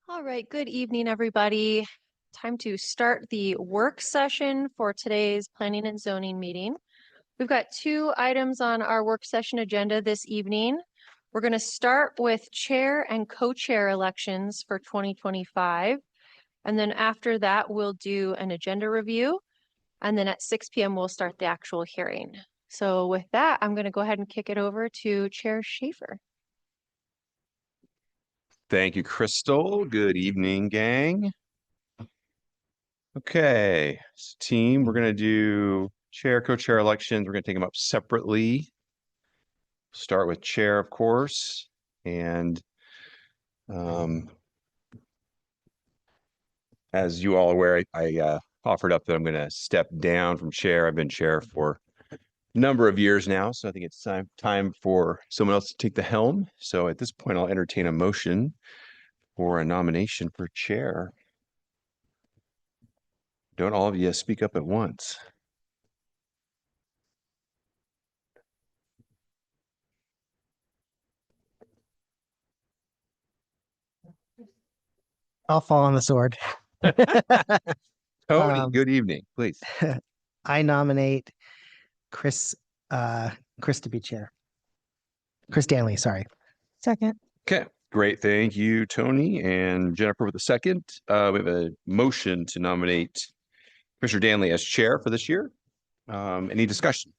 All right, good evening, everybody. Time to start the work session for today's planning and zoning meeting. We've got two items on our work session agenda this evening. We're going to start with chair and co-chair elections for 2025. And then after that, we'll do an agenda review. And then at 6 p.m., we'll start the actual hearing. So with that, I'm going to go ahead and kick it over to Chair Schaefer. Thank you, Crystal. Good evening, gang. Okay, so team, we're going to do chair, co-chair elections. We're going to take them up separately. Start with chair, of course. And as you all aware, I offered up that I'm going to step down from chair. I've been chair for a number of years now, so I think it's time for someone else to take the helm. So at this point, I'll entertain a motion for a nomination for chair. Don't all of you speak up at once. I'll fall on the sword. Tony, good evening, please. I nominate Chris to be chair. Chris Danley, sorry. Second. Okay, great. Thank you, Tony and Jennifer with the second. We have a motion to nominate Commissioner Danley as chair for this year. Any discussion?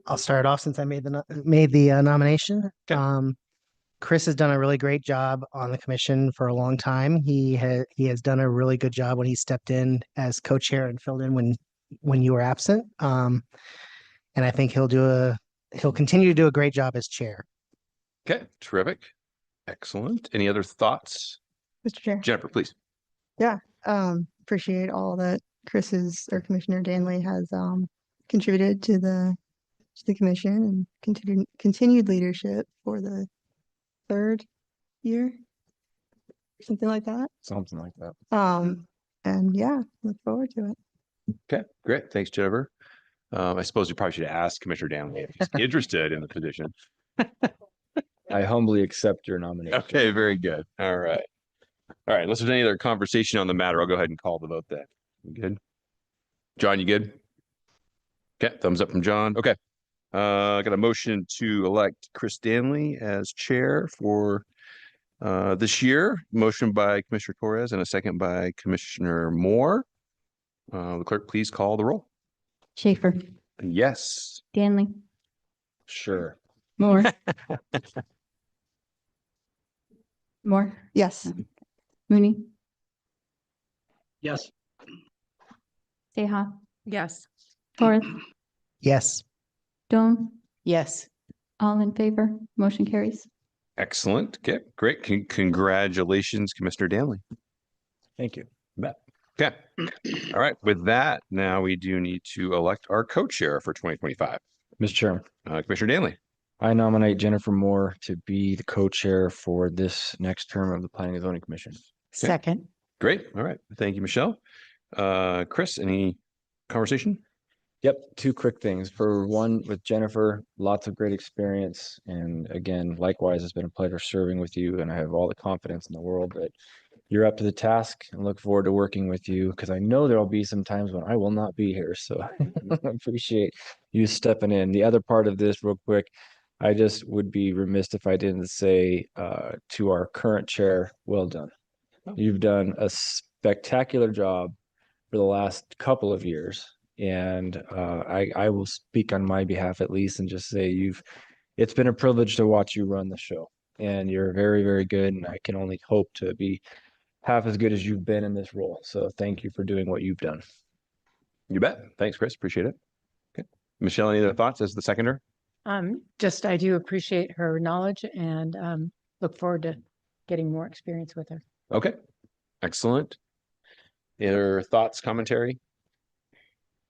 I'll start off since I made the nomination. Okay. Chris has done a really great job on the commission for a long time. He has done a really good job when he stepped in as co-chair and filled in when you were absent. And I think he'll continue to do a great job as chair. Okay, terrific. Excellent. Any other thoughts? Mr. Chair. Jennifer, please. Yeah. Appreciate all that Commissioner Danley has contributed to the commission and continued leadership for the third year. Something like that. Something like that. And yeah, look forward to it. Okay, great. Thanks, Jennifer. I suppose you probably should ask Commissioner Danley if he's interested in the position. I humbly accept your nomination. Okay, very good. All right. All right, unless there's any other conversation on the matter, I'll go ahead and call the vote then. You good? John, you good? Okay, thumbs up from John. Okay. I got a motion to elect Chris Danley as chair for this year. Motion by Commissioner Torres and a second by Commissioner Moore. The clerk, please call the roll. Schaefer. Yes. Danley. Sure. Moore. Moore. Yes. Mooney. Yes. Seha. Yes. Torres. Yes. Doan. Yes. All in favor. Motion carries. Excellent. Okay, great. Congratulations, Commissioner Danley. Thank you. Okay. All right. With that, now we do need to elect our co-chair for 2025. Mr. Chairman, Commissioner Danley. I nominate Jennifer Moore to be the co-chair for this next term of the Planning and Zoning Commission. Second. Great. All right. Thank you, Michelle. Chris, any conversation? Yep. Two quick things. For one, with Jennifer, lots of great experience. And again, likewise, it's been a pleasure serving with you. And I have all the confidence in the world that you're up to the task and look forward to working with you because I know there'll be some times when I will not be here. So I appreciate you stepping in. The other part of this real quick, I just would be remiss if I didn't say to our current chair, well done. You've done a spectacular job for the last couple of years. And I will speak on my behalf at least and just say it's been a privilege to watch you run the show. And you're very, very good. And I can only hope to be half as good as you've been in this role. So thank you for doing what you've done. You bet. Thanks, Chris. Appreciate it. Okay. Michelle, any other thoughts as the seconder? I do appreciate her knowledge and look forward to getting more experience with her. Okay. Excellent. Any other thoughts, commentary?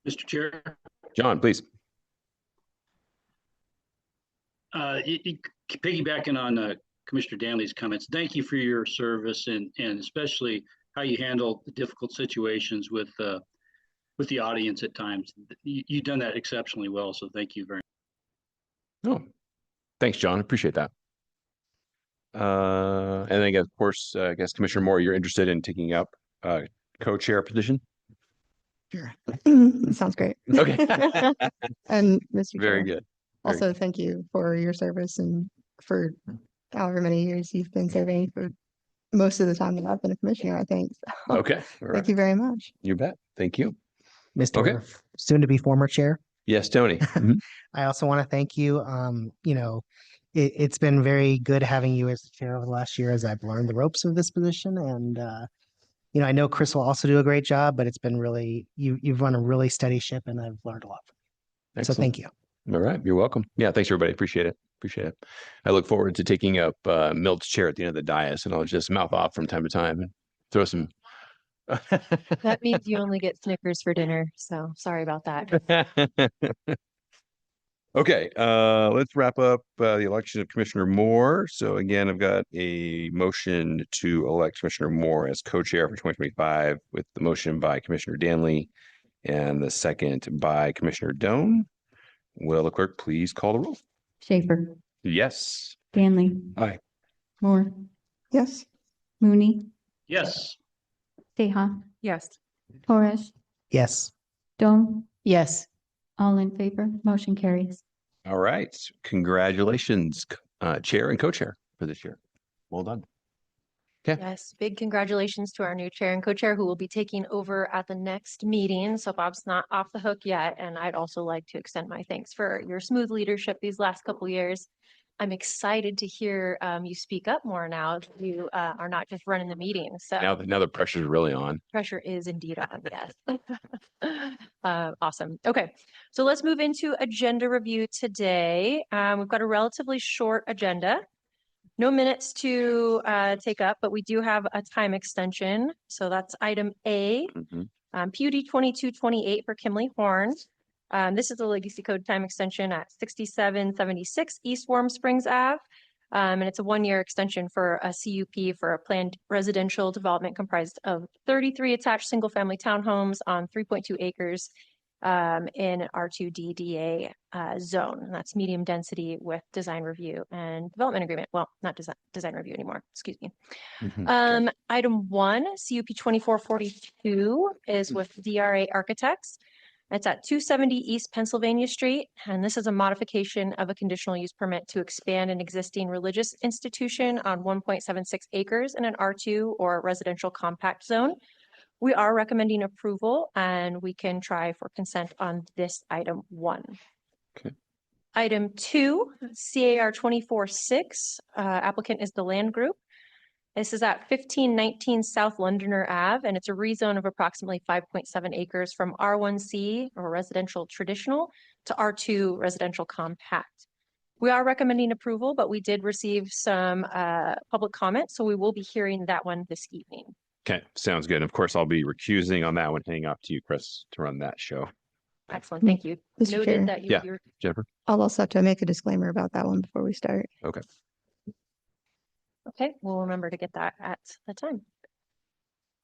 Mr. Chair, John, please. piggybacking on Commissioner Danley's comments, thank you for your service and especially how you handle the difficult situations with the audience at times. You've done that exceptionally well, so thank you very much. Oh, thanks, John. Appreciate that. And then again, of course, I guess Commissioner Moore, you're interested in taking up co-chair position? Sure. Sounds great. Okay. And Mr. Very Chair, good. Very also thank you for your service and for however many years you've been serving, for most of the time that I've been a commissioner, I think. So Okay. All thank right. you very much. You bet. Thank you. Mr. Soon to be former chair. Yes, Tony. Mhm. I also want to thank you. It's been very good having you as the chair over the last year as I've learned the ropes of this position. And, I know Chris will also do a great job, but it's been really, you've run a really steady ship and I've learned a lot. So Excellent. thank you. All right. You're welcome. Yeah. Thanks, everybody. Appreciate it. Appreciate it. I look forward to taking up Milt's chair at the end of the dais, and I'll just mouth off from time to time and throw some. That means you only get Snickers for dinner, so sorry about that. Okay, let's wrap up the election of Commissioner Moore. So again, I've got a motion to elect Commissioner Moore as co-chair for 2025 with the motion by Commissioner Danley and the second by Commissioner Doan. Will the clerk please call the roll? Schaefer, Yes. Danley. Aye. Moore, Yes. Mooney, Yes. Seha, Yes. Torres, Yes. Doan, Yes. all in favor, motion carries. All right. Congratulations, chair and co-chair for this year. Well done. Okay. Yes, big congratulations to our new chair and co-chair who will be taking over at the next meeting. So Bob's not off the hook yet. And I'd also like to extend my thanks for your smooth leadership these last couple years. I'm excited to hear you speak up more now. You are not just running the meetings. So Now the pressure's really on. pressure is indeed on, yes. Awesome. Okay, so let's move into agenda review today. We've got a relatively short agenda. No minutes to take up, but we do have a time extension. So that's item A, Mhm. PUD 2228 for Kimley Horn. This is the Legacy Code time extension at 6776 East Warm Springs Ave. And it's a 1-year extension for a CUP for a planned residential development comprised of 33 attached single-family townhomes on 3.2 acres in R2DDA zone. And that's medium density with design review and development agreement. Well, not design review anymore, excuse me. Mhm. Okay. Item 1, CUP 2442 is with DRA Architects. It's at 270 East Pennsylvania Street, and this is a modification of a conditional use permit to expand an existing religious institution on 1.76 acres in an R2 or residential compact zone. We are recommending approval, and we can try for consent on this item 1. Okay. Item 2, CAR 24-6, applicant is the Land Group. This is at 1519 South Londoner Ave, and it's a rezone of approximately 5.7 acres from R1C or residential traditional to R2 residential compact. We are recommending approval, but we did receive some public comment, so we will be hearing that one this evening. Okay, sounds good. Of course, I'll be recusing on that one, handing off to you, Chris, to run that show. Excellent, thank you. Mr. Chair. Noted that Yeah. you're Jennifer? I'll also have to make a disclaimer about that one before we start. Okay. okay. We'll remember to get that at the time.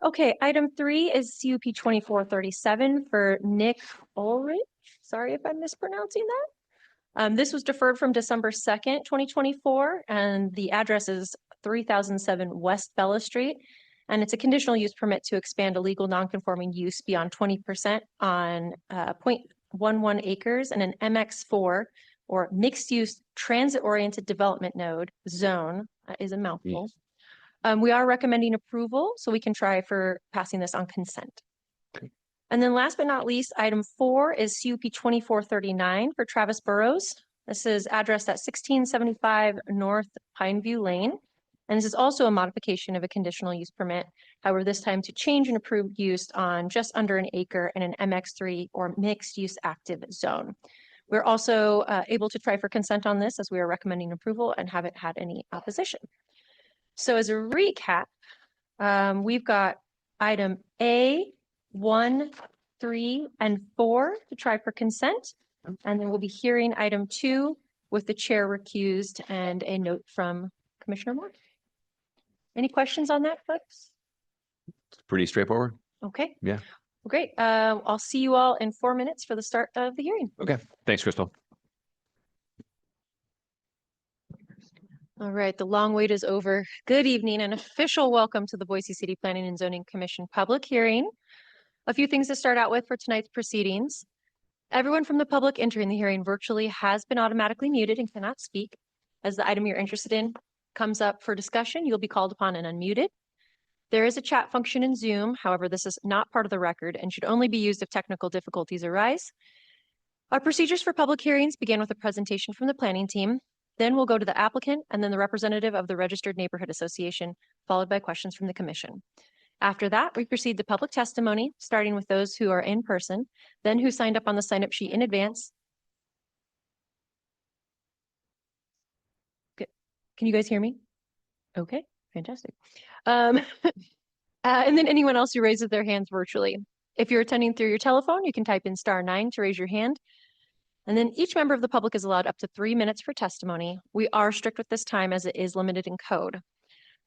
Okay, item 3 is CUP 2437 for Nick Ulrich. Sorry if I'm mispronouncing that. This was deferred from December 2nd, 2024, and the address is 3007 West Bella Street. And it's a conditional use permit to expand a legal non-conforming use beyond 20% on 0.11 acres in an MX4 or mixed-use transit-oriented development node zone, is a mouthful. We are recommending approval, so we can try for passing this on consent. Okay. And then last but not least, item 4 is CUP 2439 for Travis Burrows. This is addressed at 1675 North Pineview Lane. And this is also a modification of a conditional use permit. However, this time to change an approved use on just under an acre in an MX3 or mixed use active zone. We're also able to try for consent on this as we are recommending approval and haven't had any opposition. So as a recap, we've got item A, 1, 3, and 4 to try for consent. And then we'll be hearing item 2 with the chair recused and a note from Commissioner Moore. Any questions on that, folks? It's pretty straightforward. Okay. Yeah. Well, great. I'll see you all in 4 minutes for the start of the hearing. Okay. Thanks, Crystal. All right, the long wait is over. Good evening and official welcome to the Boise City Planning and Zoning Commission public hearing. A few things to start out with for tonight's proceedings. Everyone from the public entering the hearing virtually has been automatically muted and cannot speak. As the item you're interested in comes up for discussion, you'll be called upon and unmuted. There is a chat function in Zoom. However, this is not part of the record and should only be used if technical difficulties arise. Our procedures for public hearings begin with a presentation from the planning team. Then we'll go to the applicant and then the representative of the Registered Neighborhood Association, followed by questions from the commission. After that, we proceed to public testimony, starting with those who are in person, then who signed up on the sign-up sheet in advance. Good. Can you guys hear me? Okay, fantastic. And then anyone else who raises their hands virtually. If you're attending through your telephone, you can type in *9 to raise your hand. And then each member of the public is allowed up to 3 minutes for testimony. We are strict with this time as it is limited in code.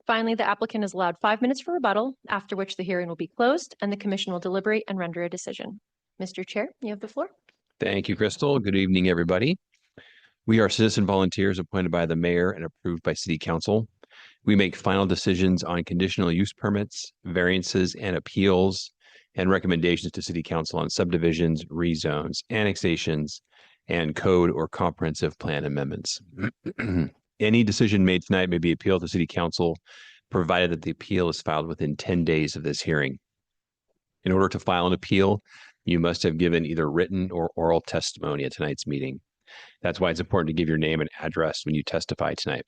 Finally, the applicant is allowed 5 minutes for rebuttal, after which the hearing will be closed and the commission will deliberate and render a decision. Mr. Chair, you have the floor. Thank you, Crystal. Good evening, everybody. We are citizen volunteers appointed by the mayor and approved by city council. We make final decisions on conditional use permits, variances and appeals, and recommendations to city council on subdivisions, rezones, annexations, and code or comprehensive plan amendments. Any decision made tonight may be appealed to city council, provided that the appeal is filed within 10 days of this hearing. In order to file an appeal, you must have given either written or oral testimony at tonight's meeting. That's why it's important to give your name and address when you testify tonight.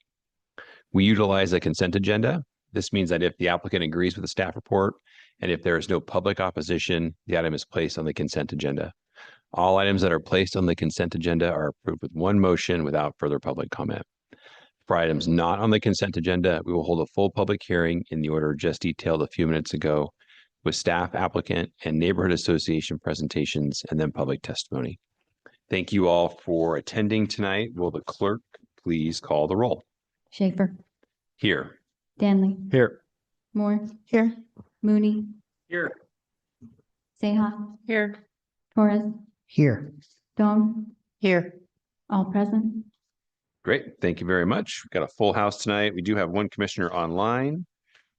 We utilize a consent agenda. This means that if the applicant agrees with the staff report and if there is no public opposition, the item is placed on the consent agenda. All items that are placed on the consent agenda are approved with one motion without further public comment. For items not on the consent agenda, we will hold a full public hearing in the order just detailed a few minutes ago with staff, applicant, and neighborhood association presentations and then public testimony. Thank you all for attending tonight. Will the clerk please call the roll? Schaefer, Here. Danley, Here. Moore, Here. Mooney, Here. Seha, Here. Torres, Here. Stone, Here. all present. Great. Thank you very much. We've got a full house tonight. We do have one commissioner online,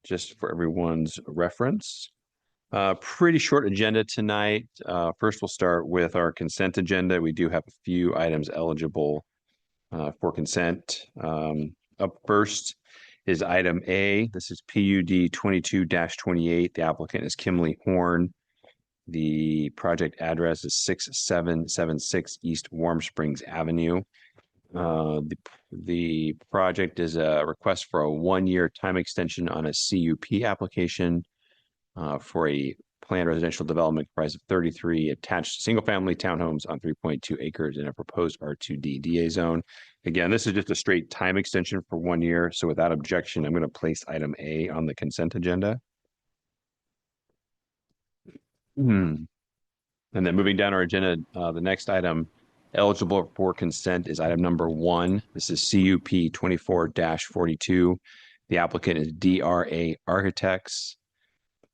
just for everyone's reference. Pretty short agenda tonight. First, we'll start with our consent agenda. We do have a few items eligible for consent. Up first is item A. This is PUD 22-28. The applicant is Kimley Horn. The project address is 6776 East Warm Springs Avenue. The project is a request for a 1-year time extension on a CUP application for a planned residential development comprised of 33 attached single-family townhomes on 3.2 acres in a proposed R2D DA zone. Again, this is just a straight time extension for 1 year. So without objection, I'm going to place item A on the consent agenda. And then moving down our agenda, the next item eligible for consent is item number 1. This is CUP 24-42. The applicant is DRA Architects.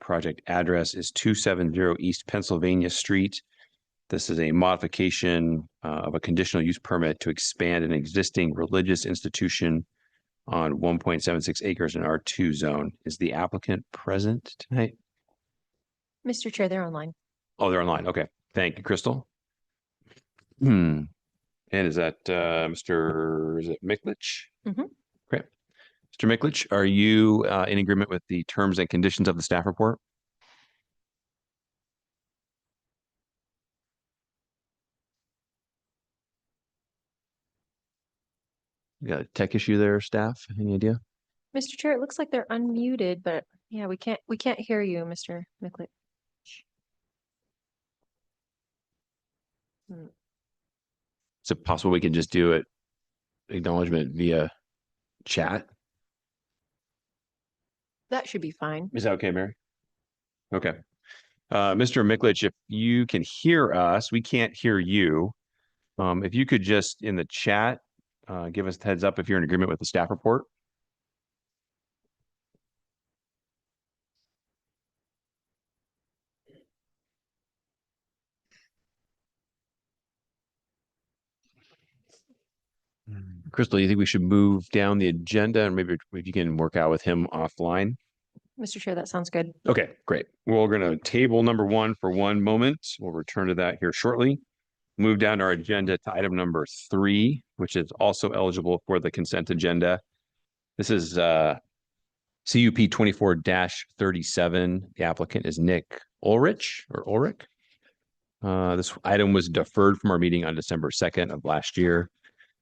Project address is 270 East Pennsylvania Street. This is a modification of a conditional use permit to expand an existing religious institution on 1.76 acres in R2 zone. Is the applicant present tonight? Mr. Chair, they're online. Oh, they're online. Okay. Thank you, Crystal. And is that Mr. Is it Miklich? Mhm. Great. Mr. Miklich, are you in agreement with the terms and conditions of the staff report? You got a tech issue there, staff? Any idea? Mr. Chair, it looks like they're unmuted, but yeah, we can't hear you, Mr. Miklich. Is it possible we can just do it acknowledgement via chat? That should be fine. Is that okay, Mary? Okay. Mr. Miklich, if you can hear us, we can't hear you. If you could just in the chat, give us a heads up if you're in agreement with the staff report. Crystal, you think we should move down the agenda and maybe you can work out with him offline? Mr. Chair, that sounds good. Okay, great. We're going to table number 1 for one moment. We'll return to that here shortly. Move down our agenda to item number 3, which is also eligible for the consent agenda. This is CUP 24-37. The applicant is Nick Ulrich. This item was deferred from our meeting on December 2nd of last year.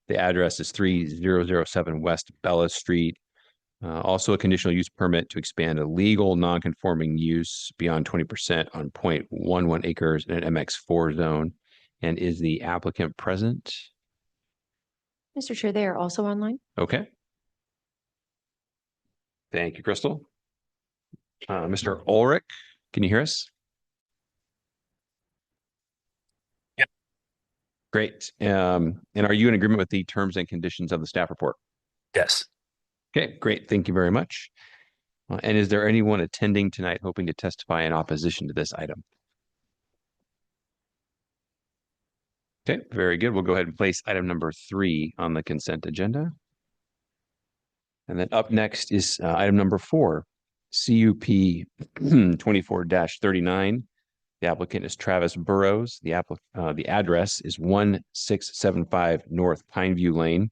The address is 3007 West Bella Street. Also a conditional use permit to expand a legal non-conforming use beyond 20% on 0.11 acres in an MX4 zone. And is the applicant present? Mr. Chair, they are also online. Okay. Thank you, Crystal. Mr. Ulrich, can you hear us? Yeah. Great. And are you in agreement with the terms and conditions of the staff report? Yes. Okay, great. Thank you very much. And is there anyone attending tonight hoping to testify in opposition to this item? Okay, very good. We'll go ahead and place item number 3 on the consent agenda. And then up next is item number 4, CUP 24-39. The applicant is Travis Burrows. The address is 1675 North Pineview Lane.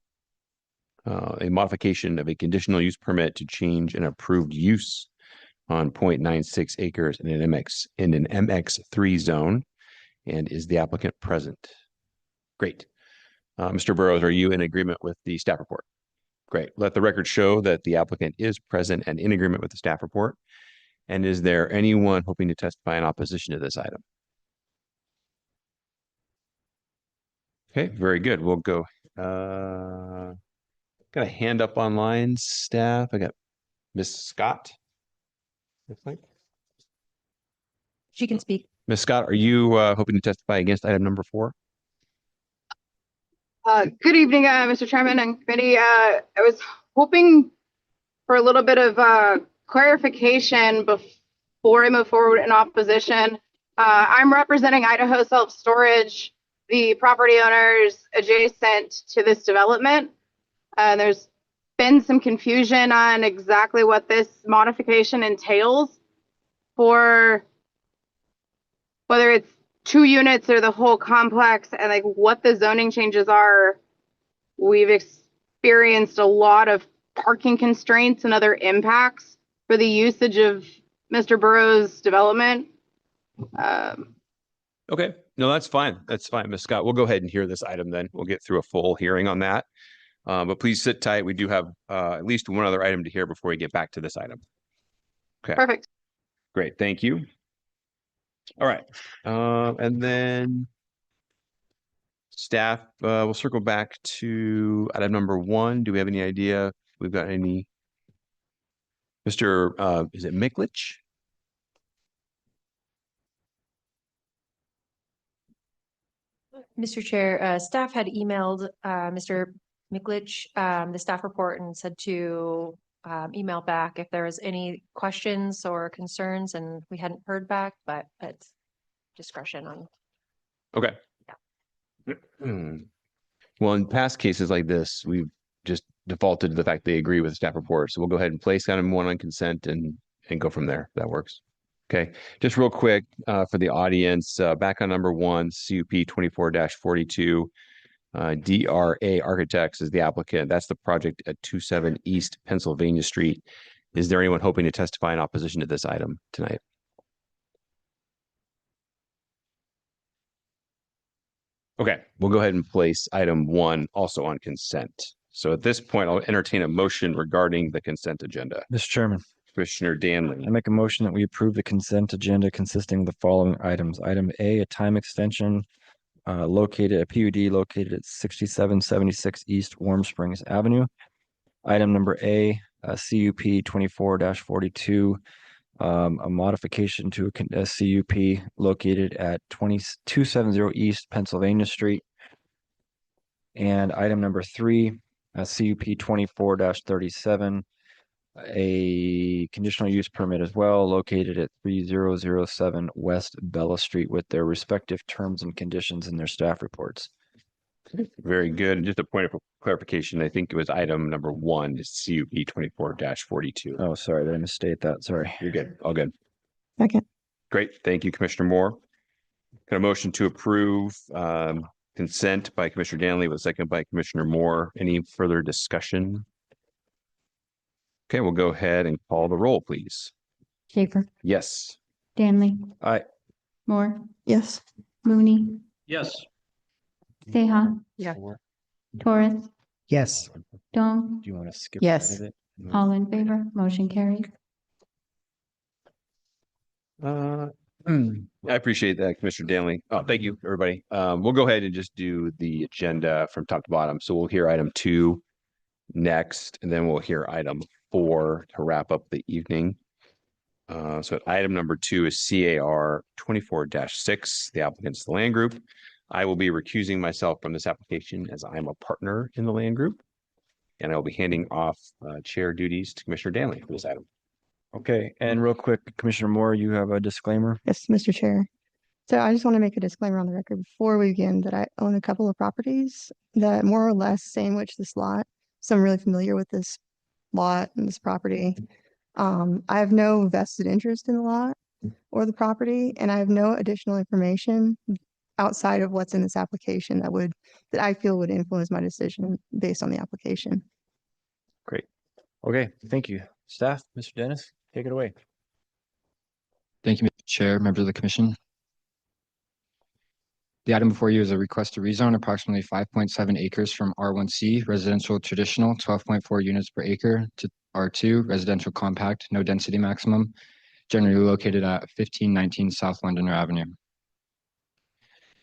A modification of a conditional use permit to change an approved use on 0.96 acres in an MX3 zone. And is the applicant present? Great. Mr. Burrows, are you in agreement with the staff report? Great. Let the record show that the applicant is present and in agreement with the staff report. And is there anyone hoping to testify in opposition to this item? Okay, very good. We'll go. Got a hand up online, staff. I got Miss Scott. Looks like. She can speak. Miss Scott, are you hoping to testify against item number 4? Good evening, Mr. Chairman and committee. I was hoping for a little bit of clarification before I move forward in opposition. I'm representing Idaho Self Storage, the property owners adjacent to this development. There's been some confusion on exactly what this modification entails for whether it's 2 units or the whole complex, and like what the zoning changes are. We've experienced a lot of parking constraints and other impacts for the usage of Mr. Burrows' development. Okay, no, that's fine. That's fine, Miss Scott. We'll go ahead and hear this item then. We'll get through a full hearing on that. But please sit tight. We do have at least one other item to hear before we get back to this item. Okay. Perfect. Great, thank you. All right, and then staff, we'll circle back to item number 1. Do we have any idea if we've got any? Mr. Is it Miklich? Mr. Chair, staff had emailed Mr. Miklich the staff report and said to email back if there was any questions or concerns, and we hadn't heard back, but it's discretion on. Okay. Well, in past cases like this, we've just defaulted to the fact they agree with the staff report. So we'll go ahead and place item 1 on consent and go from there. If that works. Okay. Just real quick for the audience, back on number 1, CUP 24-42. DRA Architects is the applicant. That's the project at 27 East Pennsylvania Street. Is there anyone hoping to testify in opposition to this item tonight? Okay, we'll go ahead and place item 1 also on consent. So at this point, I'll entertain a motion regarding the consent agenda. Mr. Chairman, Commissioner Danley. I make a motion that we approve the consent agenda consisting of the following items. Item A, a time extension a PUD located at 6776 East Warm Springs Avenue. Item number A, CUP 24-42, a modification to a CUP located at 270 East Pennsylvania Street. And item number 3, CUP 24-37, a conditional use permit as well located at 3007 West Bella Street with their respective terms and conditions in their staff reports. Very good. And just a point of clarification, I think it was item number 1 is CUP 24-42. Oh, sorry, did I misstate that? Sorry. You're good. All good. Second. Great. Thank you, Commissioner Moore. Got a motion to approve consent by Commissioner Danley with a second by Commissioner Moore. Any further discussion? Okay, we'll go ahead and call the roll, please. Schaefer, Yes. Danley, Aye. Moore, Yes. Mooney, Yes. Seha, Yeah. Torres, Yes. Dong, Do you want to skip? Yes. ahead of it? all in favor, motion carries. I appreciate that, Commissioner Danley. Oh, thank you, everybody. We'll go ahead and just do the agenda from top to bottom. So we'll hear item 2 next, and then we'll hear item 4 to wrap up the evening. So item number 2 is CAR 24-6, the applicant's the land group. I will be recusing myself from this application as I'm a partner in the land group. And I will be handing off chair duties to Commissioner Danley for this item. Okay, and real quick, Commissioner Moore, you have a disclaimer? Yes, Mr. Chair. So I just want to make a disclaimer on the record before we begin that I own a couple of properties that more or less sandwich this lot. So I'm really familiar with this lot and this property. I have no vested interest in the lot or the property, and I have no additional information outside of what's in this application that I feel would influence my decision based on the application. Great. Okay, thank you. Staff, Mr. Dennis, take it away. Thank you, Mr. Chair, members of the commission. The item before you is a request to rezone approximately 5.7 acres from R1C residential traditional 12.4 units per acre to R2 residential compact, no density maximum, generally located at 1519 South Londoner Avenue.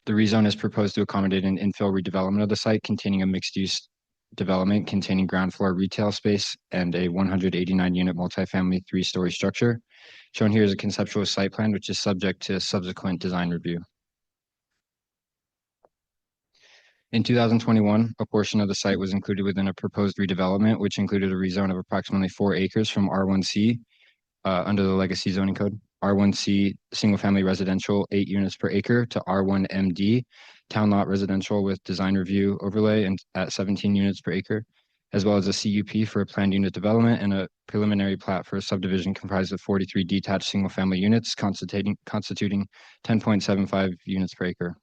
The rezone is proposed to accommodate an infill redevelopment of the site containing a mixed-use development containing ground floor retail space and a 189-unit multifamily 3-story structure. Shown here is a conceptual site plan, which is subject to subsequent design review. In 2021, a portion of the site was included within a proposed redevelopment, which included a rezone of approximately 4 acres from R1C under the Legacy Zoning Code, R1C single-family residential 8 units per acre to R1MD town lot residential with design review overlay and at 17 units per acre, as well as a CUP for a planned unit development and a preliminary plat for a subdivision comprised of 43 detached single-family units constituting 10.75 units per acre.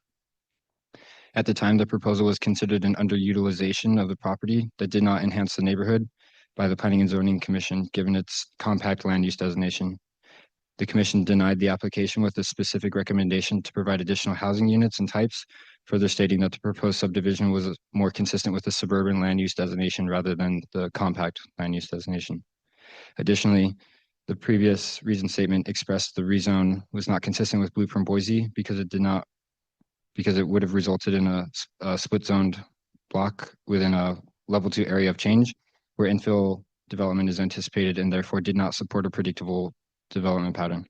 At the time, the proposal was considered an underutilization of the property that did not enhance the neighborhood by the Planning and Zoning Commission, given its compact land use designation. The commission denied the application with a specific recommendation to provide additional housing units and types, further stating that the proposed subdivision was more consistent with the suburban land use designation rather than the compact land use designation. Additionally, the previous reason statement expressed the rezone was not consistent with Blueprint Boise because it would have resulted in a split zoned block within a level 2 area of change where infill development is anticipated and therefore did not support a predictable development pattern.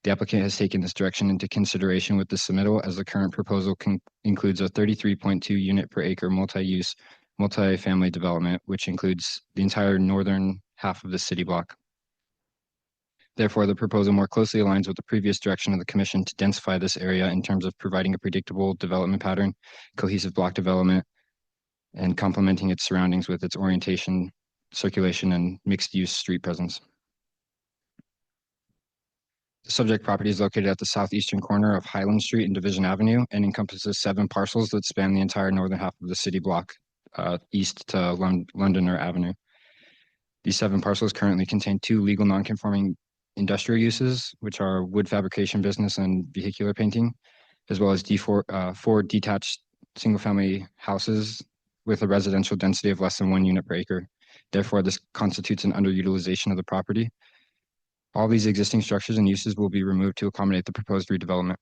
The applicant has taken this direction into consideration with the submittal as the current proposal includes a 33.2 unit per acre multi-use multi-family development, which includes the entire northern half of the city block. Therefore, the proposal more closely aligns with the previous direction of the commission to densify this area in terms of providing a predictable development pattern, cohesive block development, and complementing its surroundings with its orientation, circulation, and mixed-use street presence. The subject property is located at the southeastern corner of Highland Street and Division Avenue and encompasses 7 parcels that span the entire northern half of the city block, east to Londoner Avenue. These 7 parcels currently contain 2 legal non-conforming industrial uses, which are wood fabrication business and vehicular painting, as well as 4 detached single-family houses with a residential density of less than 1 unit per acre. Therefore, this constitutes an underutilization of the property. All these existing structures and uses will be removed to accommodate the proposed redevelopment.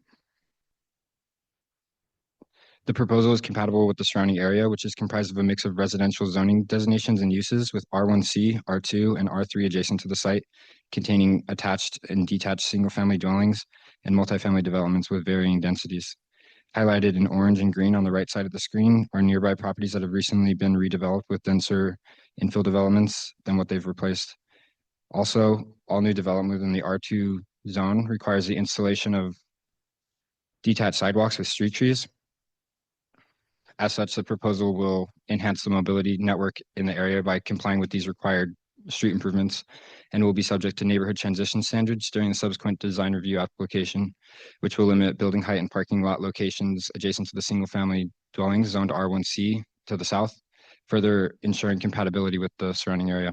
The proposal is compatible with the surrounding area, which is comprised of a mix of residential zoning designations and uses with R1C, R2, and R3 adjacent to the site, containing attached and detached single-family dwellings and multifamily developments with varying densities. Highlighted in orange and green on the right side of the screen are nearby properties that have recently been redeveloped with denser infill developments than what they've replaced. Also, all new development within the R2 zone requires the installation of detached sidewalks with street trees. As such, the proposal will enhance the mobility network in the area by complying with these required street improvements and will be subject to neighborhood transition standards during the subsequent design review application, which will limit building height and parking lot locations adjacent to the single-family dwellings zoned R1C to the south, further ensuring compatibility with the surrounding area.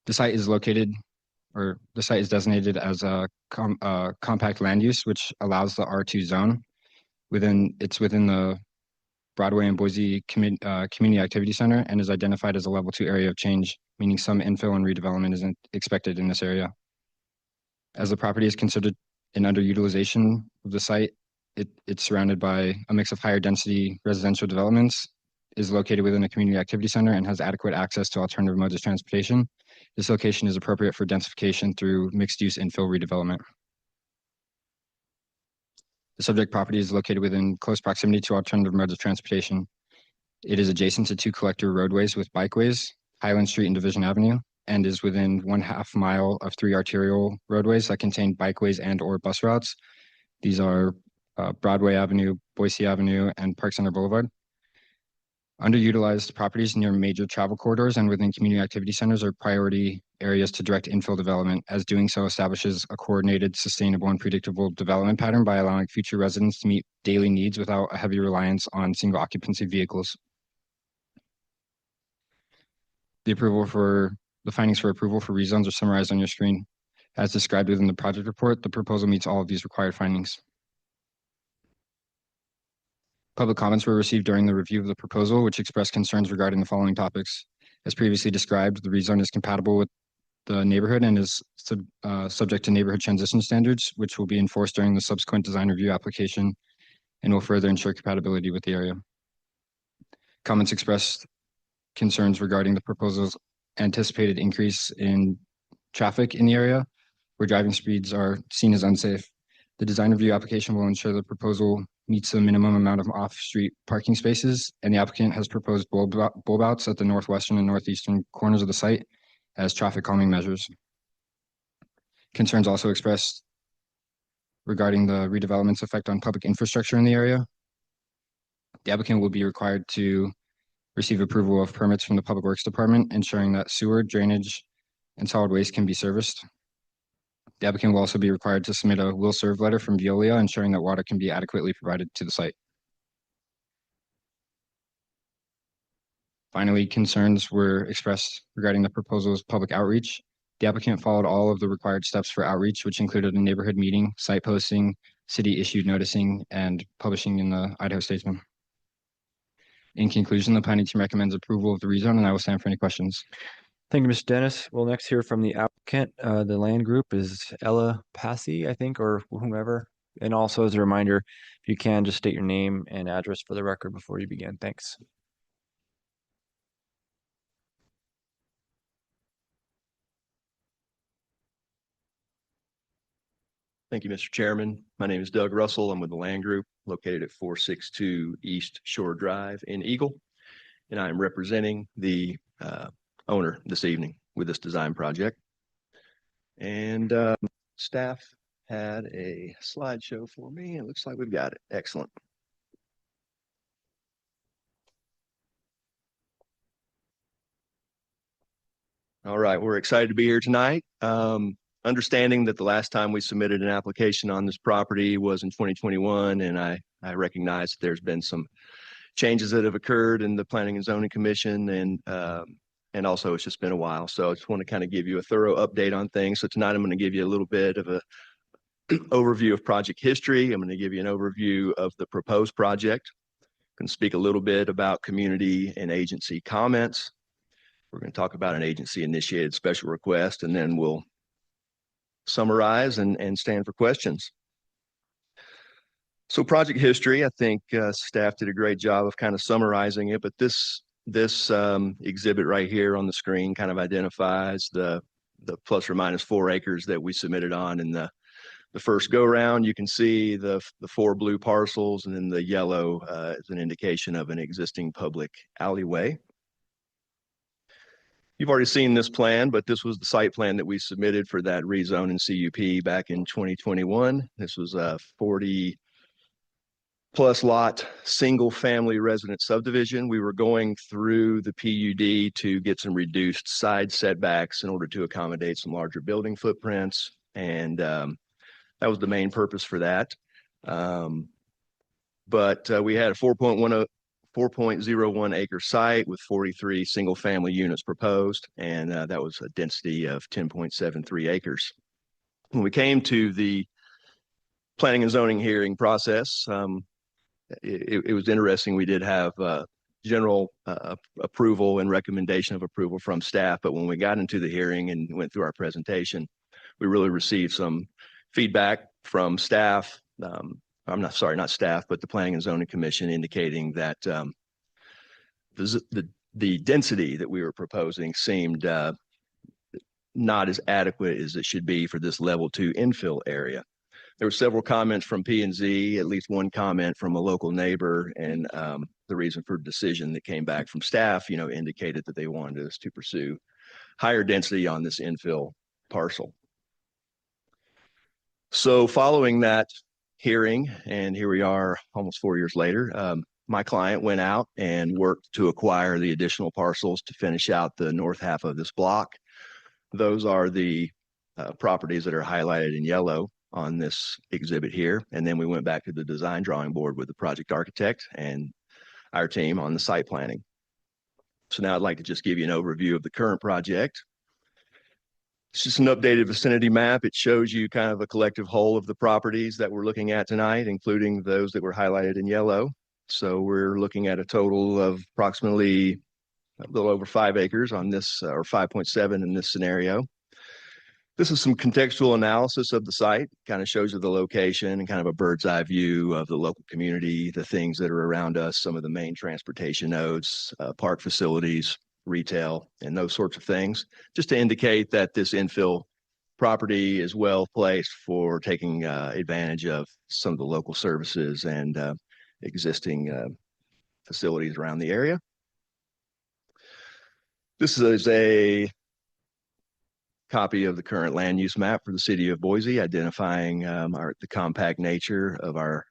The site is designated as a compact land use, which allows the R2 zone. It's within the Broadway and Boise Community Activity Center and is identified as a level 2 area of change, meaning some infill and redevelopment isn't expected in this area. As the property is considered an underutilization of the site, it's surrounded by a mix of higher density residential developments, is located within a community activity center, and has adequate access to alternative modes of transportation. This location is appropriate for densification through mixed-use infill redevelopment. The subject property is located within close proximity to alternative modes of transportation. It is adjacent to 2 collector roadways with bikeways, Highland Street and Division Avenue, and is within 1/2 mile of 3 arterial roadways that contain bikeways and/or bus routes. These are Broadway Avenue, Boise Avenue, and Park Center Boulevard. Underutilized properties near major travel corridors and within community activity centers are priority areas to direct infill development, as doing so establishes a coordinated, sustainable, and predictable development pattern by allowing future residents to meet daily needs without a heavy reliance on single occupancy vehicles. The findings for approval for rezones are summarized on your screen. As described within the project report, the proposal meets all of these required findings. Public comments were received during the review of the proposal, which expressed concerns regarding the following topics. As previously described, the rezone is compatible with the neighborhood and is subject to neighborhood transition standards, which will be enforced during the subsequent design review application and will further ensure compatibility with the area. Comments expressed concerns regarding the proposal's anticipated increase in traffic in the area where driving speeds are seen as unsafe. The design review application will ensure the proposal meets the minimum amount of off-street parking spaces, and the applicant has proposed bulb outs at the northwestern and northeastern corners of the site as traffic calming measures. Concerns also expressed regarding the redevelopment's effect on public infrastructure in the area. The applicant will be required to receive approval of permits from the Public Works Department, ensuring that sewer, drainage, and solid waste can be serviced. The applicant will also be required to submit a will serve letter from Veolia, ensuring that water can be adequately provided to the site. Finally, concerns were expressed regarding the proposal's public outreach. The applicant followed all of the required steps for outreach, which included a neighborhood meeting, site posting, city issued noticing, and publishing in the Idaho Statesman. In conclusion, the planning team recommends approval of the rezone, and I will stand for any questions. Thank you, Mr. Dennis. We'll next hear from the applicant. The land group is Ella Passy, I think, or whomever. And also as a reminder, if you can, just state your name and address for the record before you begin. Thanks. Thank you, Mr. Chairman. My name is Doug Russell. I'm with the Land Group located at 462 East Shore Drive in Eagle. And I am representing the owner this evening with this design project. And staff had a slideshow for me. It looks like we've got it. Excellent. All right, we're excited to be here tonight. Understanding that the last time we submitted an application on this property was in 2021, and I recognize that there's been some changes that have occurred in the Planning and Zoning Commission, and also it's just been a while. So I just want to kind of give you a thorough update on things. So tonight I'm going to give you a little bit of a overview of project history. I'm going to give you an overview of the proposed project. I'm going to speak a little bit about community and agency comments. We're going to talk about an agency initiated special request, and then we'll summarize and stand for questions. So project history, I think staff did a great job of kind of summarizing it, but this exhibit right here on the screen kind of identifies the plus or minus 4 acres that we submitted on in the first go round. You can see the 4 blue parcels, and then the yellow is an indication of an existing public alleyway. You've already seen this plan, but this was the site plan that we submitted for that rezone in CUP back in 2021. This was 40 plus lot single family resident subdivision. We were going through the PUD to get some reduced side setbacks in order to accommodate some larger building footprints. And that was the main purpose for that. But we had a 4.01 acre site with 43 single family units proposed, and that was a density of 10.73 acres. When we came to the planning and zoning hearing process, it was interesting. We did have general approval and recommendation of approval from staff, but when we got into the hearing and went through our presentation, we really received some feedback from staff. I'm not sorry, not staff, but the Planning and Zoning Commission, indicating that the density that we were proposing seemed not as adequate as it should be for this level 2 infill area. There were several comments from P&Z, at least one comment from a local neighbor, and the reason for decision that came back from staff, indicated that they wanted us to pursue higher density on this infill parcel. So following that hearing, and here we are almost 4 years later, my client went out and worked to acquire the additional parcels to finish out the north half of this block. Those are the properties that are highlighted in yellow on this exhibit here. And then we went back to the design drawing board with the project architect and our team on the site planning. So now I'd like to just give you an overview of the current project. It's just an updated vicinity map. It shows you kind of a collective whole of the properties that we're looking at tonight, including those that were highlighted in yellow. So we're looking at a total of approximately a little over 5 acres on this, or 5.7 in this scenario. This is some contextual analysis of the site, kind of shows you the location and kind of a bird's eye view of the local community, the things that are around us, some of the main transportation nodes, park facilities, retail, and those sorts of things, just to indicate that this infill property is well placed for taking advantage of some of the local services and existing facilities around the area. This is a copy of the current land use map for the city of Boise, identifying the compact nature of our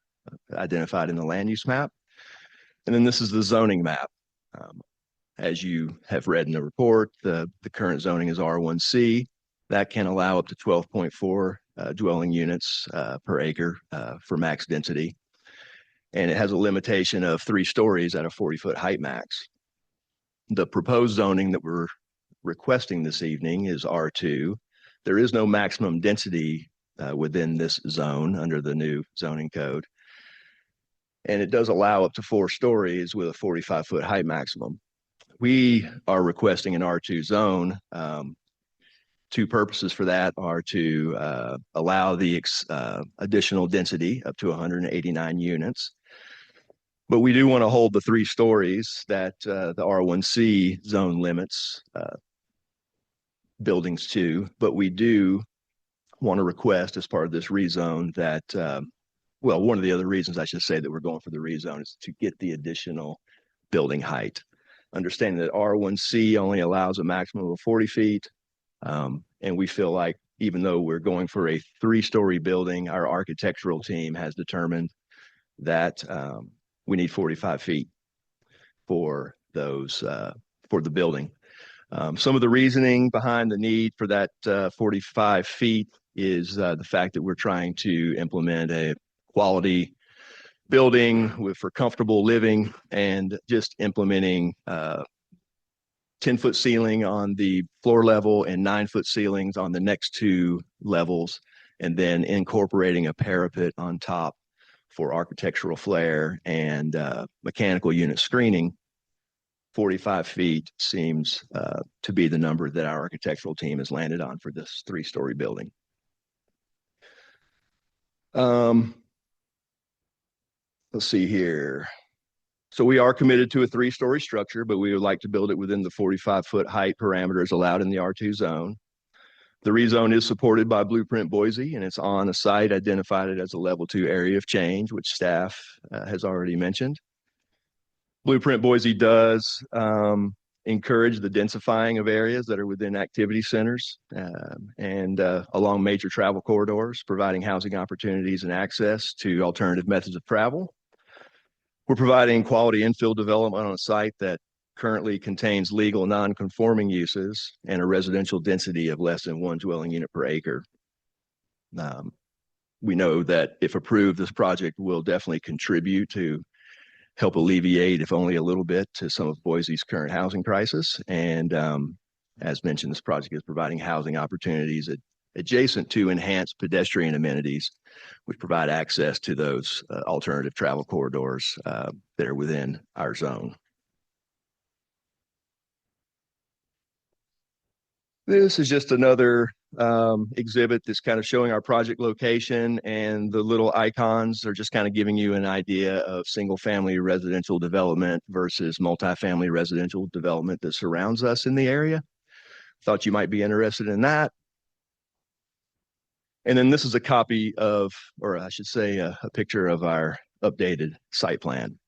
identified in the land use map. And then this is the zoning map. As you have read in the report, the current zoning is R1C. That can allow up to 12.4 dwelling units per acre for max density. And it has a limitation of 3 stories at a 40-foot height max. The proposed zoning that we're requesting this evening is R2. There is no maximum density within this zone under the new zoning code. And it does allow up to 4 stories with a 45-foot height maximum. We are requesting an R2 zone. 2 purposes for that are to allow the additional density up to 189 units. But we do want to hold the 3 stories that the R1C zone limits buildings to, but we do want to request as part of this rezone that, well, one of the other reasons I should say that we're going for the rezone is to get the additional building height. Understanding that R1C only allows a maximum of 40 feet. And we feel like even though we're going for a 3-story building, our architectural team has determined that we need 45 feet for those, for the building. Some of the reasoning behind the need for that 45 feet is the fact that we're trying to implement a quality building for comfortable living, and just implementing 10-foot ceiling on the floor level and 9-foot ceilings on the next 2 levels, and then incorporating a parapet on top for architectural flair and mechanical unit screening. 45 feet seems to be the number that our architectural team has landed on for this 3-story building. Let's see here. So we are committed to a 3-story structure, but we would like to build it within the 45-foot height parameters allowed in the R2 zone. The rezone is supported by Blueprint Boise, and it's on a site identified as a level 2 area of change, which staff has already mentioned. Blueprint Boise does encourage the densifying of areas that are within activity centers and along major travel corridors, providing housing opportunities and access to alternative methods of travel. We're providing quality infill development on a site that currently contains legal non-conforming uses and a residential density of less than 1 dwelling unit per acre. We know that if approved, this project will definitely contribute to help alleviate, if only a little bit, to some of Boise's current housing crisis. And as mentioned, this project is providing housing opportunities adjacent to enhanced pedestrian amenities, which provide access to those alternative travel corridors that are within our zone. This is just another exhibit that's kind of showing our project location, and the little icons are just kind of giving you an idea of single family residential development versus multifamily residential development that surrounds us in the area. Thought you might be interested in that. And then this is a copy of, or I should say a picture of our updated site plan.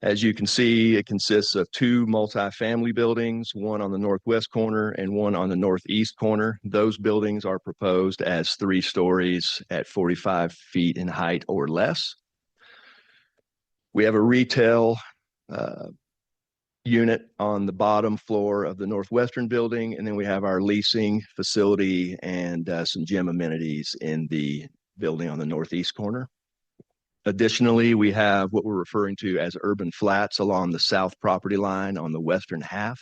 As you can see, it consists of 2 multifamily buildings, one on the northwest corner and one on the northeast corner. Those buildings are proposed as 3 stories at 45 feet in height or less. We have a retail unit on the bottom floor of the northwestern building, and then we have our leasing facility and some gym amenities in the building on the northeast corner. Additionally, we have what we're referring to as urban flats along the south property line on the western half.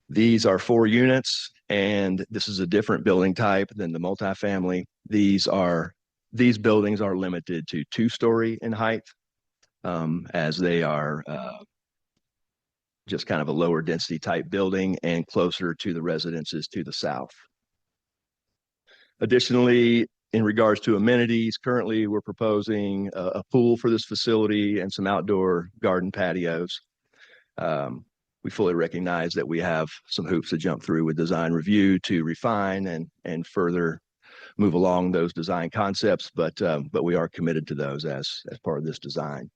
These are 4 units, and this is a different building type than the multifamily. These buildings are limited to 2-story in height, as they are just kind of a lower density type building and closer to the residences to the south. Additionally, in regards to amenities, currently we're proposing a pool for this facility and some outdoor garden patios. We fully recognize that we have some hoops to jump through with design review to refine and further move along those design concepts, but we are committed to those as part of this design.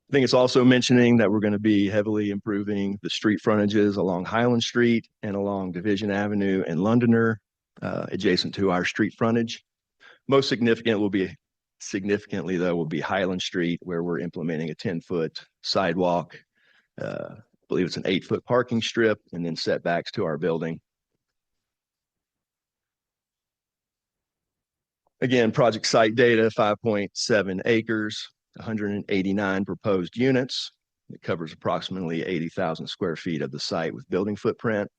I think it's also mentioning that we're going to be heavily improving the street frontages along Highland Street and along Division Avenue and Londoner, adjacent to our street frontage. Most significantly will be Highland Street, where we're implementing a 10-foot sidewalk. I believe it's an 8-foot parking strip, and then setbacks to our building. Again, project site data, 5.7 acres, 189 proposed units. It covers approximately 80,000 square feet of the site with building footprint.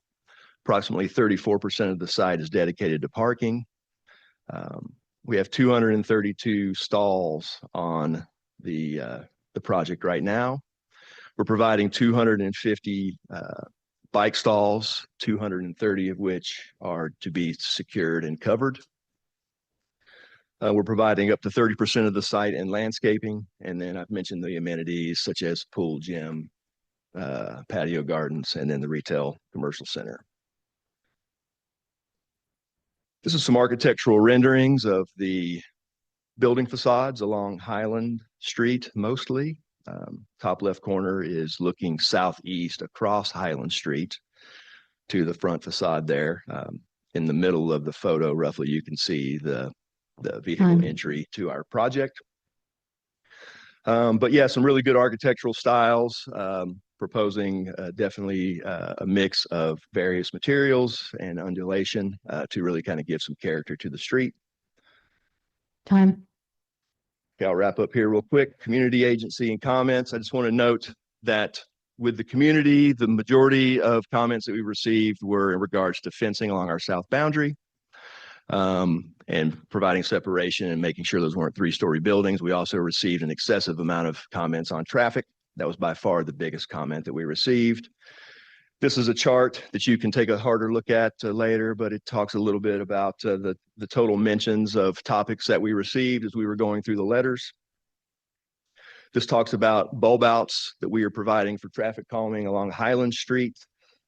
Approximately 34% of the site is dedicated to parking. We have 232 stalls on the project right now. We're providing 250 bike stalls, 230 of which are to be secured and covered. We're providing up to 30% of the site in landscaping. And then I've mentioned the amenities such as pool, gym, patio gardens, and then the retail commercial center. This is some architectural renderings of the building facades along Highland Street mostly. Top left corner is looking southeast across Highland Street to the front facade there. In the middle of the photo, roughly, you can see the vehicle entry to our project. But yeah, some really good architectural styles, proposing definitely a mix of various materials and undulation to really kind of give some character to the street. Time. Okay, I'll wrap up here real quick. Community agency and comments. I just want to note that with the community, the majority of comments that we received were in regards to fencing along our south boundary. And providing separation and making sure those weren't 3-story buildings. We also received an excessive amount of comments on traffic. That was by far the biggest comment that we received. This is a chart that you can take a harder look at later, but it talks a little bit about the total mentions of topics that we received as we were going through the letters. This talks about bulb outs that we are providing for traffic calming along Highland Street.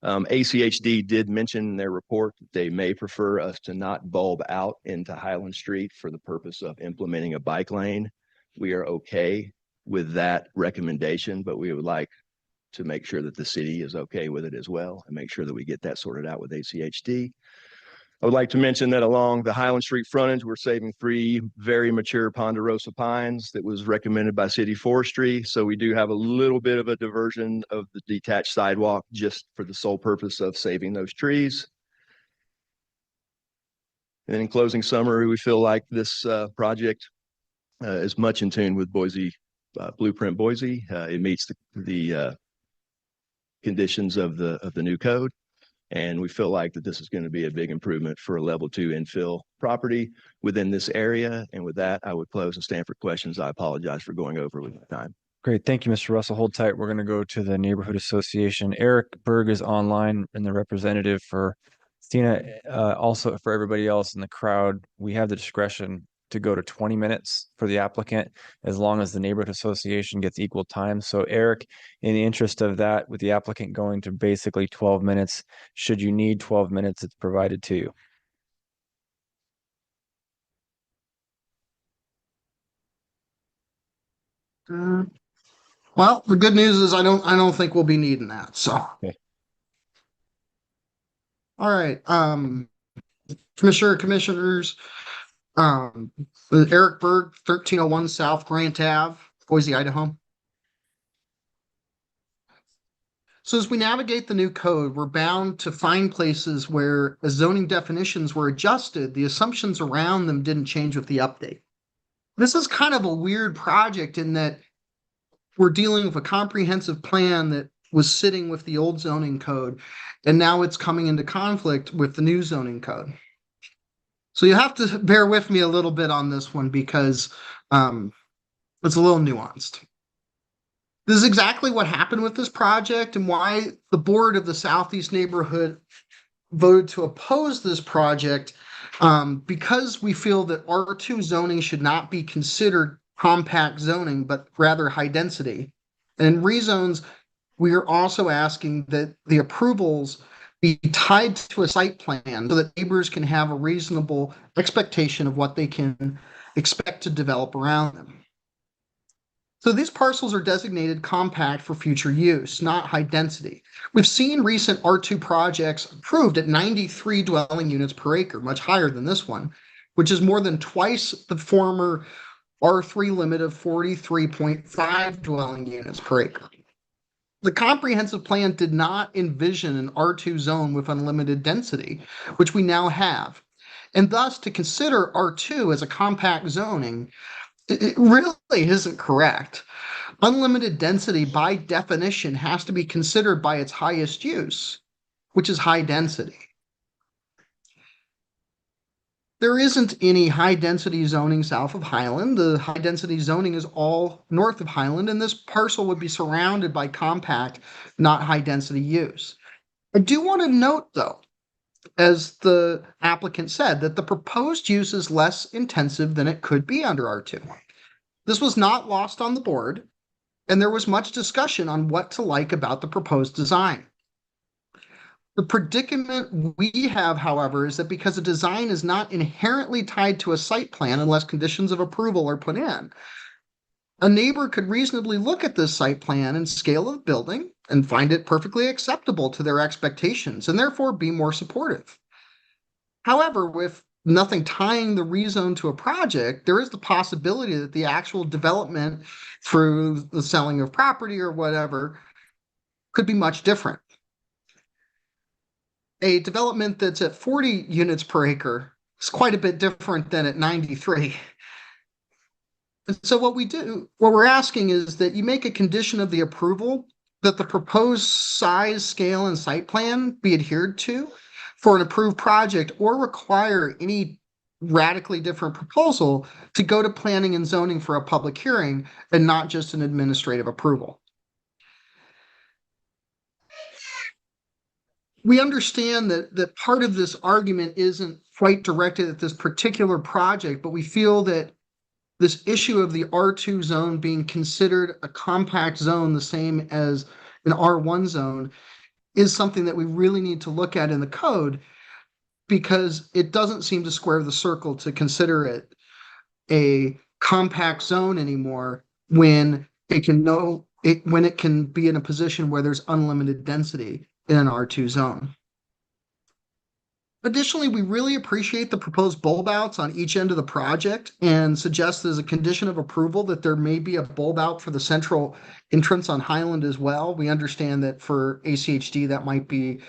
ACHD did mention in their report that they may prefer us to not bulb out into Highland Street for the purpose of implementing a bike lane. We are okay with that recommendation, but we would like to make sure that the city is okay with it as well and make sure that we get that sorted out with ACHD. I would like to mention that along the Highland Street frontage, we're saving 3 very mature ponderosa pines that was recommended by City Forestry. So we do have a little bit of a diversion of the detached sidewalk just for the sole purpose of saving those trees. And in closing summary, we feel like this project is much in tune with Boise, Blueprint Boise. It meets the conditions of the new code. And we feel like that this is going to be a big improvement for a level 2 infill property within this area. And with that, I would close and stand for questions. I apologize for going over with my time. Great. Thank you, Mr. Russell. Hold tight. We're going to go to the Neighborhood Association. Eric Berg is online and the representative for Stina. Also for everybody else in the crowd, we have the discretion to go to 20 minutes for the applicant, as long as the Neighborhood Association gets equal time. So Eric, in the interest of that, with the applicant going to basically 12 minutes, should you need 12 minutes, it's provided to you. Well, the good news is I don't think we'll be needing that. So, okay. All right, commissioners, Eric Berg, 1301 South Grant Ave, Boise, Idaho. So as we navigate the new code, we're bound to find places where as zoning definitions were adjusted, the assumptions around them didn't change with the update. This is kind of a weird project in that we're dealing with a comprehensive plan that was sitting with the old zoning code, and now it's coming into conflict with the new zoning code. So you have to bear with me a little bit on this one because it's a little nuanced. This is exactly what happened with this project and why the board of the Southeast neighborhood voted to oppose this project, because we feel that R2 zoning should not be considered compact zoning, but rather high density. And in rezones, we are also asking that the approvals be tied to a site plan so that neighbors can have a reasonable expectation of what they can expect to develop around them. So these parcels are designated compact for future use, not high density. We've seen recent R2 projects approved at 93 dwelling units per acre, much higher than this one, which is more than twice the former R3 limit of 43.5 dwelling units per acre. The comprehensive plan did not envision an R2 zone with unlimited density, which we now have. And thus, to consider R2 as a compact zoning, it really isn't correct. Unlimited density, by definition, has to be considered by its highest use, which is high density. There isn't any high density zoning south of Highland. The high density zoning is all north of Highland, and this parcel would be surrounded by compact, not high density use. I do want to note, though, as the applicant said, that the proposed use is less intensive than it could be under R2. This was not lost on the board, and there was much discussion on what to like about the proposed design. The predicament we have, however, is that because a design is not inherently tied to a site plan unless conditions of approval are put in, a neighbor could reasonably look at this site plan and scale of the building and find it perfectly acceptable to their expectations and therefore be more supportive. However, with nothing tying the rezone to a project, there is the possibility that the actual development through the selling of property or whatever could be much different. A development that's at 40 units per acre is quite a bit different than at 93. And so what we're asking is that you make a condition of the approval that the proposed size, scale, and site plan be adhered to for an approved project, or require any radically different proposal to go to planning and zoning for a public hearing and not just an administrative approval. We understand that part of this argument isn't quite directed at this particular project, but we feel that this issue of the R2 zone being considered a compact zone, the same as an R1 zone, is something that we really need to look at in the code, because it doesn't seem to square the circle to consider it a compact zone anymore when it can be in a position where there's unlimited density in an R2 zone. Additionally, we really appreciate the proposed bulb outs on each end of the project and suggest as a condition of approval that there may be a bulb out for the central entrance on Highland as well. We understand that for ACHD, that might be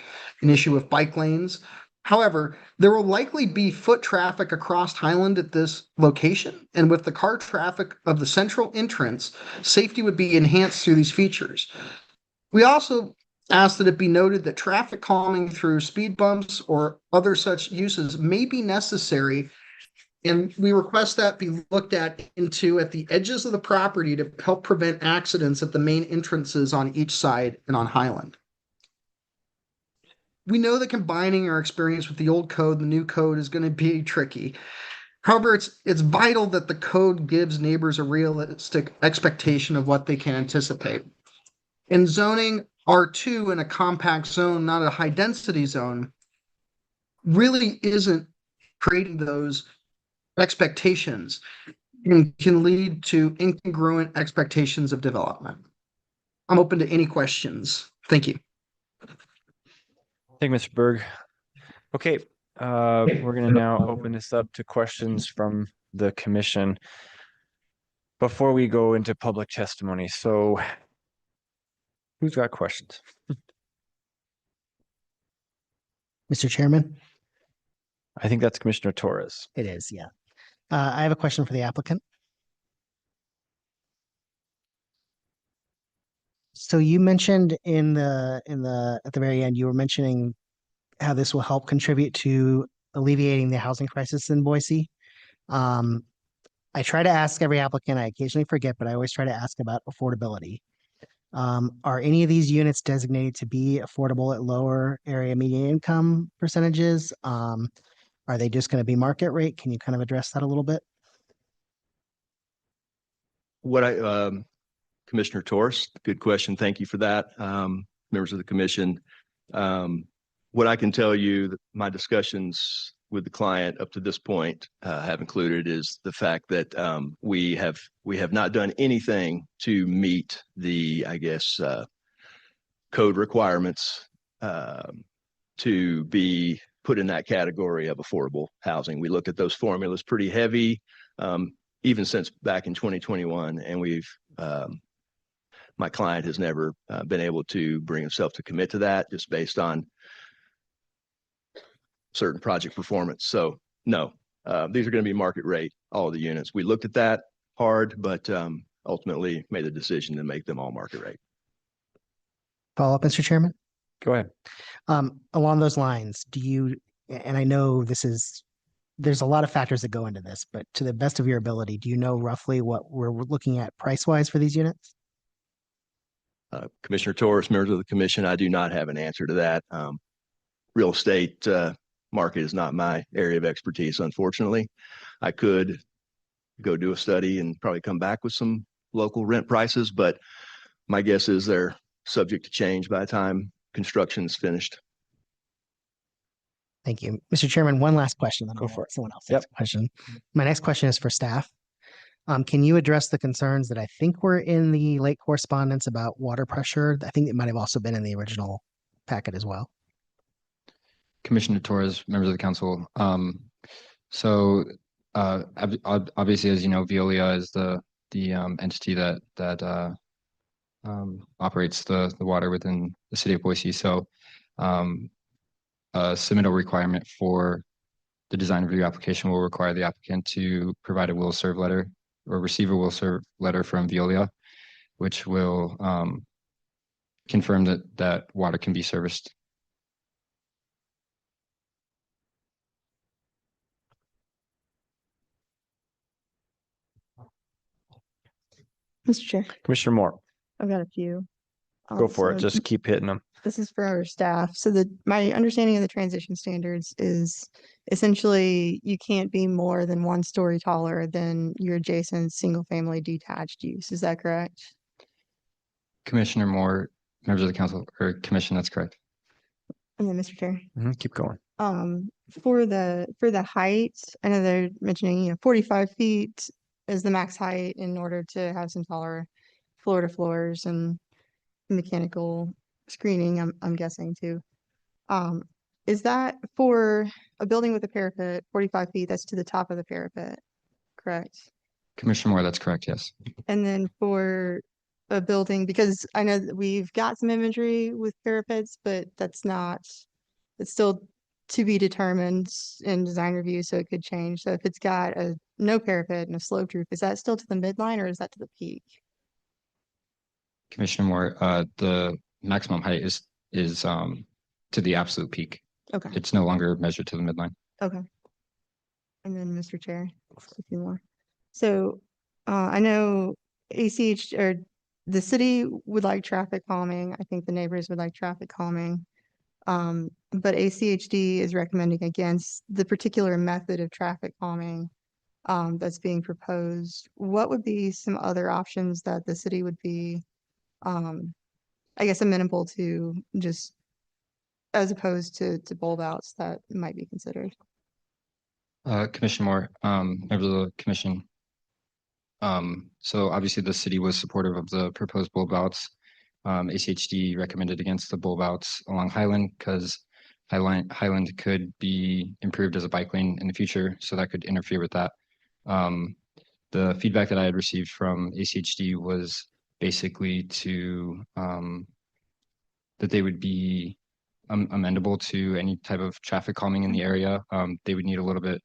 an issue with bike lanes. However, there will likely be foot traffic across Highland at this location, and with the car traffic of the central entrance, safety would be enhanced through these features. We also ask that it be noted that traffic calming through speed bumps or other such uses may be necessary. And we request that be looked at the edges of the property to help prevent accidents at the main entrances on each side and on Highland. We know that combining our experience with the old code and the new code is going to be tricky. However, it's vital that the code gives neighbors a realistic expectation of what they can anticipate. In zoning R2 in a compact zone, not a high density zone, really isn't creating those expectations and can lead to incongruent expectations of development. I'm open to any questions. Thank you. Thank you, Mr. Berg. Okay, we're gonna now open this up to questions from the commission before we go into public testimony. So who's got questions? Mr. Chairman, I think that's Commissioner Torres. it is, yeah. I have a question for the applicant. So you mentioned at the very end, you were mentioning how this will help contribute to alleviating the housing crisis in Boise. I try to ask every applicant, I occasionally forget, but I always try to ask about affordability. Are any of these units designated to be affordable at lower area median income percentages? Are they just going to be market rate? Can you kind of address that a little bit? Commissioner Torres, good question. Thank you for that. Members of the commission. What I can tell you that my discussions with the client up to this point have included is the fact that we have not done anything to meet the, code requirements to be put in that category of affordable housing. We looked at those formulas pretty heavy, even since back in 2021, and my client has never been able to bring himself to commit to that just based on certain project performance. So no, these are going to be market rate, all of the units. We looked at that hard, but ultimately made the decision to make them all market rate. Follow up, Mr. Chairman? Go ahead. Along those lines, and I know there's a lot of factors that go into this, but to the best of your ability, do you know roughly what we're looking at price-wise for these units? Commissioner Torres, members of the commission, I do not have an answer to that. Real estate market is not my area of expertise, unfortunately. I could go do a study and probably come back with some local rent prices, but my guess is they're subject to change by the time construction is finished. Thank you. Mr. Chairman, one last question. Then Go I'll for let it. someone else Yep. ask a question. My next question is for staff. Can you address the concerns that I think were in the late correspondence about water pressure? I think it might have also been in the original packet as well. Commissioner Torres, members of the council. Obviously, as you know, Veolia is the entity that operates the water within the city of Boise. So a submittal requirement for the design review application will require the applicant to provide a will serve letter or receive a will serve letter from Veolia, which will confirm that water can be serviced. Mr. Chair, Commissioner Moore, I've got a few. go for it. So Just keep hitting them. this is for our staff. So my understanding of the transition standards is essentially you can't be more than 1 story taller than your adjacent single family detached use. Is that correct? Commissioner Moore, members of the council or commission, that's correct. And then Mr. Chair. Keep going. For the height, I know they're mentioning, 45 feet is the max height in order to have some taller floor to floors and mechanical screening, I'm guessing too. is that for a building with a parapet, 45 feet, that's to the top of the parapet, correct? Commissioner Moore, that's correct, yes. And then for a building, because I know that we've got some imagery with parapets, but that's not, it's still to be determined in design review, so it could change. So if it's got a no parapet and a sloped roof, is that still to the midline or is that to the peak? Commissioner Moore, the maximum height is to the absolute peak. Okay, It's no longer measured to the midline. okay. And then, Mr. Chair, a few more. So, I know ACH or the city would like traffic calming. I think the neighbors would like traffic calming. But ACHD is recommending against the particular method of traffic calming that's being proposed. What would be some other options that the city would be, I guess, amenable to, just as opposed to bulb outs that might be considered? Commissioner Moore, members of the commission. So obviously the city was supportive of the proposed bulb outs. ACHD recommended against the bulb outs along Highland because Highland could be improved as a bike lane in the future, so that could interfere with that. The feedback that I had received from ACHD was basically to that they would be amendable to any type of traffic calming in the area. They would need a little bit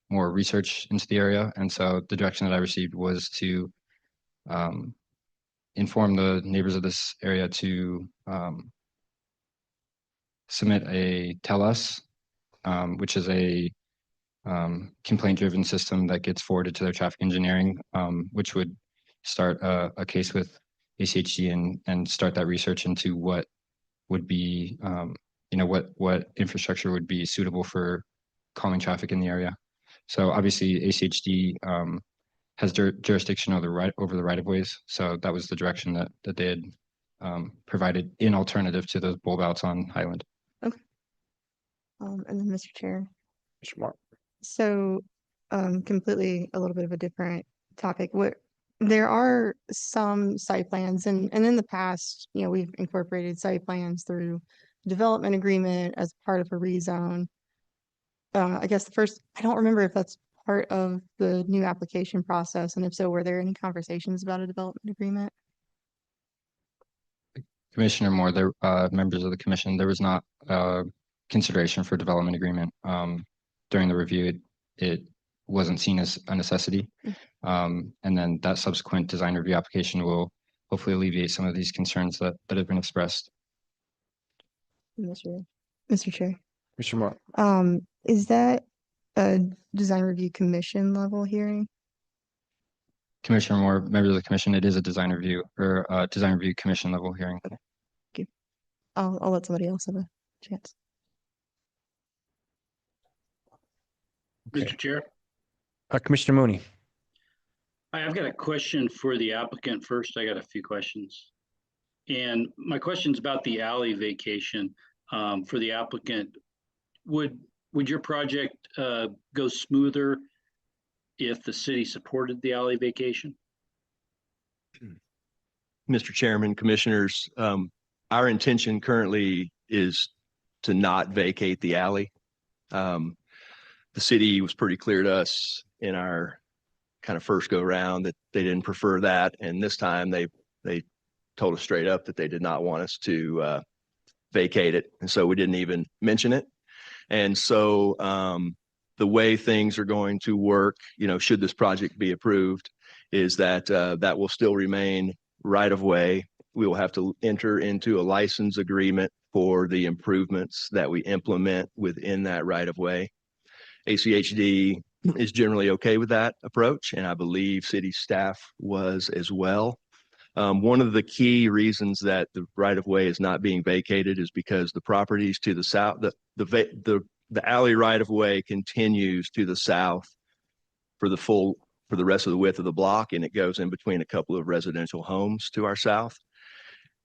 more research into the area, and so the direction that I received was to inform the neighbors of this area to submit a tell us, which is a complaint-driven system that gets forwarded to their traffic engineering, which would start a case with ACHD and start that research into what would be, what infrastructure would be suitable for calming traffic in the area. So obviously ACHD has jurisdiction over the right of ways. So that was the direction that they had provided in alternative to those bulb outs on Highland. Okay. And then Mr. Chair. Mr. Moore. So, completely a little bit of a different topic. There are some site plans and in the past, we've incorporated site plans through development agreement as part of a rezone. I guess I don't remember if that's part of the new application process, and if so, were there any conversations about a development agreement? Commissioner Moore, members of the commission, there was not consideration for development agreement. During the review, it wasn't seen as a necessity. And then that subsequent design review application will hopefully alleviate some of these concerns that have been expressed. Mr. Chair. Mr. Moore. Is that a design review commission level hearing? Commissioner Moore, members of the commission, it is a design review or design review commission level hearing. Okay. Thank you. I'll let somebody else have a chance. Mr. Chair. Commissioner Mooney. I've got a question for the applicant first. I got a few questions. And my question's about the alley vacation for the applicant. Would your project go smoother if the city supported the alley vacation? Mr. Chairman, commissioners, our intention currently is to not vacate the alley. The city was pretty clear to us in our kind of first go round that they didn't prefer that. And this time they told us straight up that they did not want us to vacate it. And so we didn't even mention it. And so the way things are going to work, should this project be approved, is that that will still remain right of way. We will have to enter into a license agreement for the improvements that we implement within that right of way. ACHD is generally okay with that approach, and I believe city staff was as well. One of the key reasons that the right of way is not being vacated is because the properties to the south, the alley right of way continues to the south for the rest of the width of the block, and it goes in between a couple of residential homes to our south.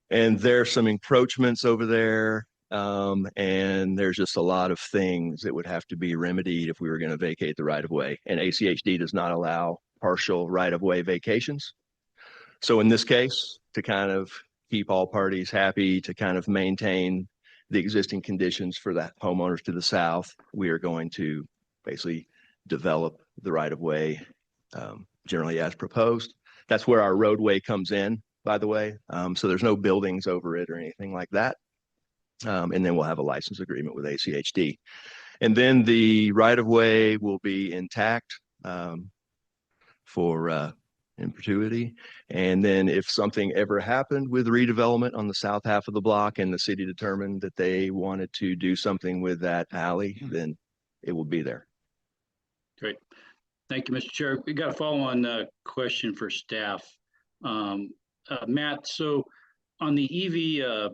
And there's some encroachments over there. And there's just a lot of things that would have to be remedied if we were going to vacate the right of way. And ACHD does not allow partial right of way vacations. So in this case, to kind of keep all parties happy, to kind of maintain the existing conditions for the homeowners to the south. We are going to basically develop the right of way, generally as proposed. That's where our roadway comes in, by the way. So there's no buildings over it or anything like that. And then we'll have a license agreement with ACHD. And then the right of way will be intact for in perpetuity. And then if something ever happened with redevelopment on the south half of the block and the city determined that they wanted to do something with that alley, then it will be there. Great. Thank you, Mr. Chair. We got a follow-on question for staff. Matt, so on the EV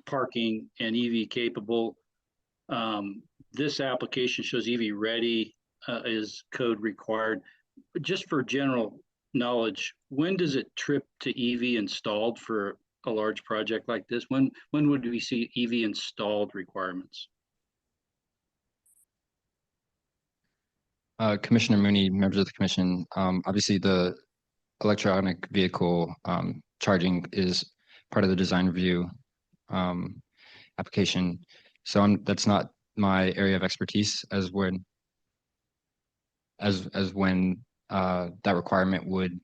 parking and EV capable, this application shows EV ready is code required. Just for general knowledge, when does it trip to EV installed for a large project like this? When would we see EV installed requirements? Commissioner Mooney, members of the commission, obviously the electronic vehicle charging is part of the design review application. So that's not my area of expertise as when that requirement would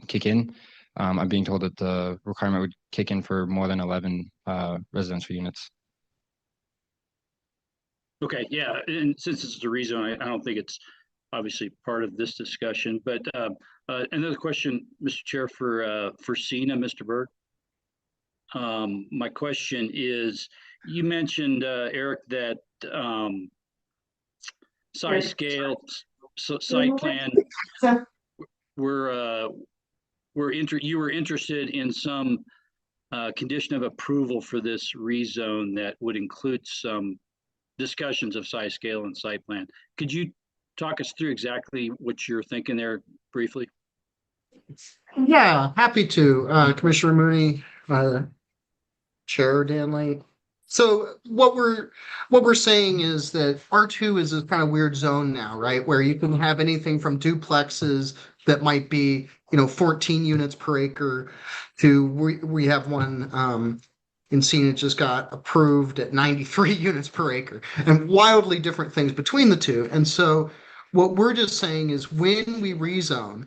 kick in. I'm being told that the requirement would kick in for more than 11 residential units. Okay, yeah, and since it's a rezone, I don't think it's obviously part of this discussion, but another question, Mr. Chair, for Sina, Mr. Berg. My question is, you mentioned, Eric, that size scale, site plan, you were interested in some condition of approval for this rezone that would include some discussions of size, scale, and site plan. Could you talk us through exactly what you're thinking there briefly? Yeah, happy to, Commissioner Mooney, Chair Danley. So what we're saying is that R2 is a kind of weird zone now, right? Where you can have anything from duplexes that might be, 14 units per acre to we have one in Sina just got approved at 93 units per acre, and wildly different things between the two. And so what we're just saying is when we rezone,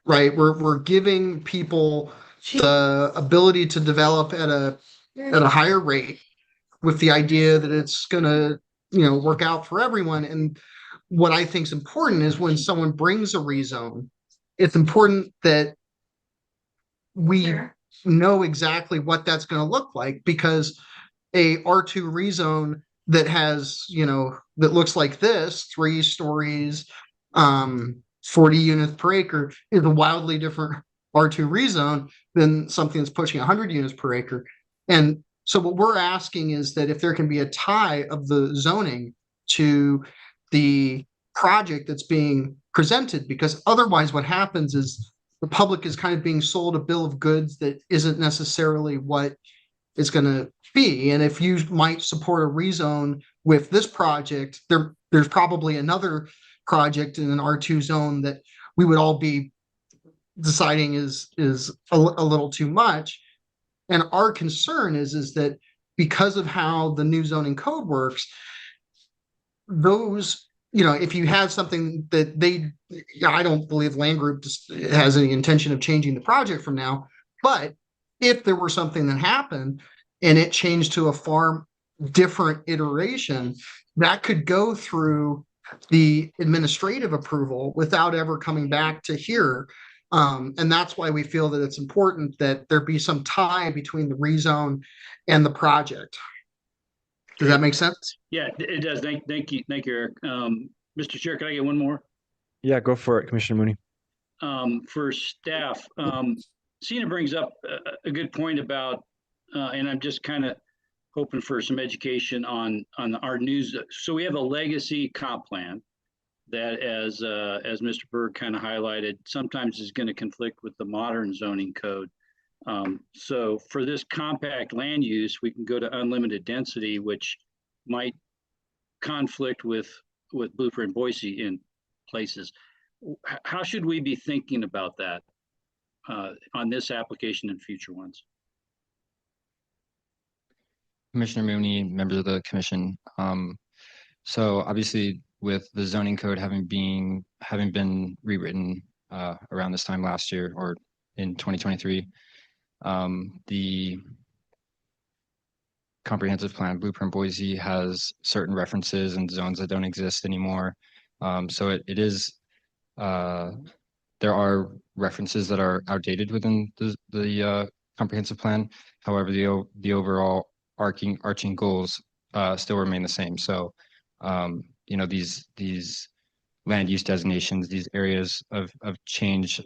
right, we're giving people the ability to develop at a higher rate with the idea that it's gonna, work out for everyone. And what I think is important is when someone brings a rezone, it's important that we know exactly what that's going to look like, because a R2 rezone that has, that looks like this, 3 stories, 40 units per acre is a wildly different R2 rezone than something that's pushing 100 units per acre. And so what we're asking is that if there can be a tie of the zoning to the project that's being presented, because otherwise what happens is the public is kind of being sold a bill of goods that isn't necessarily what it's going to be. And if you might support a rezone with this project, there's probably another project in an R2 zone that we would all be deciding is a little too much. And our concern is that because of how the new zoning code works, those, if you had something that I don't believe Land Group has any intention of changing the project from now, but if there were something that happened and it changed to a far different iteration, that could go through the administrative approval without ever coming back to here. And that's why we feel that it's important that there be some tie between the rezone and the project. Does that make sense? Yeah, it does. Thank you, Eric. Mr. Chair, can I get one more? Yeah, go for it, Commissioner Mooney. For staff, Sina brings up a good point about, and I'm just kind of hoping for some education on our news. So we have a legacy comp plan that, as Mr. Berg kind of highlighted, sometimes is going to conflict with the modern zoning code. So for this compact land use, we can go to unlimited density, which might conflict with Blueprint Boise in places. How should we be thinking about that on this application and future ones? Commissioner Mooney, members of the commission. So obviously with the zoning code having been rewritten around this time last year or in 2023, the comprehensive plan Blueprint Boise has certain references and zones that don't exist anymore. So it is there are references that are outdated within the comprehensive plan. However, the overall arching goals still remain the same. So you know, these land use designations, these areas of change,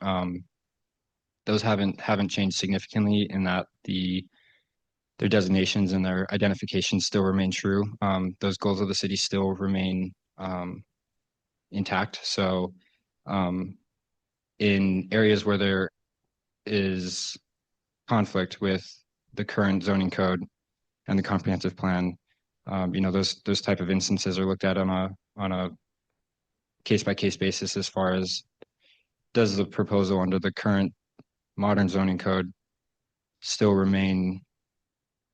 those haven't changed significantly in that their designations and their identifications still remain true. Those goals of the city still remain intact. So in areas where there is conflict with the current zoning code and the comprehensive plan, you know, those type of instances are looked at on a case-by-case basis as far as does the proposal under the current modern zoning code still remain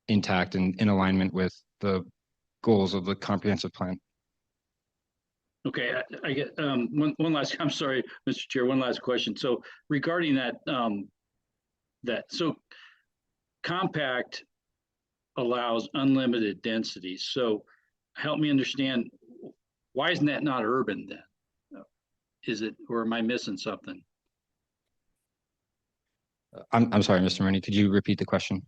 intact and in alignment with the goals of the comprehensive plan. Okay, I get one last, I'm sorry, Mr. Chair, one last question. So regarding that, so compact allows unlimited density. So help me understand, why isn't that not urban then? Is it, or am I missing something? I'm sorry, Mr. Mooney, could you repeat the question?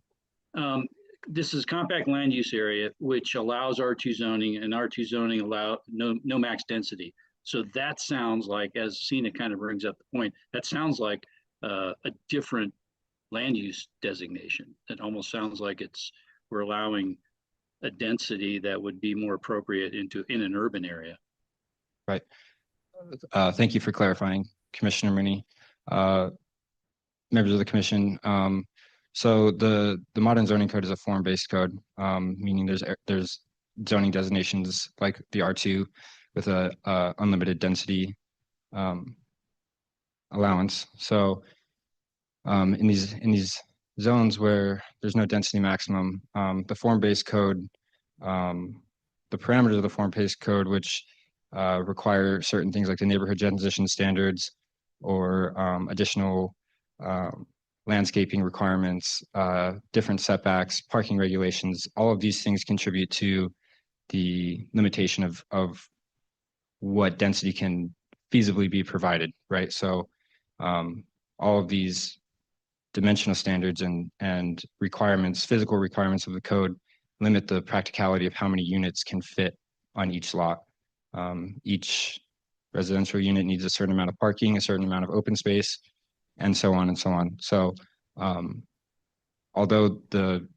This is compact land use area, which allows R2 zoning, and R2 zoning allow no max density. So that sounds like, as Sina kind of brings up the point, that sounds like a different land use designation. It almost sounds like we're allowing a density that would be more appropriate in an urban area. Right. Thank you for clarifying, Commissioner Mooney. Members of the commission. So the modern zoning code is a form-based code, meaning there's zoning designations like the R2 with a unlimited density allowance. So in these zones where there's no density maximum, the form-based code, the parameters of the form-based code, which require certain things like the neighborhood transition standards or additional landscaping requirements, different setbacks, parking regulations, all of these things contribute to the limitation of what density can feasibly be provided, right? So all of these dimensional standards and requirements, physical requirements of the code limit the practicality of how many units can fit on each lot. Each residential unit needs a certain amount of parking, a certain amount of open space, and so on and so on. So although the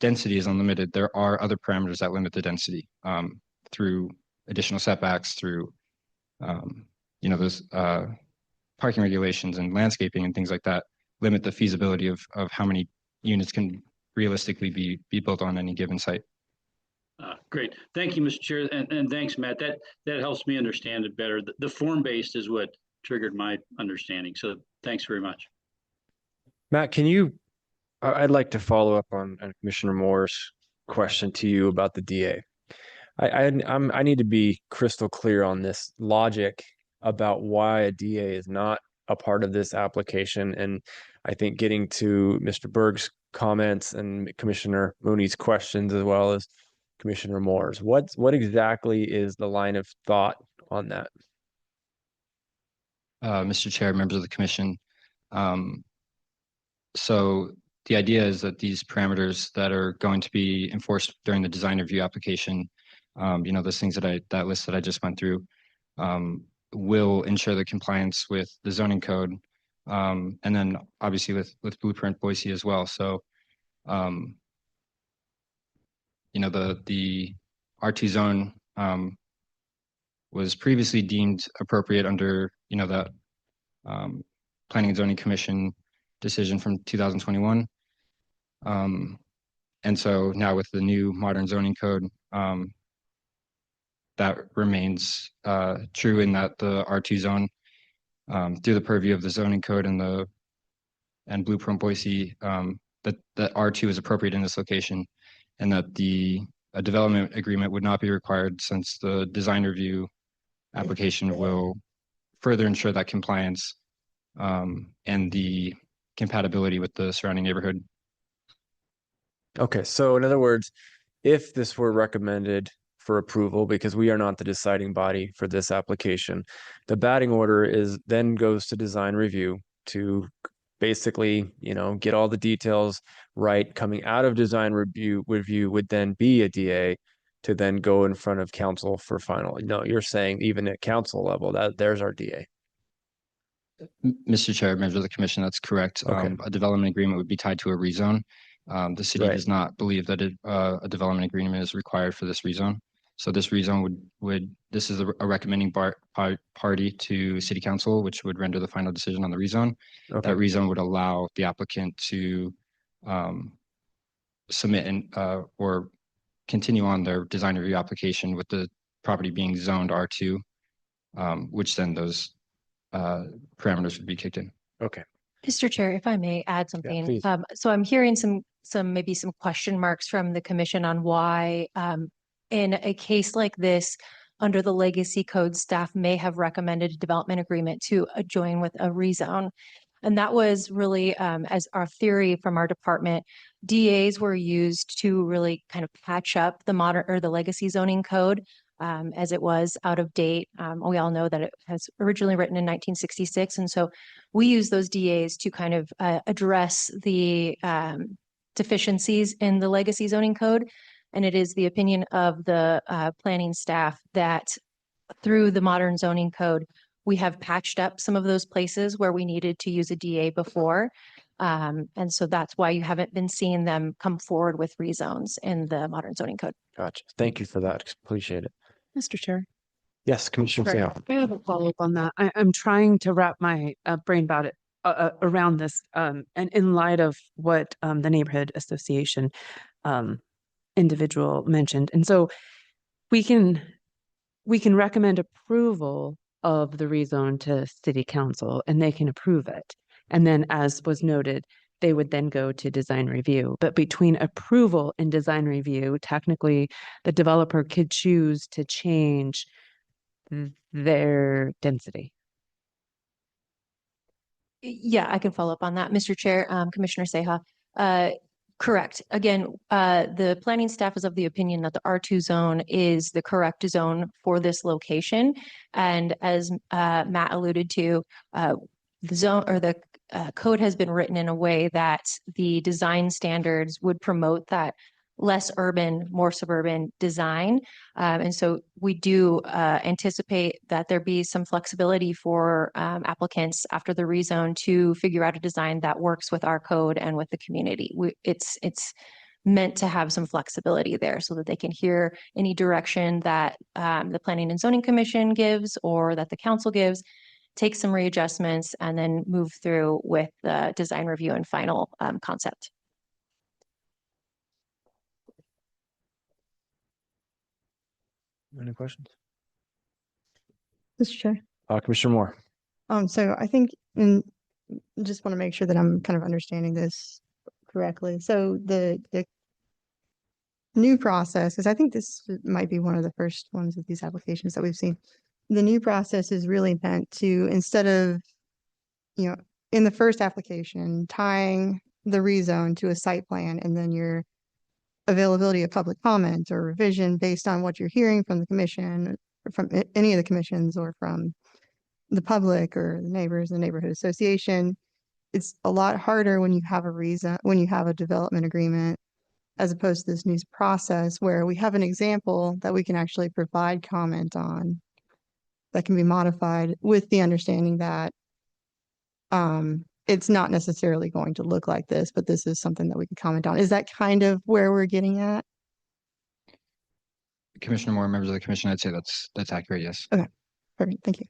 density is unlimited, there are other parameters that limit the density through additional setbacks, through you know, those parking regulations and landscaping and things like that limit the feasibility of how many units can realistically be built on any given site. Great. Thank you, Mr. Chair. And thanks, Matt. That helps me understand it better. The form-based is what triggered my understanding. So thanks very much. Matt, I'd like to follow up on Commissioner Moore's question to you about the DA. I need to be crystal clear on this logic about why a DA is not a part of this application. And I think getting to Mr. Berg's comments and Commissioner Mooney's questions, as well as Commissioner Moore's, what exactly is the line of thought on that? Mr. Chair, members of the commission. So the idea is that these parameters that are going to be enforced during the design review application, you know, those things that list that I just went through, will ensure the compliance with the zoning code, and then obviously with Blueprint Boise as well. So, you know, the R2 zone was previously deemed appropriate under, you know, the Planning and Zoning Commission decision from 2021. And so now with the new modern zoning code, that remains true in that the R2 zone, through the purview of the zoning code and Blueprint Boise, that R2 is appropriate in this location. and that a development agreement would not be required since the design review application will further ensure that compliance and the compatibility with the surrounding neighborhood. Okay, so in other words, if this were recommended for approval, because we are not the deciding body for this application, the batting order is then goes to design review to basically, get all the details right. Coming out of design review would then be a DA to then go in front of council for final. No, you're saying even at council level, there's our DA. Mr. Chair, members of the commission, that's correct. Okay. A development agreement would be tied to a rezone. The city Right. does not believe that a development agreement is required for this rezone. So this rezone this is a recommending party to city council, which would render the final decision on the rezone. Okay. That rezone would allow the applicant to submit or continue on their design review application with the property being zoned R2, which then those parameters would be kicked in. Okay. Mr. Chair, if I may add something. please. So I'm hearing maybe some question marks from the commission on why, in a case like this, under the legacy code, staff may have recommended a development agreement to join with a rezone. And that was really, as our theory from our department, DAs were used to really kind of patch up the modern or the legacy zoning code as it was out of date. We all know that it was originally written in 1966. And so we use those DAs to kind of address the deficiencies in the legacy zoning code. And it is the opinion of the planning staff that through the modern zoning code, we have patched up some of those places where we needed to use a DA before. And so that's why you haven't been seeing them come forward with rezones in the modern zoning code. Gotcha. Thank you for that. Appreciate it. Mr. Chair. Yes, Commissioner Sorry, Sayal. I have a follow-up on that. I'm trying to wrap my brain about it around this, and in light of what the neighborhood association individual mentioned. And so we can recommend approval of the rezone to city council and they can approve it. And then as was noted, they would then go to design review. But between approval and design review, technically the developer could choose to change their density. Yeah, I can follow up on that, Mr. Chair, Commissioner Seha. Correct. Again, the planning staff is of the opinion that the R2 zone is the correct zone for this location. And as Matt alluded to, the zone or the code has been written in a way that the design standards would promote that less urban, more suburban design. And so we do anticipate that there be some flexibility for applicants after the rezone to figure out a design that works with our code and with the community. It's meant to have some flexibility there so that they can hear any direction that the Planning and Zoning Commission gives or that the council gives, take some readjustments, and then move through with the design review and final concept. Any questions? Mr. Chair. Commissioner Moore. So I think, and just want to make sure that I'm kind of understanding this correctly. So the new process, because I think this might be one of the first ones of these applications that we've seen. The new process is really meant to, instead of, in the first application, tying the rezone to a site plan and then your availability of public comment or revision based on what you're hearing from the commission, or from any of the commissions, or from the public or the neighbors, the neighborhood association. It's a lot harder when you have a development agreement, as opposed to this new process where we have an example that we can actually provide comment on that can be modified with the understanding that it's not necessarily going to look like this, but this is something that we can comment on. Is that kind of where we're getting at? Commissioner Moore, members of the commission, I'd say that's accurate, yes. Okay, perfect. Thank you.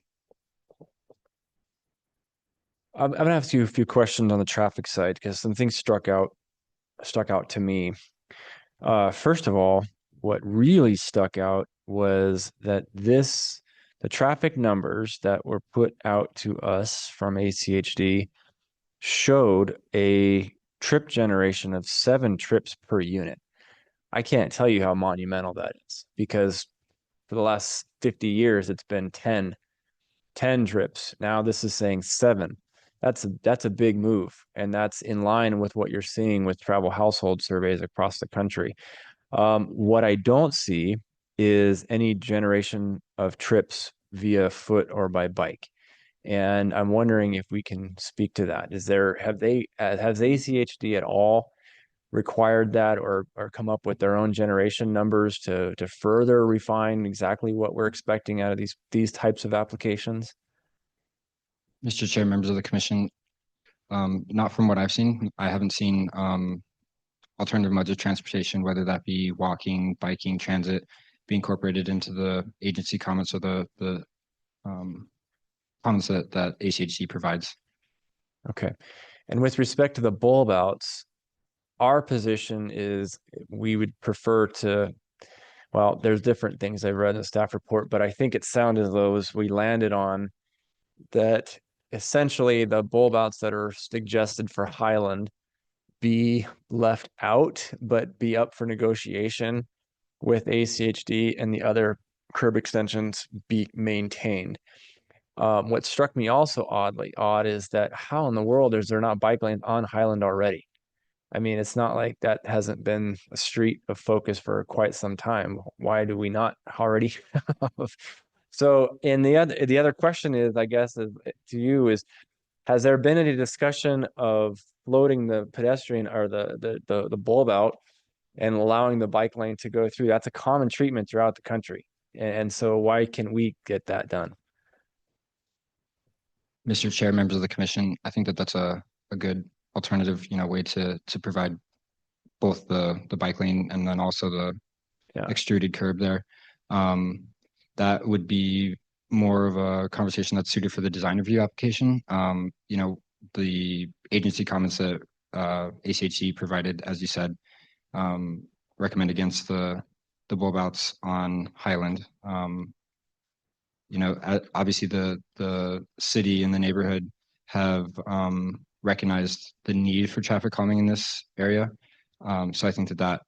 I'm gonna ask you a few questions on the traffic side because some things stuck out to me. First of all, what really stuck out was that the traffic numbers that were put out to us from ACHD showed a trip generation of 7 trips per unit, I can't tell you how monumental that is, because for the last 50 years, it's been 10 trips. Now this is saying 7. That's a big move. And that's in line with what you're seeing with travel household surveys across the country. What I don't see is any generation of trips via foot or by bike. And I'm wondering if we can speak to that. Has ACHD at all required that, or come up with their own generation numbers to further refine exactly what we're expecting out of these types of applications? Mr. Chair, members of the commission, not from what I've seen. I haven't seen alternative modes of transportation, whether that be walking, biking, transit, be incorporated into the agency comments or the comments that ACHD provides. Okay. And with respect to the bulb outs, our position is we would prefer to, well, there's different things I read in the staff report, but I think it sounded as though we landed on that essentially the bulb outs that are suggested for Highland be left out, but be up for negotiation with ACHD, and the other curb extensions be maintained. What struck me also odd is that how in the world is there not bike lanes on Highland already? I mean, it's not like that hasn't been a street of focus for quite some time. Why do we not already have? So, and the other question is, I guess, to you is, has there been any discussion of floating the pedestrian or the bulb out and allowing the bike lane to go through? That's a common treatment throughout the country. And so why can we get that done? Mr. Chair, members of the commission, I think that that's a good alternative, way to provide both the bike lane and then also the extruded curb there. That would be more of a conversation that's suited for the design review application. The agency comments that ACHD provided, as you said, recommend against the bulb outs on Highland. Obviously the city and the neighborhood have recognized the need for traffic calming in this area. So I think that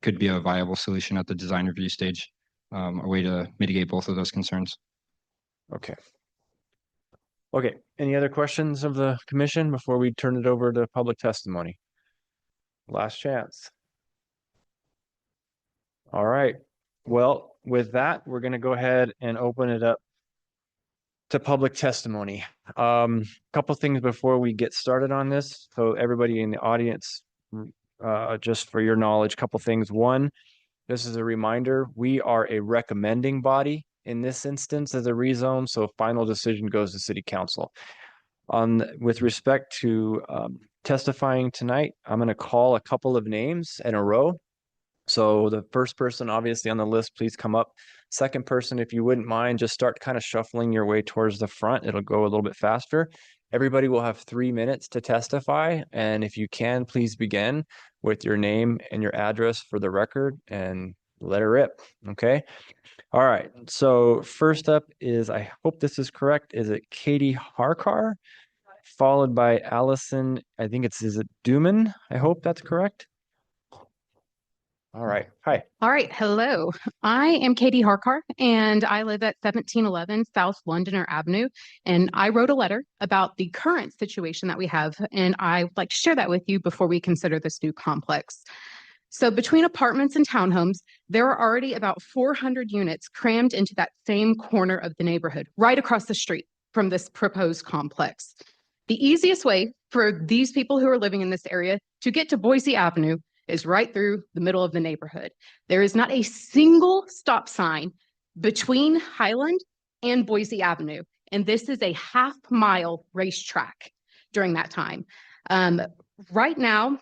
could be a viable solution at the design review stage, a way to mitigate both of those concerns. Okay. Okay. Any other questions of the commission before we turn it over to public testimony? Last chance. All right. Well, with that, we're going to go ahead and open it up to public testimony. Couple things before we get started on this. So everybody in the audience, just for your knowledge, couple things. One, this is a reminder, we are a recommending body in this instance as a rezone, so final decision goes to city council. With respect to testifying tonight, I'm going to call a couple of names in a row. So the first person obviously on the list, please come up. Second person, if you wouldn't mind, just start kind of shuffling your way towards the front. It'll go a little bit faster. Everybody will have 3 minutes to testify. And if you can, please begin with your name and your address for the record and let it rip. Okay. All right. So first up is, I hope this is correct. Is it Katie Harkar? Followed by Allison, I think is it Duman? I hope that's correct. All right. Hi. All right. Hello. I am Katie Harkar, and I live at 1711 South Londoner Avenue. And I wrote a letter about the current situation that we have, and I would like to share that with you before we consider this new complex. So between apartments and townhomes, there are already about 400 units crammed into that same corner of the neighborhood, right across the street from this proposed complex. The easiest way for these people who are living in this area to get to Boise Avenue is right through the middle of the neighborhood. There is not a single stop sign between Highland and Boise Avenue. And this is a half-mile racetrack during that time. Right now,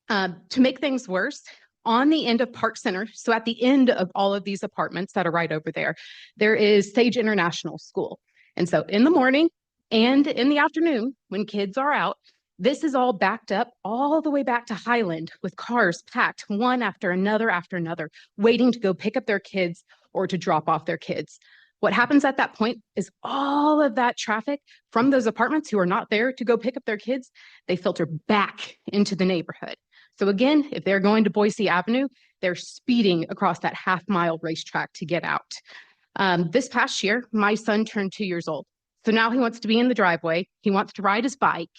to make things worse, on the end of Park Center, so at the end of all of these apartments that are right over there, there is Sage International School. And so in the morning and in the afternoon, when kids are out, this is all backed up all the way back to Highland with cars packed one after another, waiting to go pick up their kids or to drop off their kids. What happens at that point is all of that traffic from those apartments who are not there to go pick up their kids, they filter back into the neighborhood. So again, if they're going to Boise Avenue, they're speeding across that half-mile racetrack to get out. This past year, my son turned 2 years old. So now he wants to be in the driveway. He wants to ride his bike.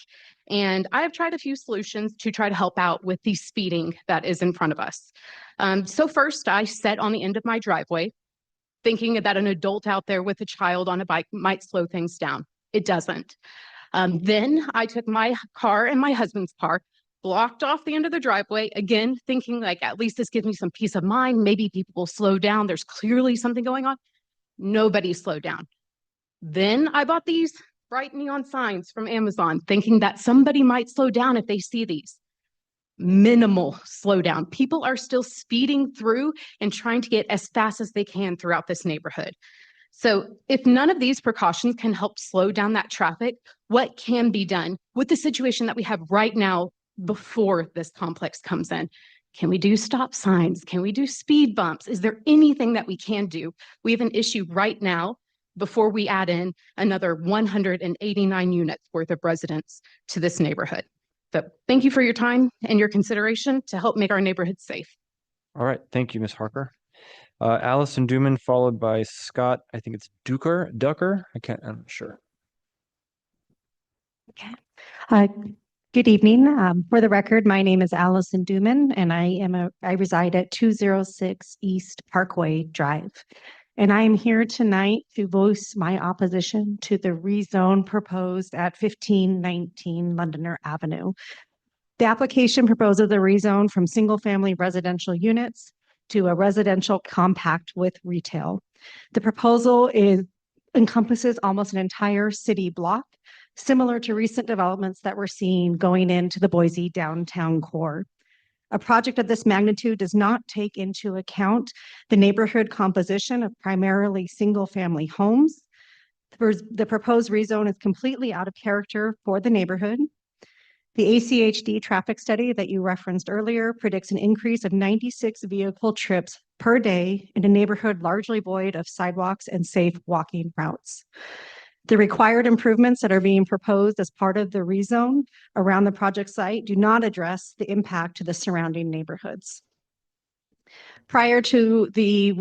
And I have tried a few solutions to try to help out with the speeding that is in front of us. So first, I sat on the end of my driveway, thinking that an adult out there with a child on a bike might slow things down. It doesn't. Then I took my car and my husband's car, blocked off the end of the driveway, again, thinking like, at least this gives me some peace of mind. Maybe people will slow down. There's clearly something going on. Nobody slowed down. Then I bought these bright neon signs from Amazon, thinking that somebody might slow down if they see these. Minimal slowdown. People are still speeding through and trying to get as fast as they can throughout this neighborhood. So if none of these precautions can help slow down that traffic, what can be done with the situation that we have right now before this complex comes in? Can we do stop signs? Can we do speed bumps? Is there anything that we can do? We have an issue right now before we add in another 189 units worth of residents to this neighborhood. So thank you for your time and your consideration to help make our neighborhood safe. All right, thank you, Ms. Harker. Allison Duman, followed by Scott, I think it's Ducker, I'm not sure. Okay. Good evening. For the record, my name is Allison Duman, and I reside at 206 East Parkway Drive. And I am here tonight to voice my opposition to the rezone proposed at 1519 Londoner Avenue. The application proposes a rezone from single-family residential units to a residential compact with retail. The proposal encompasses almost an entire city block, similar to recent developments that we're seeing going into the Boise downtown core. A project of this magnitude does not take into account the neighborhood composition of primarily single-family homes. The proposed rezone is completely out of character for the neighborhood. The ACHD traffic study that you referenced earlier predicts an increase of 96 vehicle trips per day in a neighborhood largely void of sidewalks and safe walking routes. The required improvements that are being proposed as part of the rezone around the project site do not address the impact to the surrounding neighborhoods. Prior to the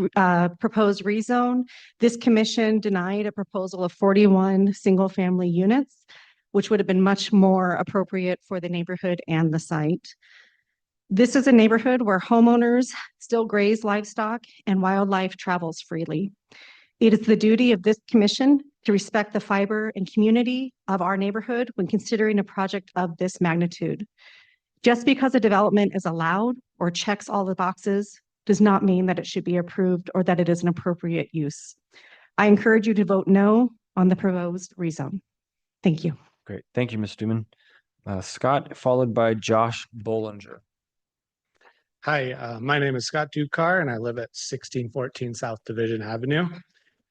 proposed rezone, this commission denied a proposal of 41 single-family units, which would have been much more appropriate for the neighborhood and the site. This is a neighborhood where homeowners still graze livestock and wildlife travels freely. It is the duty of this commission to respect the fiber and community of our neighborhood when considering a project of this magnitude. Just because a development is allowed or checks all the boxes does not mean that it should be approved or that it is an appropriate use. I encourage you to vote no on the proposed rezone. Thank you. Great, thank you, Ms. Duman. Scott, followed by Josh Bollinger. Hi, my name is Scott Dukar and I live at 1614 South Division Avenue.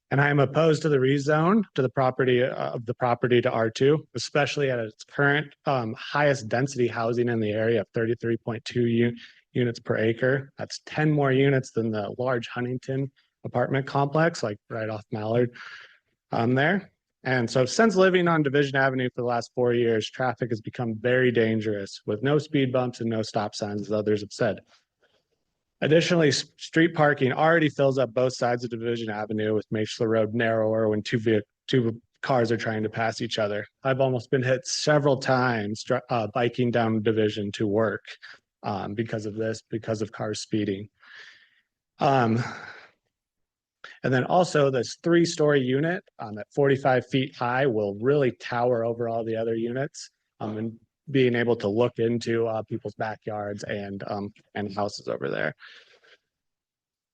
And I am opposed to the rezone to the property to R2, especially at its current highest density housing in the area of 33.2 units per acre. That's 10 more units than the large Huntington apartment complex, like right off Mallard there. And so since living on Division Avenue for the last 4 years, traffic has become very dangerous with no speed bumps and no stop signs, as others have said. Additionally, street parking already fills up both sides of Division Avenue, which makes the road narrower when two cars are trying to pass each other. I've almost been hit several times biking down Division to work because of this, because of cars speeding. And then also this 3-story unit at 45 feet high will really tower over all the other units and being able to look into people's backyards and houses over there.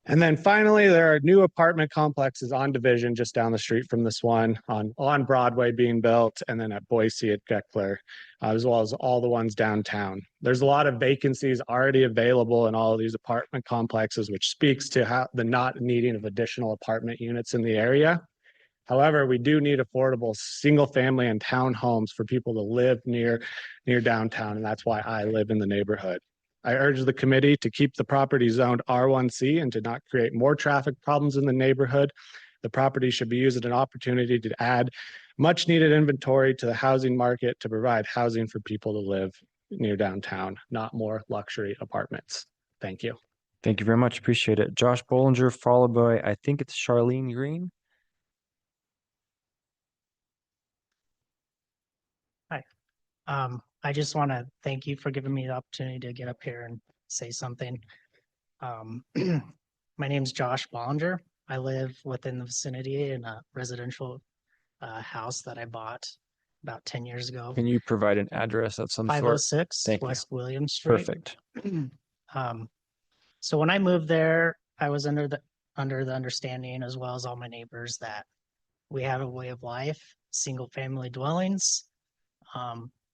And then finally, there are new apartment complexes on Division just down the street from this one on Broadway being built, and then at Boise at Geckler, as well as all the ones downtown. There's a lot of vacancies already available in all of these apartment complexes, which speaks to how the not needing of additional apartment units in the area. However, we do need affordable single family and townhomes for people to live near downtown, and that's why I live in the neighborhood. I urge the committee to keep the property zoned R1C and to not create more traffic problems in the neighborhood. The property should be used as an opportunity to add much needed inventory to the housing market to provide housing for people to live near downtown, not more luxury apartments. Thank you. Thank you very much. Appreciate it. Josh Bollinger, followed by, I think it's Charlene Green. I just want to thank you for giving me the opportunity to get up here and say something. My name's Josh Bollinger. I live within the vicinity in a residential house that I bought about 10 years ago. Can you provide an address of some sort? 506 Thank you. West William Street. Perfect. So when I moved there, I was under the understanding, as well as all my neighbors, that we have a way of life, single family dwellings.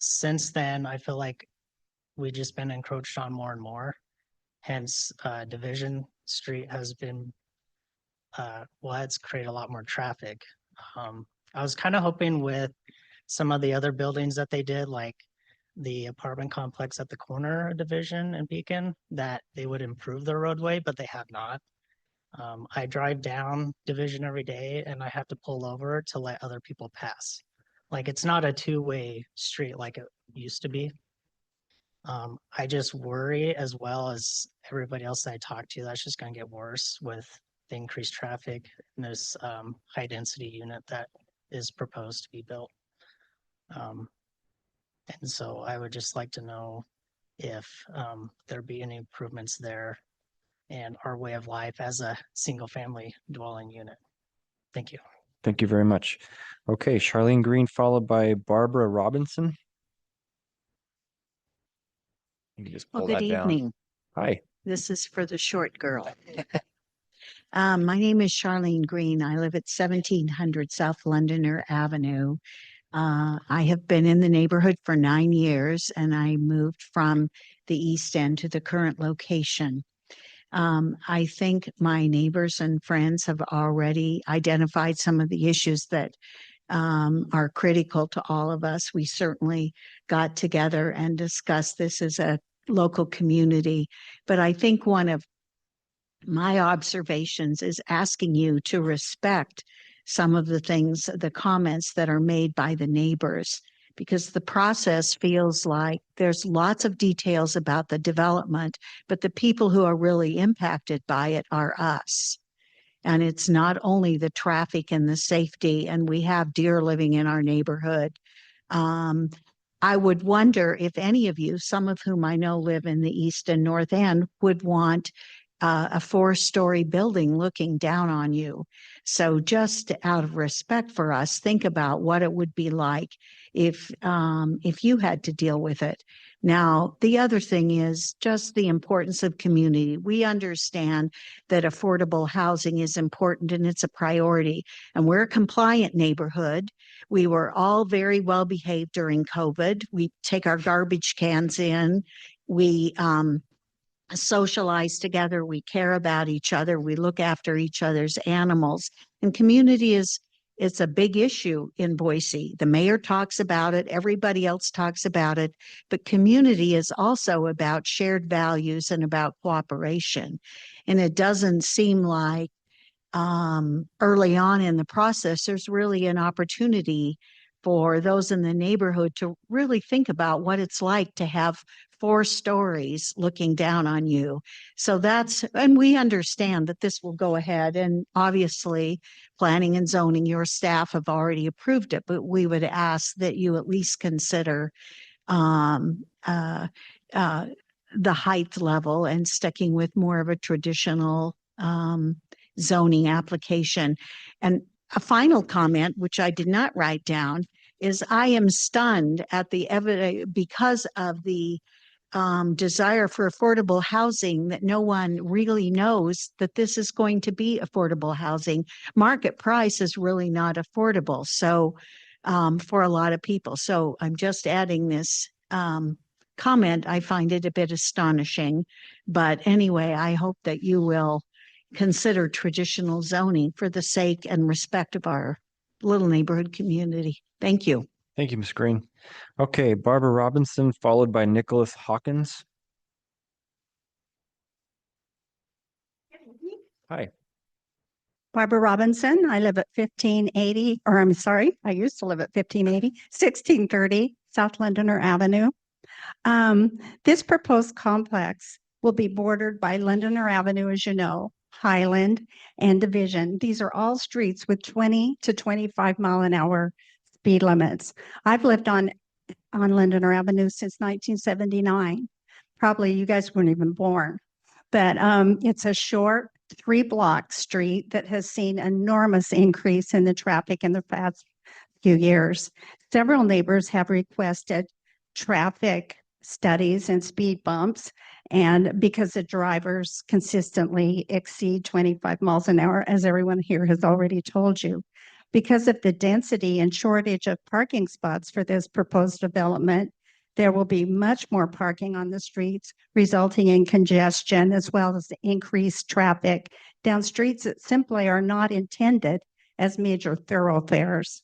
Since then, I feel like we've just been encroached on more and more. Hence, Division Street has been, it's created a lot more traffic. I was kind of hoping with some of the other buildings that they did, like the apartment complex at the corner of Division and Beacon, that they would improve the roadway, but they have not. I drive down Division every day and I have to pull over to let other people pass. Like, it's not a two-way street like it used to be. I just worry, as well as everybody else I talk to, that's just going to get worse with the increased traffic in this high density unit that is proposed to be built. And so I would just like to know if there be any improvements there and our way of life as a single family dwelling unit. Thank you. Thank you very much. Okay, Charlene Green, followed by Barbara Robinson. You can just Well, pull good that down. evening. Hi. This is for the short girl. My name is Charlene Green. I live at 1700 South Londoner Avenue. I have been in the neighborhood for 9 years, and I moved from the East End to the current location. I think my neighbors and friends have already identified some of the issues that are critical to all of us. We certainly got together and discussed this as a local community, but I think one of my observations is asking you to respect some of the things, the comments that are made by the neighbors, because the process feels like there's lots of details about the development, but the people who are really impacted by it are us. And it's not only the traffic and the safety, and we have deer living in our neighborhood. I would wonder if any of you, some of whom I know live in the East and North End, would want a 4-story building looking down on you. So just out of respect for us, think about what it would be like if you had to deal with it. Now, the other thing is just the importance of community. We understand that affordable housing is important and it's a priority. And we're a compliant neighborhood. We were all very well behaved during COVID. We take our garbage cans in. We socialize together. We care about each other. We look after each other's animals. And community it's a big issue in Boise. The mayor talks about it. Everybody else talks about it. But community is also about shared values and about cooperation. And it doesn't seem like early on in the process, there's really an opportunity for those in the neighborhood to really think about what it's like to have 4 stories looking down on you. So and we understand that this will go ahead, and obviously planning and zoning, your staff have already approved it, but we would ask that you at least consider the height level and sticking with more of a traditional zoning application. And a final comment, which I did not write down, is I am stunned at the evidence because of the desire for affordable housing that no one really knows that this is going to be affordable housing. Market price is really not affordable. So for a lot of people. So I'm just adding this comment. I find it a bit astonishing, but anyway, I hope that you will consider traditional zoning for the sake and respect of our little neighborhood community. Thank you. Thank you, Ms. Green. Okay, Barbara Robinson, followed by Nicholas Hawkins. Hi. Barbara Robinson. I live at 1580, or I'm sorry, I used to live at 1630 South Londoner Avenue. This proposed complex will be bordered by Londoner Avenue, as you know, Highland and Division. These are all streets with 20 to 25-mile-an-hour speed limits. I've lived on Londoner Avenue since 1979. Probably you guys weren't even born, but it's a short 3-block street that has seen enormous increase in the traffic in the past few years. Several neighbors have requested traffic studies and speed bumps, and because the drivers consistently exceed 25 miles an hour, as everyone here has already told you. Because of the density and shortage of parking spots for this proposed development, there will be much more parking on the streets, resulting in congestion as well as increased traffic down streets that simply are not intended as major thoroughfares.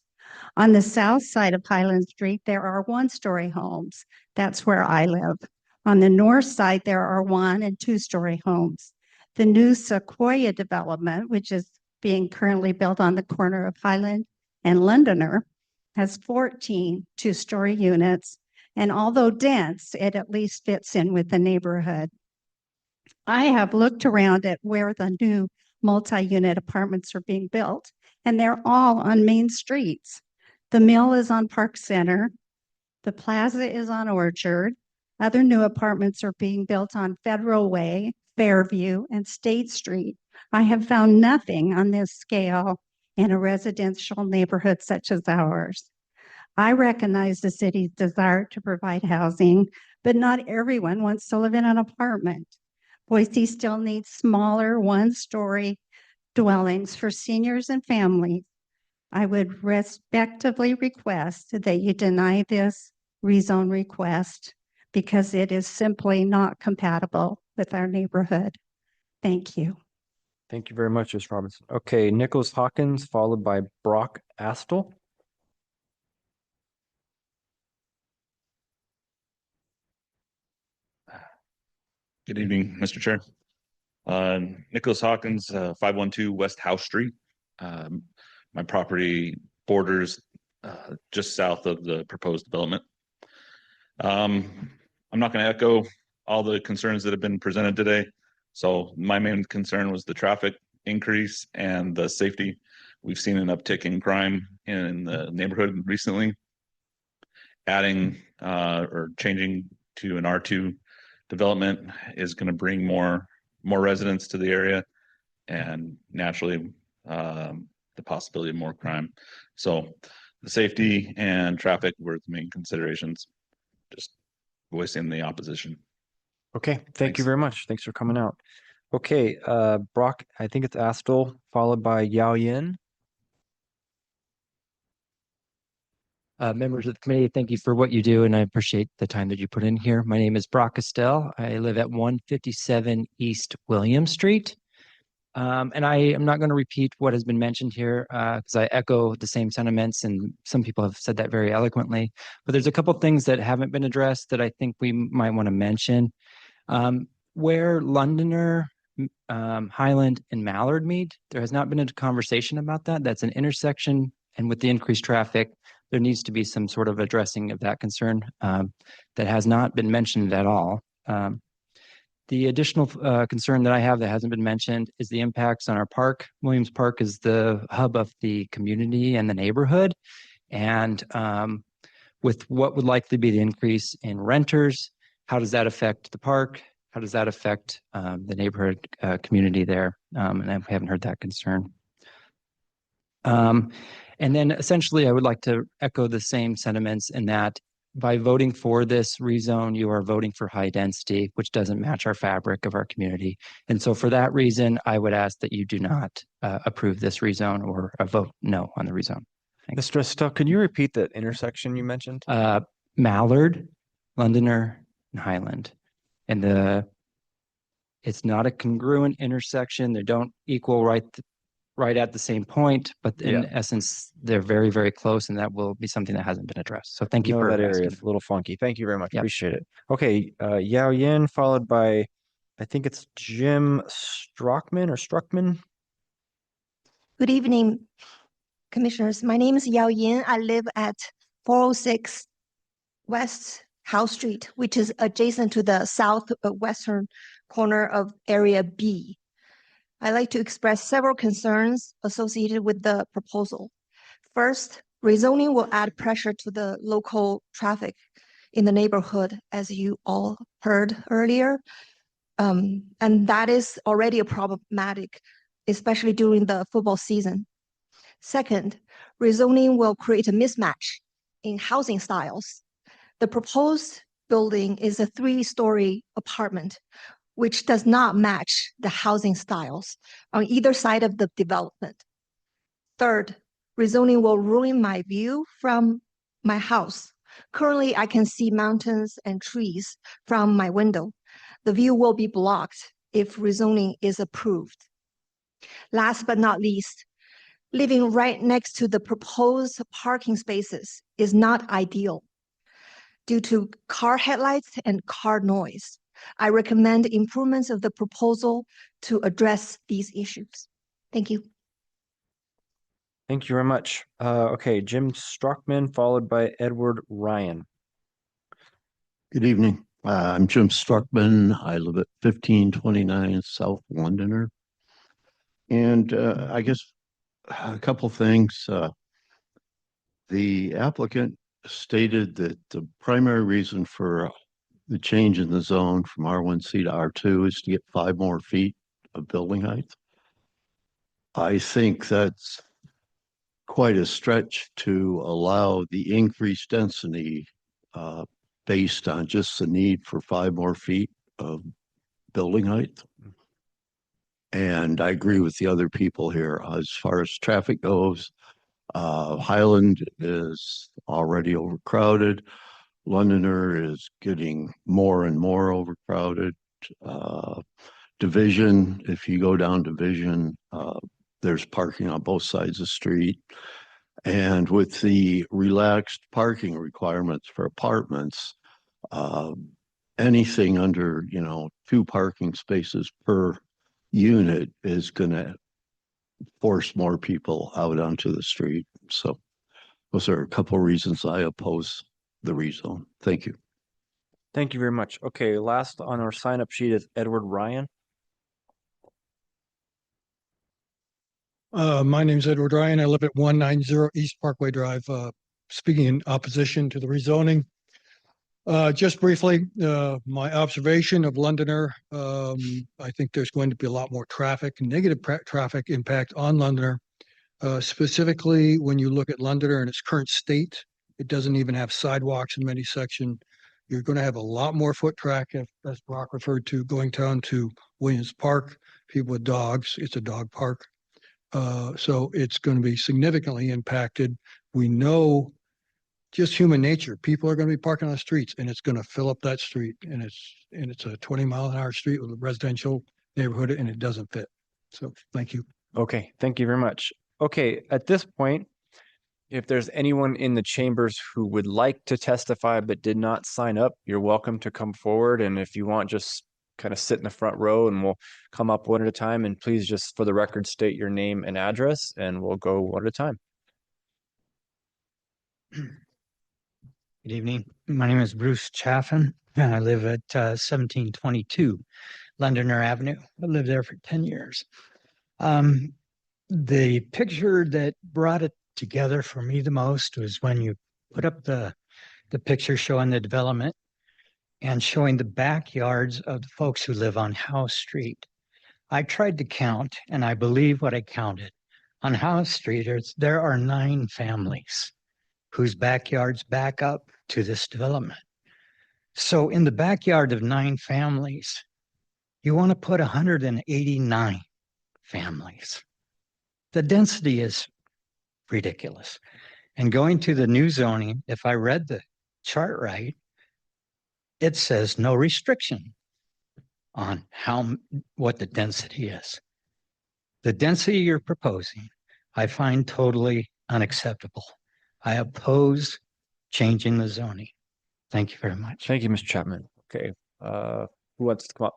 On the south side of Highland Street, there are 1-story homes. That's where I live. On the north side, there are 1- and 2-story homes. The new Sequoia development, which is being currently built on the corner of Highland and Londoner, has 14 2-story units. And although dense, it at least fits in with the neighborhood. I have looked around at where the new multi-unit apartments are being built, and they're all on main streets. The Mill is on Park Center. The Plaza is on Orchard. Other new apartments are being built on Federal Way, Fairview, and State Street. I have found nothing on this scale in a residential neighborhood such as ours. I recognize the city's desire to provide housing, but not everyone wants to live in an apartment. Boise still needs smaller 1-story dwellings for seniors and families. I would respectfully request that you deny this rezone request because it is simply not compatible with our neighborhood. Thank you. Thank you very much, Ms. Robinson. Okay, Nicholas Hawkins, followed by Brock Astle. Good evening, Mr. Chair. Nicholas Hawkins, 512 West House Street. My property borders just south of the proposed development. I'm not going to echo all the concerns that have been presented today. So my main concern was the traffic increase and the safety. We've seen an uptick in crime in the neighborhood recently. Adding or changing to an R2 development is going to bring more residents to the area and naturally the possibility of more crime. So the safety and traffic were the main considerations. Just voicing the opposition. Okay, thank you very much. Thanks for coming out. Okay, Brock, I think it's Astle, followed by Yao Yin. Members of the committee, thank you for what you do, and I appreciate the time that you put in here. My name is Brock Estelle. I live at 157 East William Street. And I am not going to repeat what has been mentioned here because I echo the same sentiments, and some people have said that very eloquently. But there's a couple of things that haven't been addressed that I think we might want to mention. Where Londoner, Highland, and Mallard meet, there has not been a conversation about that. That's an intersection, and with the increased traffic, there needs to be some sort of addressing of that concern that has not been mentioned at all. The additional concern that I have that hasn't been mentioned is the impacts on our park. Williams Park is the hub of the community and the neighborhood. And with what would likely be the increase in renters, how does that affect the park? How does that affect the neighborhood community there? And I haven't heard that concern. And then essentially, I would like to echo the same sentiments in that by voting for this rezone, you are voting for high density, which doesn't match our fabric of our community. And so for that reason, I would ask that you do not approve this rezone or vote no on the rezone. Thanks. Mr. Estelle, can you repeat that intersection you mentioned? Mallard, Londoner, and Highland. And it's not a congruent intersection. They don't equal right at the same point, but in essence, they're very, very close, and that will be something that hasn't been addressed. So thank you for that area. asking. It's a little funky. Thank you very much. Appreciate it. Okay, Yao Yin, followed by, I think it's Jim Struckman. Good evening, Commissioners. My name is Yao Yin. I live at 406 West House Street, which is adjacent to the southwestern corner of Area B. I'd like to express several concerns associated with the proposal. First, rezoning will add pressure to the local traffic in the neighborhood, as you all heard earlier. And that is already a problematic, especially during the football season. Second, rezoning will create a mismatch in housing styles. The proposed building is a 3-story apartment, which does not match the housing styles on either side of the development. Third, rezoning will ruin my view from my house. Currently, I can see mountains and trees from my window. The view will be blocked if rezoning is approved. Last but not least, living right next to the proposed parking spaces is not ideal due to car headlights and car noise. I recommend improvements of the proposal to address these issues. Thank you. Thank you very much. Okay, Jim Strockman, followed by Edward Ryan. Good evening. I'm Jim Struckman. I live at 1529 South Londoner. And I guess a couple things. The applicant stated that the primary reason for the change in the zone from R1C to R2 is to get 5 more feet of building height. I think that's quite a stretch to allow the increased density based on just the need for 5 more feet of building height. And I agree with the other people here. As far as traffic goes, Highland is already overcrowded. Londoner is getting more and more overcrowded. Division, if you go down Division, there's parking on both sides of the street. And with the relaxed parking requirements for apartments, anything under, 2 parking spaces per unit is going to force more people out onto the street. So those are a couple of reasons I oppose the rezone. Thank you. Thank you very much. Okay, last on our sign-up sheet is Edward Ryan. My name's Edward Ryan. I live at 190 East Parkway Drive. Speaking in opposition to the rezoning. Just briefly, my observation of Londoner, I think there's going to be a lot more traffic, negative traffic impact on Londoner. Specifically, when you look at Londoner in its current state, it doesn't even have sidewalks in many sections. You're going to have a lot more foot traffic, as Brock referred to, going down to Williams Park. People with dogs, it's a dog park. So it's going to be significantly impacted. We know just human nature. People are going to be parking on the streets, and it's going to fill up that street. And it's a 20-mile-an-hour street with a residential neighborhood, and it doesn't fit. So thank you. Okay, thank you very much. Okay, at this point, if there's anyone in the chambers who would like to testify but did not sign up, you're welcome to come forward. And if you want, just kind of sit in the front row and we'll come up one at a time. And please just for the record, state your name and address, and we'll go one at a time. Good evening. My name is Bruce Chaffin, and I live at 1722 Londoner Avenue. I lived there for 10 years. The picture that brought it together for me the most was when you put up the picture showing the development and showing the backyards of the folks who live on House Street. I tried to count, and I believe what I counted. On House Street, there are 9 families whose backyards back up to this development. So in the backyard of 9 families, you want to put 189 families. The density is ridiculous. And going to the new zoning, if I read the chart right, it says no restriction on what the density is. The density you're proposing, I find totally unacceptable. I oppose changing the zoning. Thank you very much. Thank you, Mr. Chapman. Okay, who wants to come up?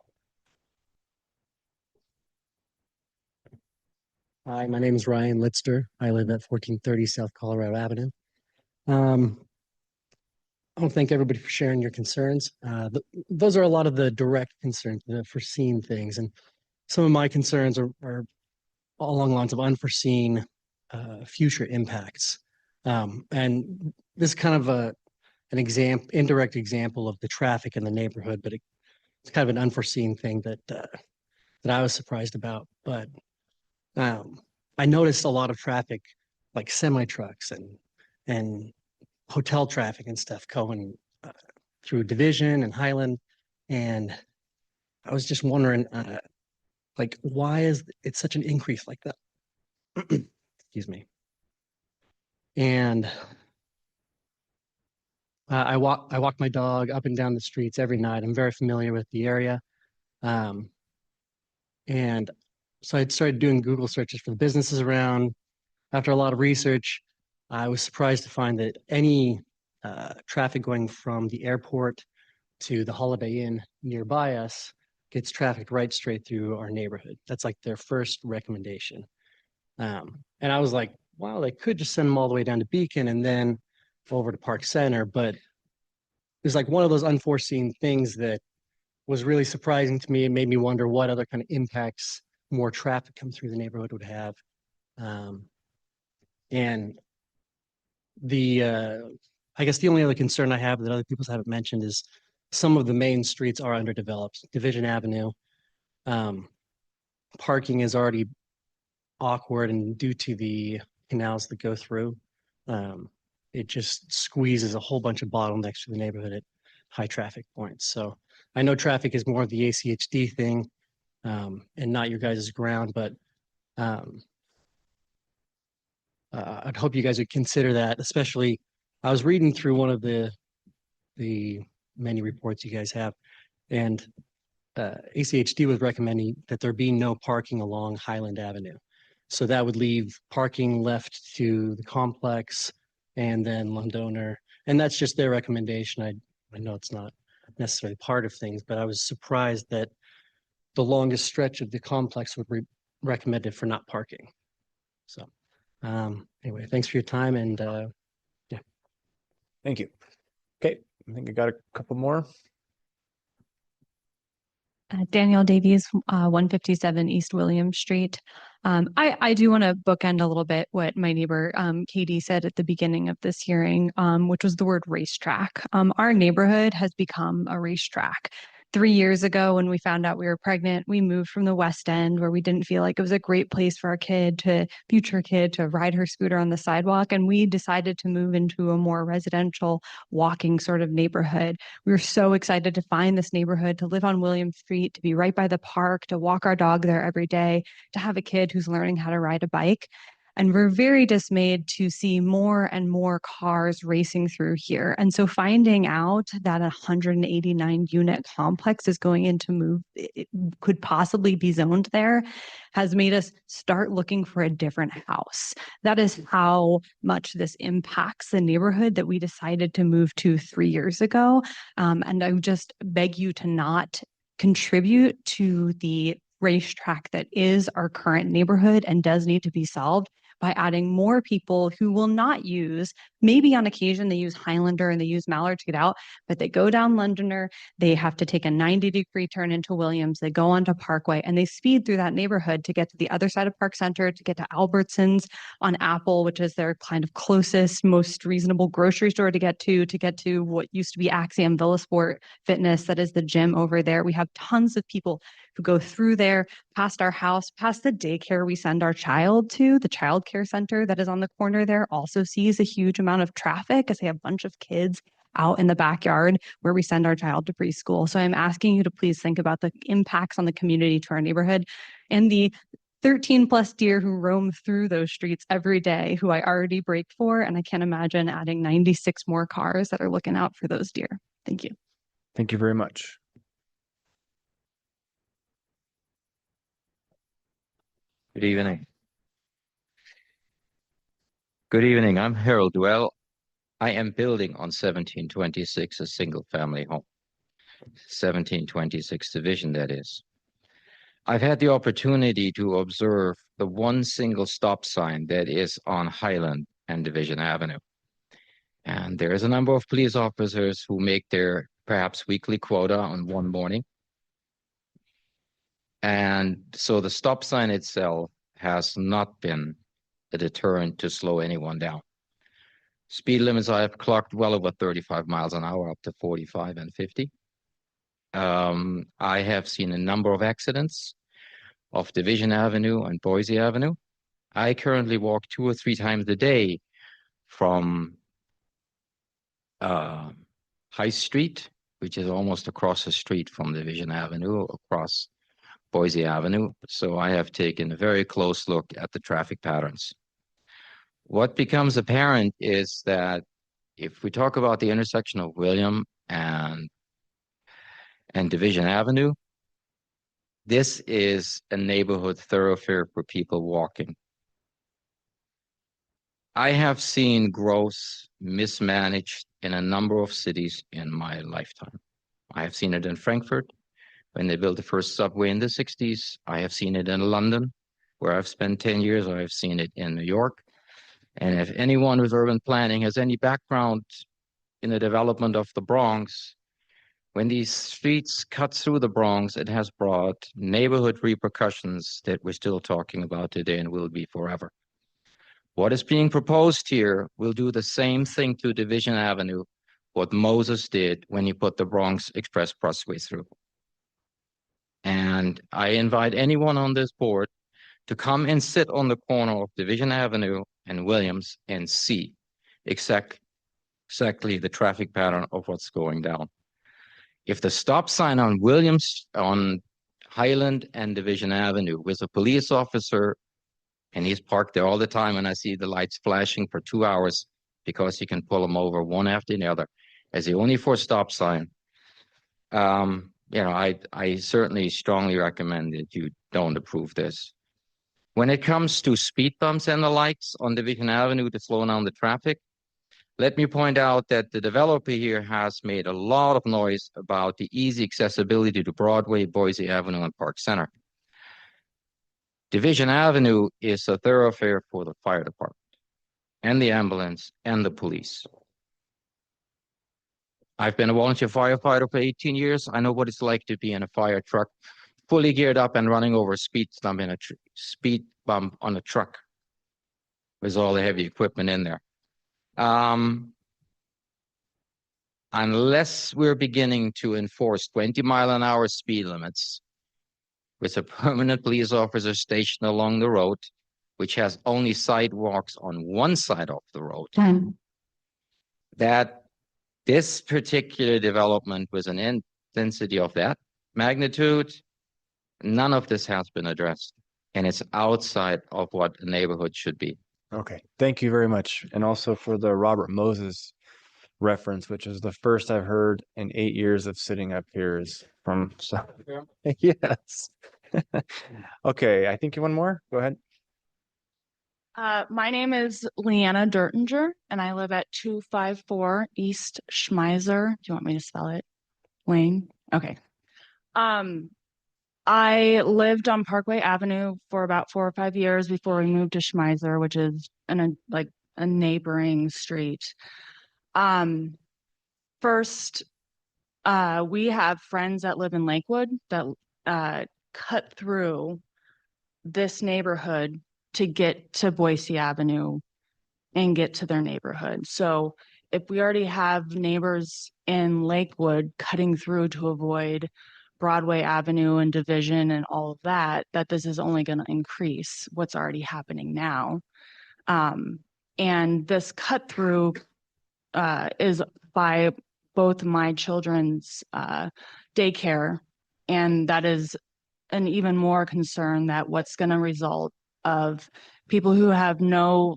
Hi, my name is Ryan Litster. I live at 1430 South Colorado Avenue. I want to thank everybody for sharing your concerns. Those are a lot of the direct concerns, the foreseen things. And some of my concerns are along the lines of unforeseen future impacts. And this is kind of an indirect example of the traffic in the neighborhood, but it's kind of an unforeseen thing that I was surprised about. But I noticed a lot of traffic, like semi trucks and hotel traffic and stuff going through Division and Highland, and I was just wondering, like, why is it such an increase like that? Excuse me. And I walk my dog up and down the streets every night. I'm very familiar with the area, and so I started doing Google searches for the businesses around. After a lot of research, I was surprised to find that any traffic going from the airport to the Holiday Inn nearby us gets traffic right straight through our neighborhood. That's like their first recommendation. And I was like, wow, they could just send them all the way down to Beacon and then over to Park Center. But it was like one of those unforeseen things that was really surprising to me. It made me wonder what other kind of impacts more traffic come through the neighborhood would have. And I guess the only other concern I have that other people haven't mentioned is some of the main streets are underdeveloped. Division Avenue, parking is already awkward, and due to the canals that go through, it just squeezes a whole bunch of bottlenecks to the neighborhood at high traffic points. So I know traffic is more of the ACHD thing and not your guys' ground, but I'd hope you guys would consider that. Especially, I was reading through one of the many reports you guys have, and ACHD was recommending that there be no parking along Highland Avenue. So that would leave parking left to the complex and then Londoner. And that's just their recommendation. I know it's not necessarily part of things, but I was surprised that the longest stretch of the complex would be recommended for not parking. So anyway, thanks for your time, and yeah. Thank you. Okay, I think I got a couple more. Danielle Davies, 157 East William Street. I do want to bookend a little bit what my neighbor Katie said at the beginning of this hearing, which was the word racetrack. Our neighborhood has become a racetrack. 3 years ago, when we found out we were pregnant, we moved from the West End, where we didn't feel like it was a great place for our future kid to ride her scooter on the sidewalk. And we decided to move into a more residential walking sort of neighborhood. We were so excited to find this neighborhood, to live on William Street, to be right by the park, to walk our dog there every day, to have a kid who's learning how to ride a bike. And we're very dismayed to see more and more cars racing through here. And so finding out that a 189 unit complex is going into move, it could possibly be zoned there, has made us start looking for a different house. That is how much this impacts the neighborhood that we decided to move to 3 years ago. And I would just beg you to not contribute to the racetrack that is our current neighborhood and does need to be solved by adding more people who will not use, maybe on occasion they use Highlander and they use Mallard to get out, but they go down Londoner, they have to take a 90-degree turn into Williams, they go onto Parkway, and they speed through that neighborhood to get to the other side of Park Center, to get to Albertsons on Apple, which is their kind of closest, most reasonable grocery store to get to what used to be Axiom Villasport Fitness, that is the gym over there. We have tons of people who go through there, past our house, past the daycare we send our child to. The child care center that is on the corner there also sees a huge amount of traffic as they have a bunch of kids out in the backyard where we send our child to preschool. So I'm asking you to please think about the impacts on the community, to our neighborhood, and the 13 plus deer who roam through those streets every day, who I already break for. And I can't imagine adding 96 more cars that are looking out for those deer. Thank you. Thank you very much. Good evening. Good evening. I'm Harold Dwell. I am building on 1726, a single family home. 1726 Division, that is. I've had the opportunity to observe the one single stop sign that is on Highland and Division Avenue. And there is a number of police officers who make their perhaps weekly quota on one morning. And so the stop sign itself has not been a deterrent to slow anyone down. Speed limits I have clocked well over 35 miles an hour, up to 45 and 50. I have seen a number of accidents off Division Avenue and Boise Avenue. I currently walk 2 or 3 times a day from High Street, which is almost across the street from Division Avenue, across Boise Avenue. So I have taken a very close look at the traffic patterns. What becomes apparent is that if we talk about the intersection of William and Division Avenue, this is a neighborhood thoroughfare for people walking. I have seen growth mismanaged in a number of cities in my lifetime. I have seen it in Frankfurt when they built the first subway in the 60s. I have seen it in London, where I've spent 10 years. I have seen it in New York. And if anyone with urban planning has any background in the development of the Bronx, when these streets cut through the Bronx, it has brought neighborhood repercussions that we're still talking about today and will be forever. What is being proposed here will do the same thing to Division Avenue, what Moses did when he put the Bronx Express Busway through. And I invite anyone on this board to come and sit on the corner of Division Avenue and Williams and see exactly the traffic pattern of what's going down. If the stop sign on Williams, on Highland and Division Avenue with a police officer, and he's parked there all the time, and I see the lights flashing for 2 hours because he can pull them over one after the other as the only 4 stop sign. I certainly strongly recommend that you don't approve this. When it comes to speed bumps and the likes on Division Avenue to slow down the traffic, let me point out that the developer here has made a lot of noise about the easy accessibility to Broadway, Boise Avenue, and Park Center. Division Avenue is a thoroughfare for the fire department and the ambulance and the police. I've been a volunteer firefighter for 18 years. I know what it's like to be in a fire truck, fully geared up and running over a speed bump on a truck with all the heavy equipment in there. Unless we're beginning to enforce 20-mile-an-hour speed limits with a permanent police officer stationed along the road, which has only sidewalks on one side of the road, that this particular development with an density of that magnitude, none of this has been addressed, and it's outside of what a neighborhood should be. Okay, thank you very much. And also for the Robert Moses reference, which is the first I've heard in 8 years of sitting up here is from, yes. Okay, I think you want more? Go ahead. My name is Leanna Dertinger, and I live at 254 East Schmeiser. Do you want me to spell it? Lane? Okay. I lived on Parkway Avenue for about 4 or 5 years before we moved to Schmeiser, which is in a neighboring street. First, we have friends that live in Lakewood that cut through this neighborhood to get to Boise Avenue and get to their neighborhood. So if we already have neighbors in Lakewood cutting through to avoid Broadway Avenue and Division and all of that this is only going to increase what's already happening now. And this cut through is by both my children's daycare, and that is an even more concern that what's going to result of people who have no,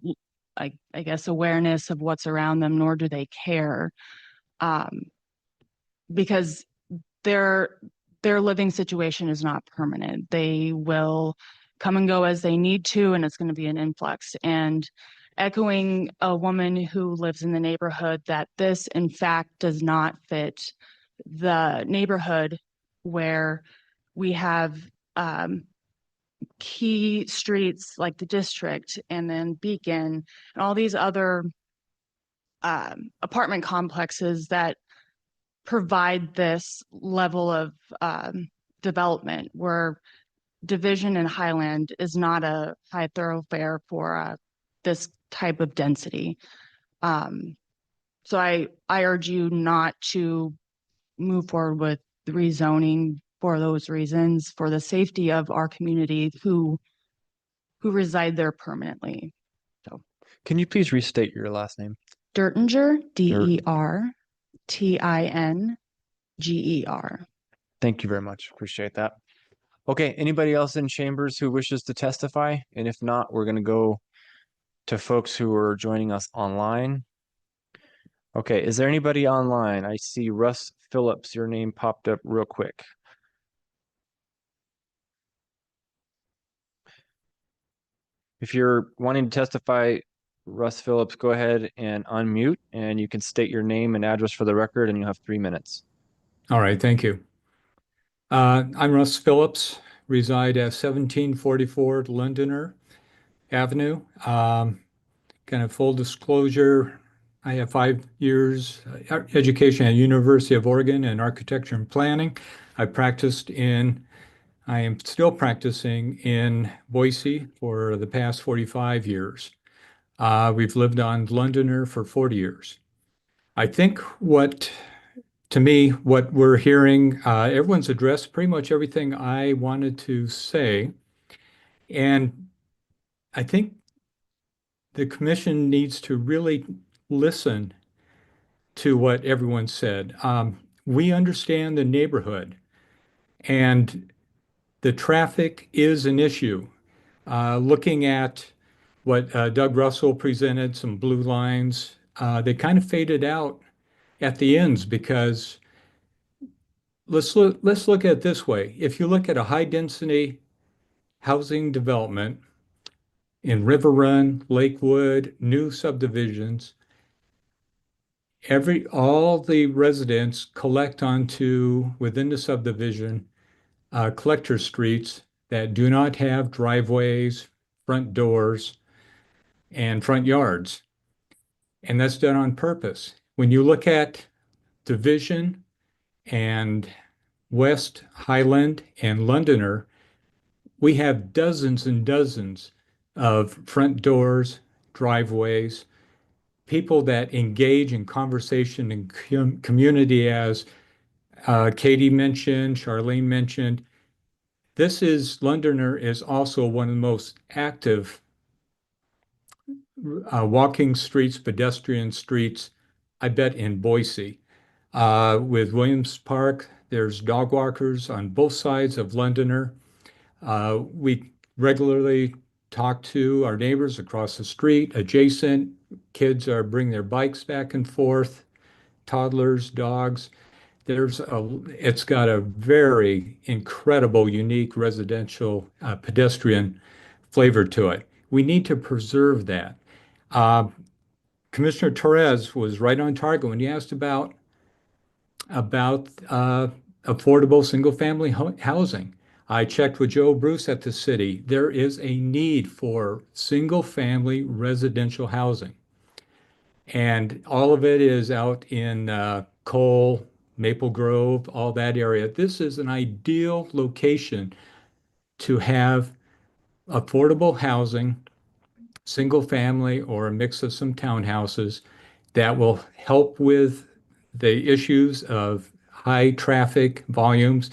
I guess, awareness of what's around them, nor do they care, because their living situation is not permanent. They will come and go as they need to, and it's going to be an influx. And echoing a woman who lives in the neighborhood, that this, in fact, does not fit the neighborhood where we have key streets like the District and then Beacon and all these other apartment complexes that provide this level of development where Division and Highland is not a high thoroughfare for this type of density. So I urge you not to move forward with the rezoning for those reasons, for the safety of our community who reside there permanently. So Can you please restate your last name? Dertinger, Dertinger. Thank you very much. Appreciate that. Okay, anybody else in chambers who wishes to testify? And if not, we're going to go to folks who are joining us online. Okay, is there anybody online? I see Russ Phillips, your name popped up real quick. If you're wanting to testify, Russ Phillips, go ahead and unmute and you can state your name and address for the record and you'll have 3 minutes. All right, thank you. I'm Russ Phillips, reside at 1744 Londoner Avenue. Kind of full disclosure, I have 5 years education at University of Oregon in architecture and planning. I am still practicing in Boise for the past 45 years. We've lived on Londoner for 40 years. I think to me, what we're hearing, everyone's addressed pretty much everything I wanted to say. And I think the commission needs to really listen to what everyone said. We understand the neighborhood and the traffic is an issue. Looking at what Doug Russell presented, some blue lines, they kind of faded out at the ends because let's look at it this way. If you look at a high density housing development in River Run, Lakewood, new subdivisions, all the residents collect onto within the subdivision collector streets that do not have driveways, front doors, and front yards. And that's done on purpose. When you look at Division and West Highland and Londoner, we have dozens and dozens of front doors, driveways, people that engage in conversation and community, as Katie mentioned, Charlene mentioned. Londoner is also one of the most active walking streets, pedestrian streets, I bet, in Boise. With Williams Park, there's dog walkers on both sides of Londoner. We regularly talk to our neighbors across the street, adjacent. Kids are bringing their bikes back and forth, toddlers, dogs. It's got a very incredible, unique residential pedestrian flavor to it. We need to preserve that. Commissioner Torres was right on target when he asked about affordable single-family housing. I checked with Joe Bruce at the city. There is a need for single-family residential housing. And all of it is out in Cole, Maple Grove, all that area. This is an ideal location to have affordable housing, single family or a mix of some townhouses that will help with the issues of high traffic volumes,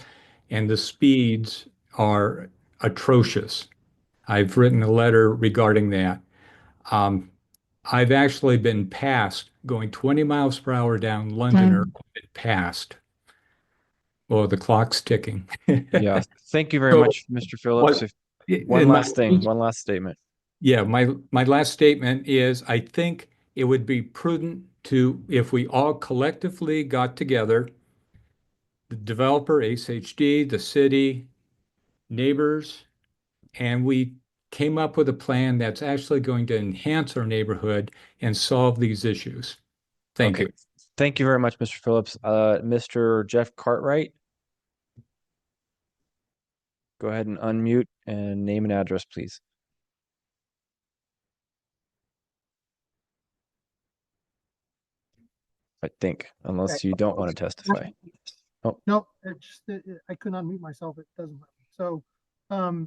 and the speeds are atrocious. I've written a letter regarding that. I've actually been passed going 20 miles per hour down Londoner, passed. Well, the clock's ticking. Yeah. Thank you very much, Mr. Phillips. One last statement. Yeah, my last statement is I think it would be prudent if we all collectively got together, the developer, ASHD, the city, neighbors, and we came up with a plan that's actually going to enhance our neighborhood and solve these issues. Thank you. Thank you very much, Mr. Phillips. Mr. Jeff Cartwright, go ahead and unmute and name and address, please. I think, unless you don't want to testify. Oh, No, it's just that I could not unmute myself. It doesn't let me.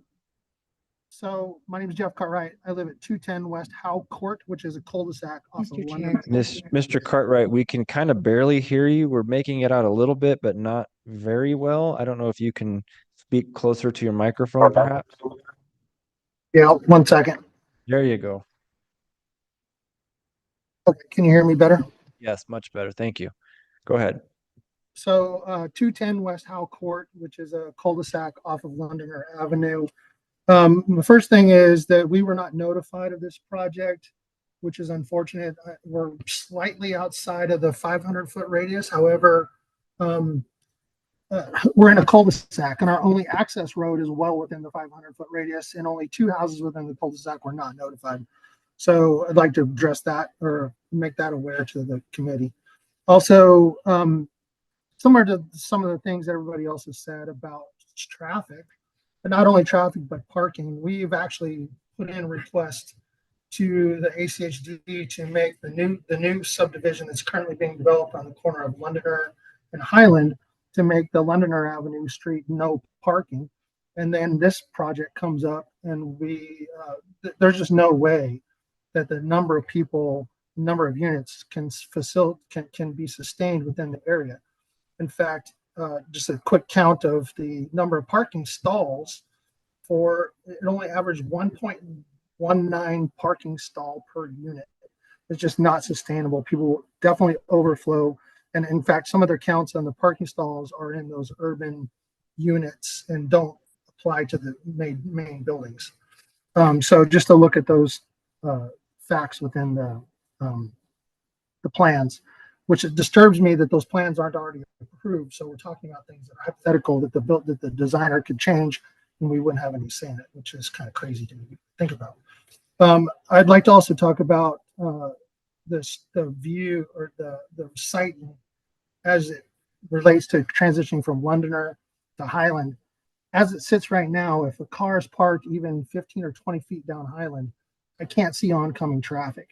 So my name is Jeff Cartwright. I live at 210 West Howe Court, which is a cul-de-sac off of London. Mr. Cartwright, we can kind of barely hear you. We're making it out a little bit, but not very well. I don't know if you can speak closer to your microphone, perhaps. Yeah, 1 second. There you go. Okay, can you hear me better? Yes, much better. Thank you. Go ahead. So 210 West Howe Court, which is a cul-de-sac off of Londoner Avenue. The first thing is that we were not notified of this project, which is unfortunate. We're slightly outside of the 500-foot radius. However, we're in a cul-de-sac and our only access road is well within the 500-foot radius, and only 2 houses within the cul-de-sac were not notified. So I'd like to address that or make that aware to the committee. Also, similar to some of the things everybody else has said about traffic, but not only traffic, but parking, we've actually put in a request to the ACHD to make the new subdivision that's currently being developed on the corner of Londoner and Highland to make the Londoner Avenue Street no parking. And then this project comes up and there's just no way that the number of people, number of units can be sustained within the area. In fact, just a quick count of the number of parking stalls it only averaged 1.19 parking stall per unit. It's just not sustainable. People definitely overflow. And in fact, some of their counts on the parking stalls are in those urban units and don't apply to the main buildings. So just to look at those facts within the plans, which it disturbs me that those plans aren't already approved. So we're talking about things that are hypothetical that the designer could change and we wouldn't have any say in it, which is kind of crazy to think about. I'd like to also talk about the view or the site as it relates to transitioning from Londoner to Highland. As it sits right now, if a car is parked even 15 or 20 feet down Highland, I can't see oncoming traffic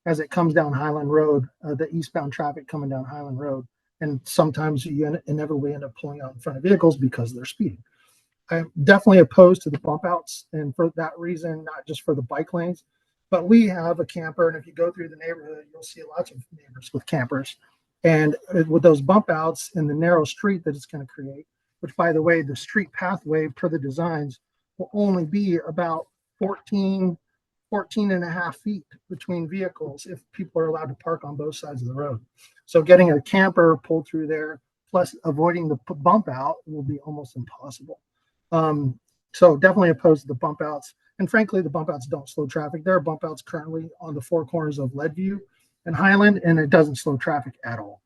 as it comes down Highland Road, the eastbound traffic coming down Highland Road. And sometimes you inevitably end up pulling out in front of vehicles because they're speeding. I'm definitely opposed to the bump outs, and for that reason, not just for the bike lanes, but we have a camper, and if you go through the neighborhood, you'll see lots of neighbors with campers. And with those bump outs in the narrow street that it's going to create, which by the way, the street pathway per the designs will only be about 14 and a half feet between vehicles if people are allowed to park on both sides of the road. So getting a camper pulled through there, plus avoiding the bump out, will be almost impossible. So definitely opposed to the bump outs. And frankly, the bump outs don't slow traffic. There are bump outs currently on the 4 corners of Leadview and Highland, and it doesn't slow traffic at all.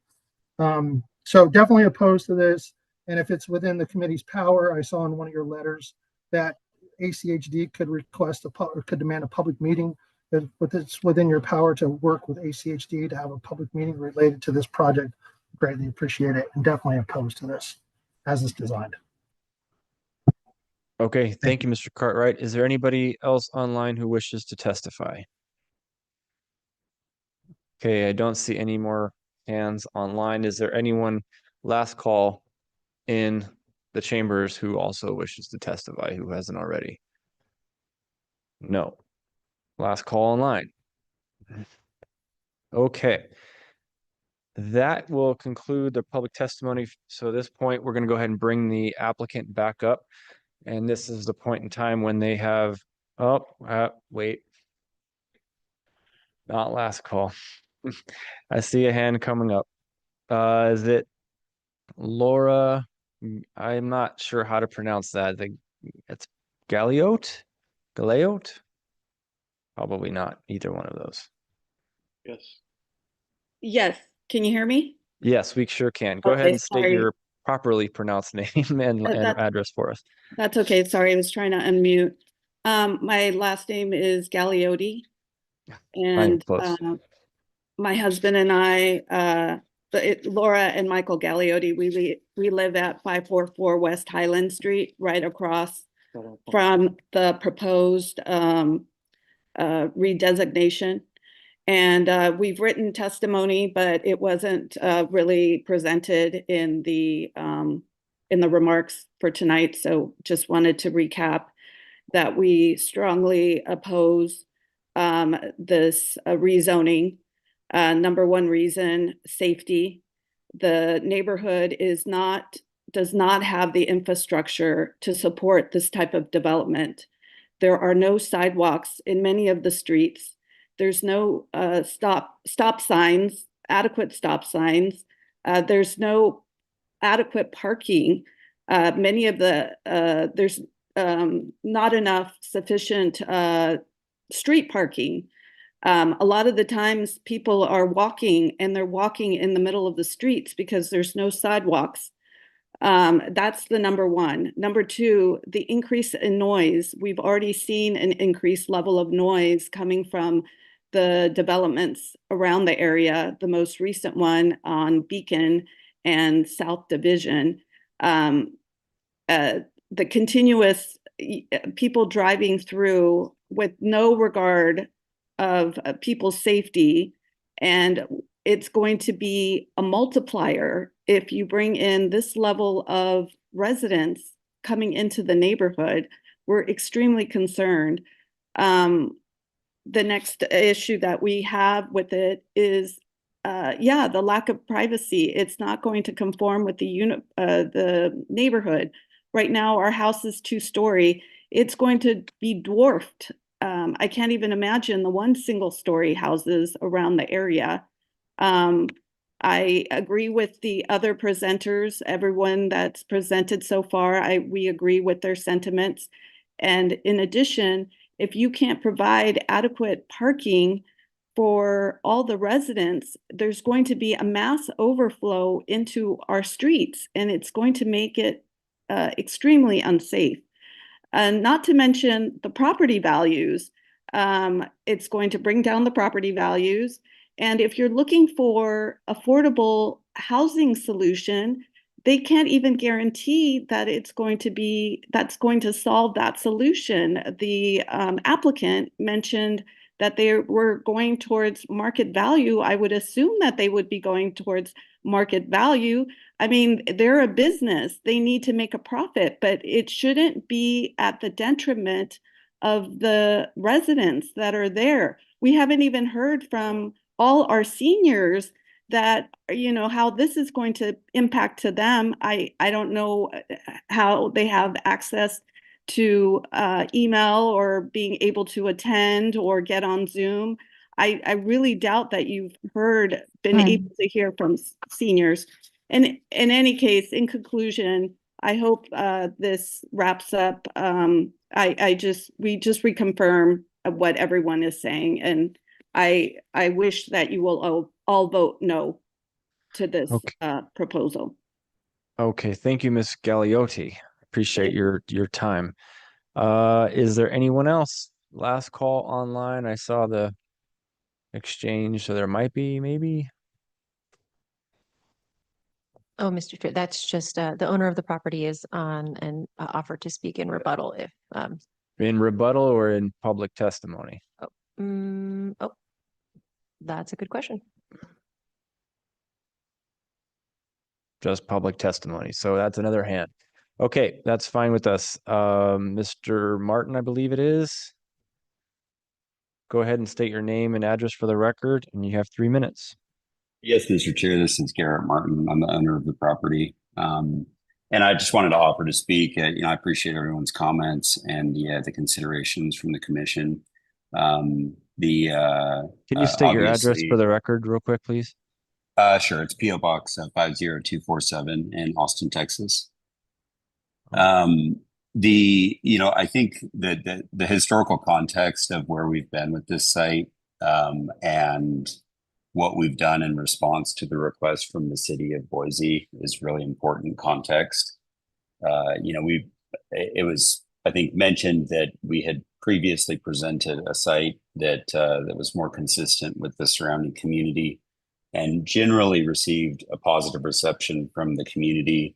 So definitely opposed to this. And if it's within the committee's power, I saw in one of your letters that ACHD could request could demand a public meeting. If it's within your power to work with ACHD to have a public meeting related to this project, greatly appreciate it, and definitely opposed to this as it's designed. Okay, thank you, Mr. Cartwright. Is there anybody else online who wishes to testify? Okay, I don't see any more hands online. Is there anyone, last call, in the chambers who also wishes to testify, who hasn't already? No. Last call online. Okay. That will conclude the public testimony. So at this point, we're going to go ahead and bring the applicant back up. And this is the point in time when they have, wait. Not last call. I see a hand coming up. Is it Laura? I'm not sure how to pronounce that. It's Galeote? Probably not either one of those. Yes. Yes. Can you hear me? Yes, we sure can. Go ahead Okay, and state sorry. your properly pronounced name and address for us. That's okay. Sorry, I was trying to unmute. My last name is Galeote. And close. my husband and I, Laura and Michael Galeote, we live at 544 West Highland Street, right across from the proposed redesignation. And we've written testimony, but it wasn't really presented in the remarks for tonight. So just wanted to recap that we strongly oppose this rezoning. Number one reason, safety. The neighborhood does not have the infrastructure to support this type of development. There are no sidewalks in many of the streets. There's no stop signs, adequate stop signs. There's no adequate parking. Many of there's not enough sufficient street parking. A lot of the times people are walking, and they're walking in the middle of the streets because there's no sidewalks. That's the number one. Number two, the increase in noise. We've already seen an increased level of noise coming from the developments around the area, the most recent one on Beacon and South Division. The continuous people driving through with no regard of people's safety, and it's going to be a multiplier if you bring in this level of residents coming into the neighborhood. We're extremely concerned. The next issue that we have with it is, the lack of privacy. It's not going to conform with the neighborhood. Right now, our house is 2-story. It's going to be dwarfed. I can't even imagine the 1 single-story houses around the area. I agree with the other presenters, everyone that's presented so far. We agree with their sentiments. And in addition, if you can't provide adequate parking for all the residents, there's going to be a mass overflow into our streets, and it's going to make it extremely unsafe. And not to mention the property values. It's going to bring down the property values. And if you're looking for affordable housing solution, they can't even guarantee that that's going to solve that solution. The applicant mentioned that they were going towards market value. I would assume that they would be going towards market value. I mean, they're a business. They need to make a profit, but it shouldn't be at the detriment of the residents that are there. We haven't even heard from all our seniors that, how this is going to impact to them. I don't know how they have access to email or being able to attend or get on Zoom. I really doubt that you've been able to hear from seniors. And in any case, in conclusion, I hope this wraps up. We just reconfirm what everyone is saying, and I wish that you will all vote no to this proposal. Okay, thank you, Ms. Galliotti. Appreciate your time. Is there anyone else? Last call online. I saw the exchange, so there might be, maybe. Oh, Mr. Chair, that's just the owner of the property is on and offered to speak in rebuttal if In rebuttal or in public testimony? That's a good question. Just public testimony. So that's another hand. Okay, that's fine with us. Mr. Martin, I believe it is. Go ahead and state your name and address for the record, and you have 3 minutes. Yes, Mr. Chair, this is Garrett Martin. I'm the owner of the property. And I just wanted to offer to speak. I appreciate everyone's comments and the considerations from the commission. Can you state your address for the record real quick, please? Sure. It's P.O. Box 50247 in Austin, Texas. I think that the historical context of where we've been with this site and what we've done in response to the request from the city of Boise is really important context. It was, I think, mentioned that we had previously presented a site that was more consistent with the surrounding community and generally received a positive reception from the community.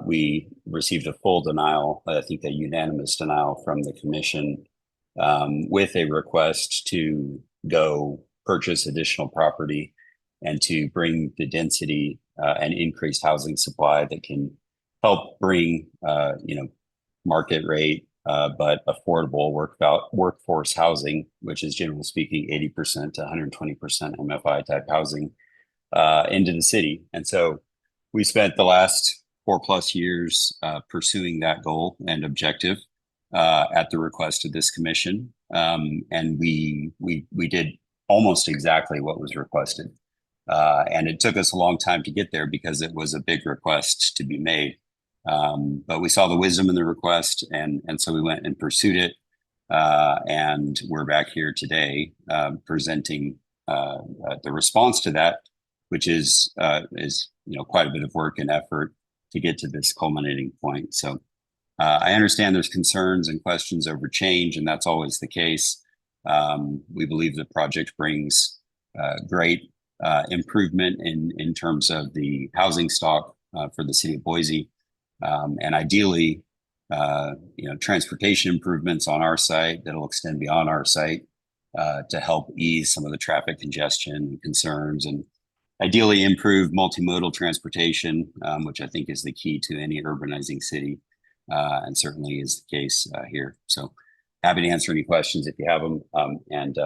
We received a full denial, I think a unanimous denial from the commission with a request to go purchase additional property and to bring the density and increased housing supply that can help bring market rate but affordable workforce housing, which is generally speaking 80% to 120% MFI type housing into the city. And so we spent the last 4+ years pursuing that goal and objective at the request of this commission. And we did almost exactly what was requested. And it took us a long time to get there because it was a big request to be made. But we saw the wisdom in the request, and so we went and pursued it. And we're back here today presenting the response to that, which is quite a bit of work and effort to get to this culminating point. So I understand there's concerns and questions over change, and that's always the case. We believe the project brings great improvement in terms of the housing stock for the city of Boise. And ideally, transportation improvements on our site that'll extend beyond our site to help ease some of the traffic congestion and concerns, and ideally improve multimodal transportation, which I think is the key to any urbanizing city, and certainly is the case here. So happy to answer any questions if you have them, and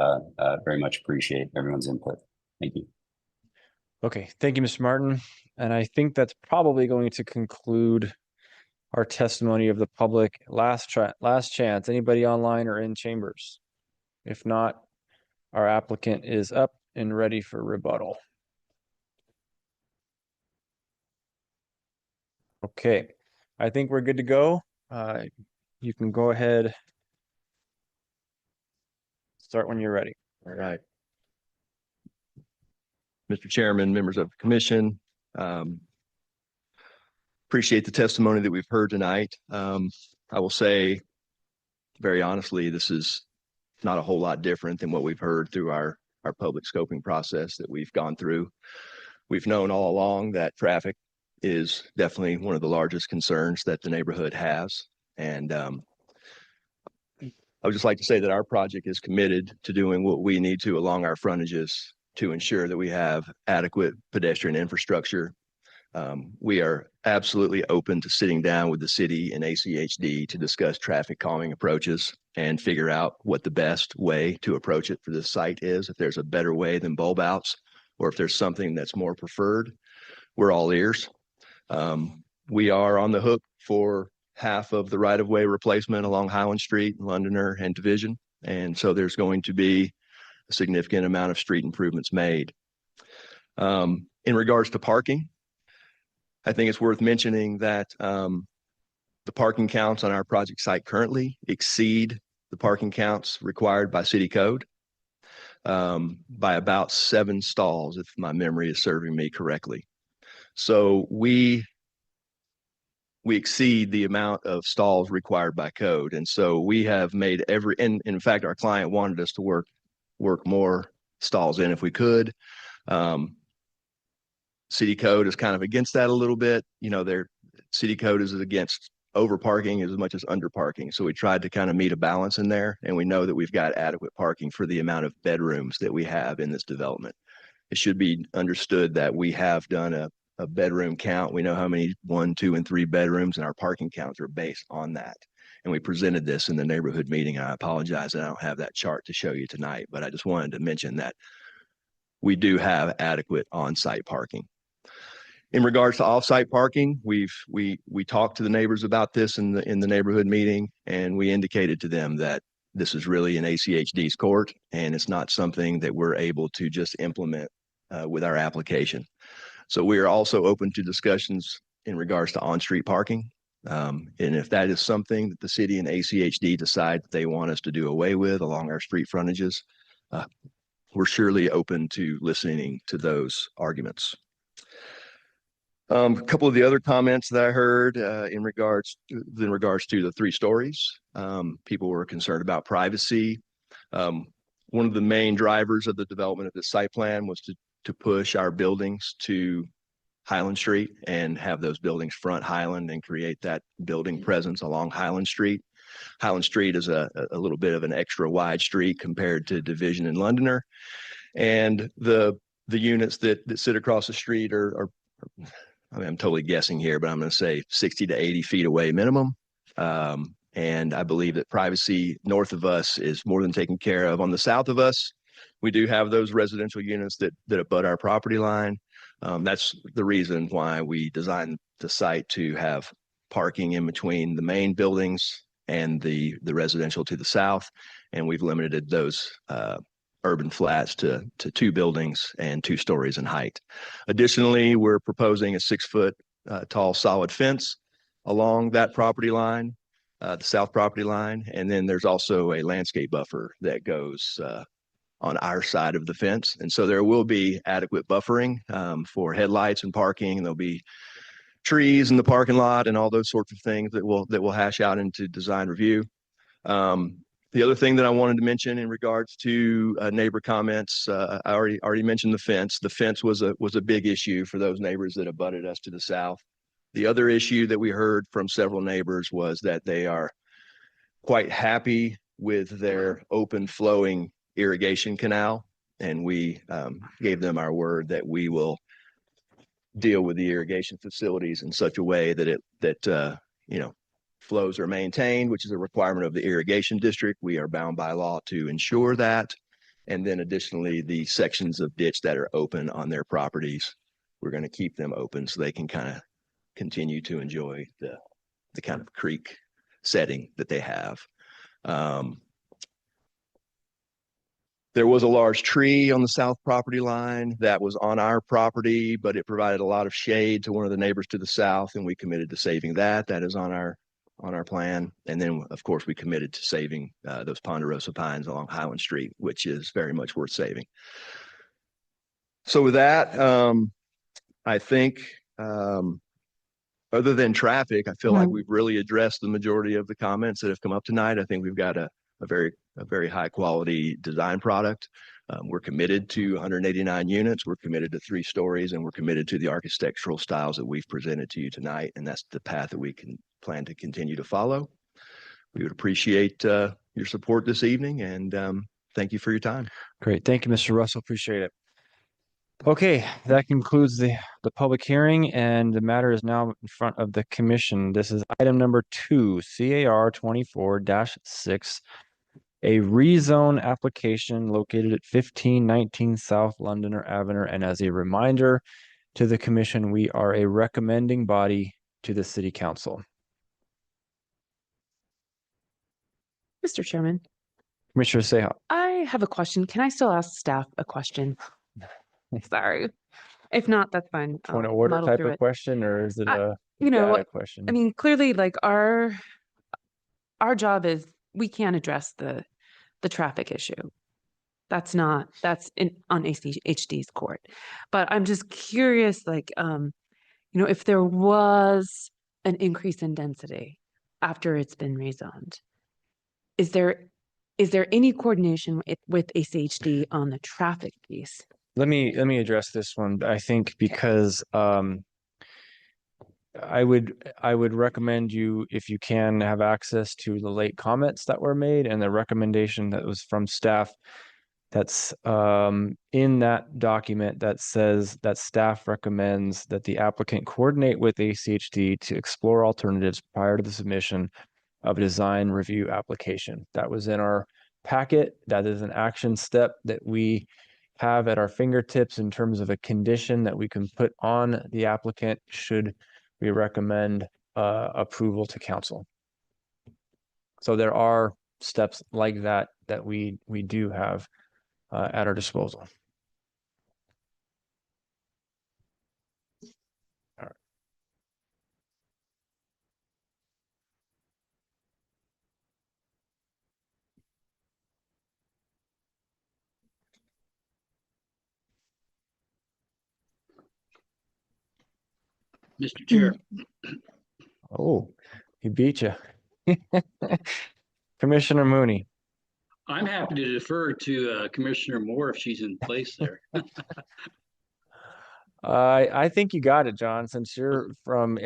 very much appreciate everyone's input. Thank you. Okay, thank you, Mr. Martin. And I think that's probably going to conclude our testimony of the public. Last chance, anybody online or in chambers? If not, our applicant is up and ready for rebuttal. Okay, I think we're good to go. You can go ahead. Start when you're ready. All right. Mr. Chairman, members of the commission, appreciate the testimony that we've heard tonight. I will say very honestly, this is not a whole lot different than what we've heard through our public scoping process that we've gone through. We've known all along that traffic is definitely one of the largest concerns that the neighborhood has. And I would just like to say that our project is committed to doing what we need to along our frontages to ensure that we have adequate pedestrian infrastructure. We are absolutely open to sitting down with the city and ACHD to discuss traffic calming approaches and figure out what the best way to approach it for this site is. If there's a better way than bulb outs, or if there's something that's more preferred, we're all ears. We are on the hook for half of the right-of-way replacement along Highland Street, Londoner, and Division. And so there's going to be a significant amount of street improvements made. In regards to parking, I think it's worth mentioning that the parking counts on our project site currently exceed the parking counts required by city code by about 7 stalls, if my memory is serving me correctly. So we exceed the amount of stalls required by code. And so we have made and in fact, our client wanted us to work more stalls in if we could. City code is kind of against that a little bit. Their city code is against over parking as much as under parking. So we tried to kind of meet a balance in there. And we know that we've got adequate parking for the amount of bedrooms that we have in this development. It should be understood that we have done a bedroom count. We know how many 1, 2, and 3 bedrooms, and our parking counts are based on that. And we presented this in the neighborhood meeting. I apologize that I don't have that chart to show you tonight, but I just wanted to mention that we do have adequate on-site parking. In regards to off-site parking, we talked to the neighbors about this in the neighborhood meeting, and we indicated to them that this is really an ACHD's court, and it's not something that we're able to just implement with our application. So we are also open to discussions in regards to on-street parking. And if that is something that the city and ACHD decide that they want us to do away with along our street frontages, we're surely open to listening to those arguments. A couple of the other comments that I heard in regards to the 3 stories, people were concerned about privacy. One of the main drivers of the development of this site plan was to push our buildings to Highland Street and have those buildings front Highland and create that building presence along Highland Street. Highland Street is a little bit of an extra wide street compared to Division and Londoner. And the units that sit across the street are I mean, I'm totally guessing here, but I'm going to say 60 to 80 feet away minimum. And I believe that privacy north of us is more than taken care of. On the south of us, we do have those residential units that abut our property line. That's the reason why we designed the site to have parking in between the main buildings and the residential to the south. And we've limited those urban flats to 2 buildings and 2 stories in height. Additionally, we're proposing a 6-foot tall solid fence along that property line, the south property line. And then there's also a landscape buffer that goes on our side of the fence. And so there will be adequate buffering for headlights and parking. And there'll be trees in the parking lot and all those sorts of things that will hash out into design review. The other thing that I wanted to mention in regards to neighbor comments, I already mentioned the fence. The fence was a big issue for those neighbors that abutted us to the south. The other issue that we heard from several neighbors was that they are quite happy with their open flowing irrigation canal. And we gave them our word that we will deal with the irrigation facilities in such a way that flows are maintained, which is a requirement of the irrigation district. We are bound by law to ensure that. And then additionally, the sections of ditch that are open on their properties, we're going to keep them open so they can kind of continue to enjoy the kind of creek setting that they have. There was a large tree on the south property line that was on our property, but it provided a lot of shade to one of the neighbors to the south, and we committed to saving that. That is on our plan. And then, of course, we committed to saving those ponderosa pines along Highland Street, which is very much worth saving. So with that, I think other than traffic, I feel like we've really addressed the majority of the comments that have come up tonight. I think we've got a very high quality design product. We're committed to 189 units. We're committed to 3 stories, and we're committed to the architectural styles that we've presented to you tonight. And that's the path that we can plan to continue to follow. We would appreciate your support this evening, and thank you for your time. Great. Thank you, Mr. Russell. Appreciate it. Okay, that concludes the public hearing, and the matter is now in front of the commission. This is item number 2, CAR 24-6, a rezone application located at 1519 South Londoner Avenue. And as a reminder to the commission, we are a recommending body to the city council. Mr. Chairman, Commissioner Seha. I have a question. Can I still ask staff a question? Sorry. If not, that's fine. Point of I'll order muddle type through of it. question, or is it a data question? I mean, clearly, like our job is we can't address the traffic issue. That's on ACHD's court. But I'm just curious, like, if there was an increase in density after it's been rezoned, is there any coordination with ACHD on the traffic piece? Let me address this one. I think because I would recommend you, if you can, have access to the late comments that were made and the recommendation that was from staff. That's in that document that says that staff recommends that the applicant coordinate with ACHD to explore alternatives prior to the submission of a design review application. That was in our packet. That is an action step that we have at our fingertips in terms of a condition that we can put on the applicant should we recommend approval to council. So there are steps like that that we do have at our disposal. All right. Mr. Chair. Oh, he beat you. Commissioner Mooney. I'm happy to defer to Commissioner Moore if she's in place there. I think you got it, John. Since you're in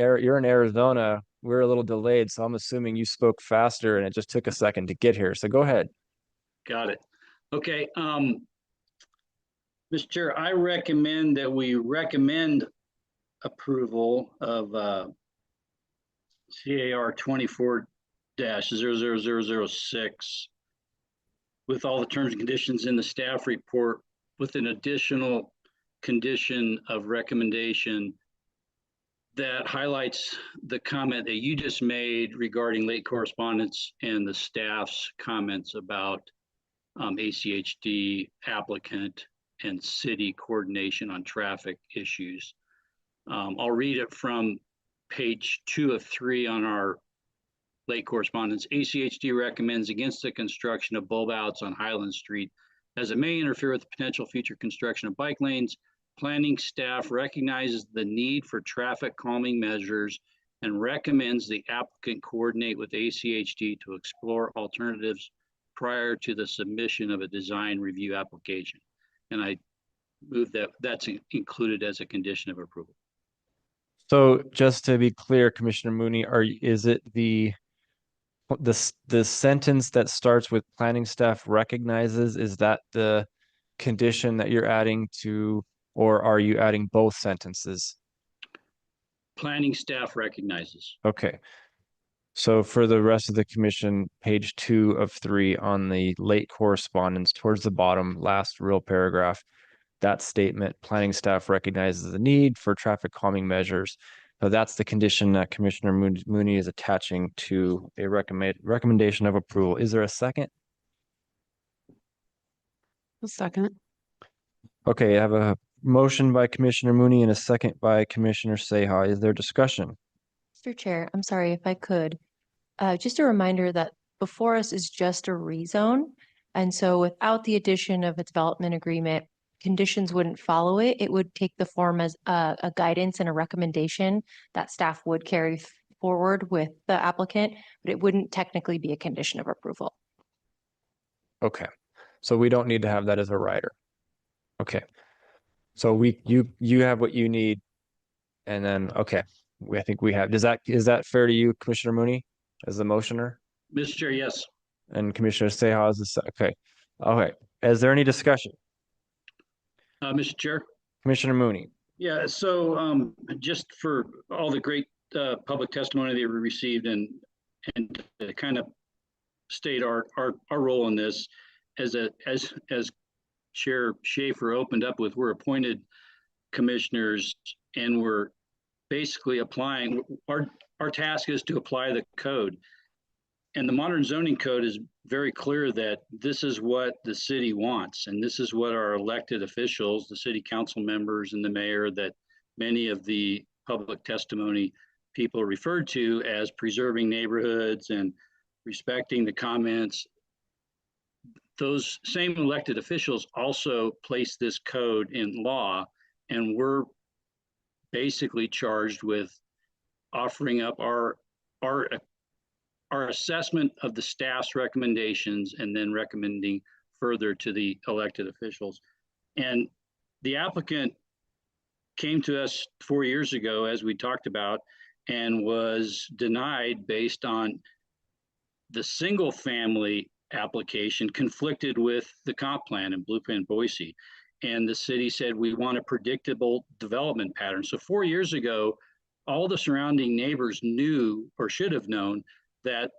Arizona, we're a little delayed, so I'm assuming you spoke faster and it just took a second to get here. So go ahead. Got it. Okay. Mr. Chair, I recommend that we recommend approval of CAR 24-00006 with all the terms and conditions in the staff report, with an additional condition of recommendation that highlights the comment that you just made regarding late correspondence and the staff's comments about ACHD applicant and city coordination on traffic issues. I'll read it from page 2 of 3 on our late correspondence. ACHD recommends against the construction of bulb outs on Highland Street as it may interfere with the potential future construction of bike lanes. Planning staff recognizes the need for traffic calming measures and recommends the applicant coordinate with ACHD to explore alternatives prior to the submission of a design review application. And I move that that's included as a condition of approval. So just to be clear, Commissioner Mooney, is it the sentence that starts with planning staff recognizes, is that the condition that you're adding to, or are you adding both sentences? Planning staff recognizes. Okay. So for the rest of the commission, page 2 of 3 on the late correspondence towards the bottom, last real paragraph, that statement, planning staff recognizes the need for traffic calming measures. So that's the condition that Commissioner Mooney is attaching to a recommendation of approval. Is there a second? A second. Okay, I have a motion by Commissioner Mooney and a second by Commissioner Seha. Is there discussion? Mr. Chair, I'm sorry if I could. Just a reminder that before us is just a rezone. And so without the addition of a development agreement, conditions wouldn't follow it. It would take the form as a guidance and a recommendation that staff would carry forward with the applicant, but it wouldn't technically be a condition of approval. Okay, so we don't need to have that as a rider. Okay, so you have what you need, and then okay, I think we have. Is that fair to you, Commissioner Mooney, as the motioner? Mr. Chair, yes. And Commissioner Seha is the okay. Okay, is there any discussion? Mr. Chair. Commissioner Mooney. Yeah, so just for all the great public testimony that we received and to kind of state our role in this as Chair Schaefer opened up with, we're appointed commissioners and we're basically applying, our task is to apply the code. And the modern zoning code is very clear that this is what the city wants. And this is what our elected officials, the city council members and the mayor, that many of the public testimony people referred to as preserving neighborhoods and respecting the comments. Those same elected officials also place this code in law, and we're basically charged with offering up our assessment of the staff's recommendations and then recommending further to the elected officials. And the applicant came to us 4 years ago, as we talked about, and was denied based on the single family application conflicted with the comp plan in Blueprint Boise. And the city said, we want a predictable development pattern. So 4 years ago, all the surrounding neighbors knew or should have known that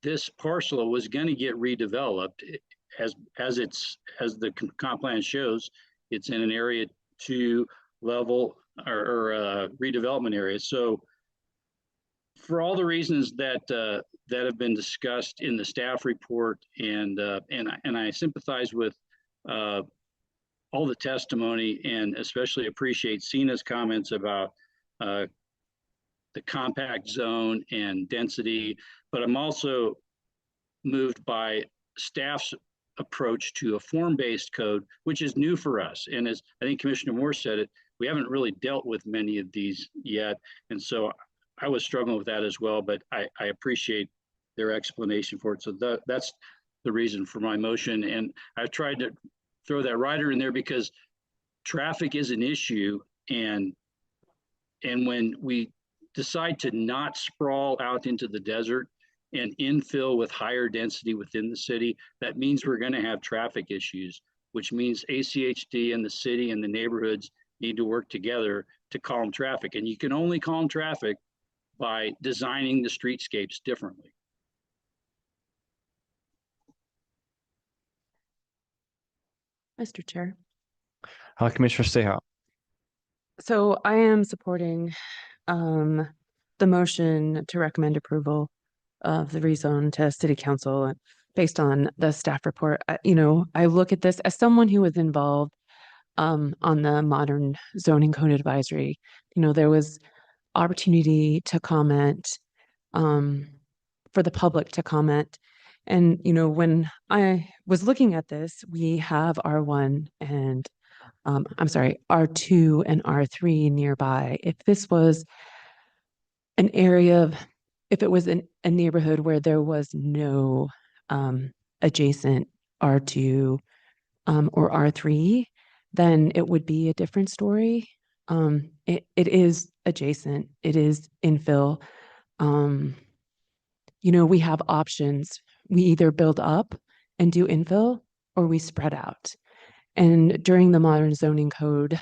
this parcel was going to get redeveloped as the comp plan shows. It's in an area 2 level or redevelopment area. So for all the reasons that that have been discussed in the staff report, and I sympathize with all the testimony, and especially appreciate Sina's comments about the compact zone and density, but I'm also moved by staff's approach to a form-based code, which is new for us. And as I think Commissioner Moore said it, we haven't really dealt with many of these yet. And so I was struggling with that as well, but I appreciate their explanation for it. So that's the reason for my motion. And I've tried to throw that rider in there because traffic is an issue. And when we decide to not sprawl out into the desert and infill with higher density within the city, that means we're going to have traffic issues. which means ACHD and the city and the neighborhoods need to work together to calm traffic. And you can only calm traffic by designing the streetscapes differently. Mr. Chair. Commissioner Seha. So I am supporting the motion to recommend approval of the rezone to city council based on the staff report. I look at this as someone who was involved on the modern zoning code advisory. There was opportunity to comment, for the public to comment. And, when I was looking at this, we have R1 and R2 and R3 nearby. If this was an area if it was a neighborhood where there was no adjacent R2 or R3, then it would be a different story. It is adjacent, it is infill. We have options. We either build up and do infill or we spread out. And during the modern zoning code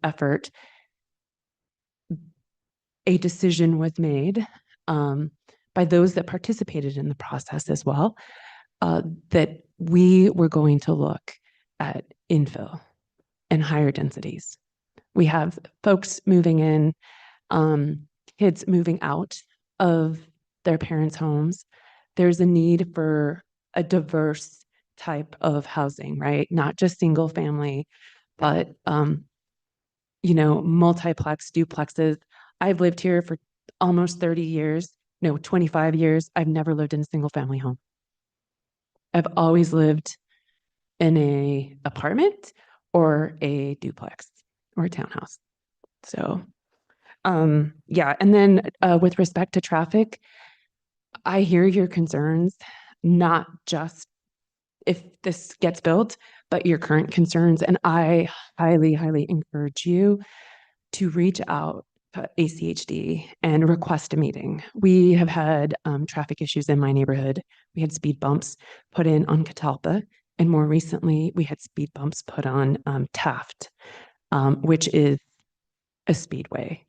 effort, a decision was made by those that participated in the process as well, that we were going to look at infill and higher densities. We have folks moving in, kids moving out of their parents' homes. There's a need for a diverse type of housing, right? Not just single family, but multiplex, duplexes. I've lived here for almost 30 years, no, 25 years. I've never lived in a single family home. I've always lived in a apartment or a duplex or a townhouse. So, yeah. And then with respect to traffic, I hear your concerns, not just if this gets built, but your current concerns. And I highly, highly encourage you to reach out to ACHD and request a meeting. We have had traffic issues in my neighborhood. We had speed bumps put in on Catalpa, and more recently, we had speed bumps put on Taft, which is a speedway.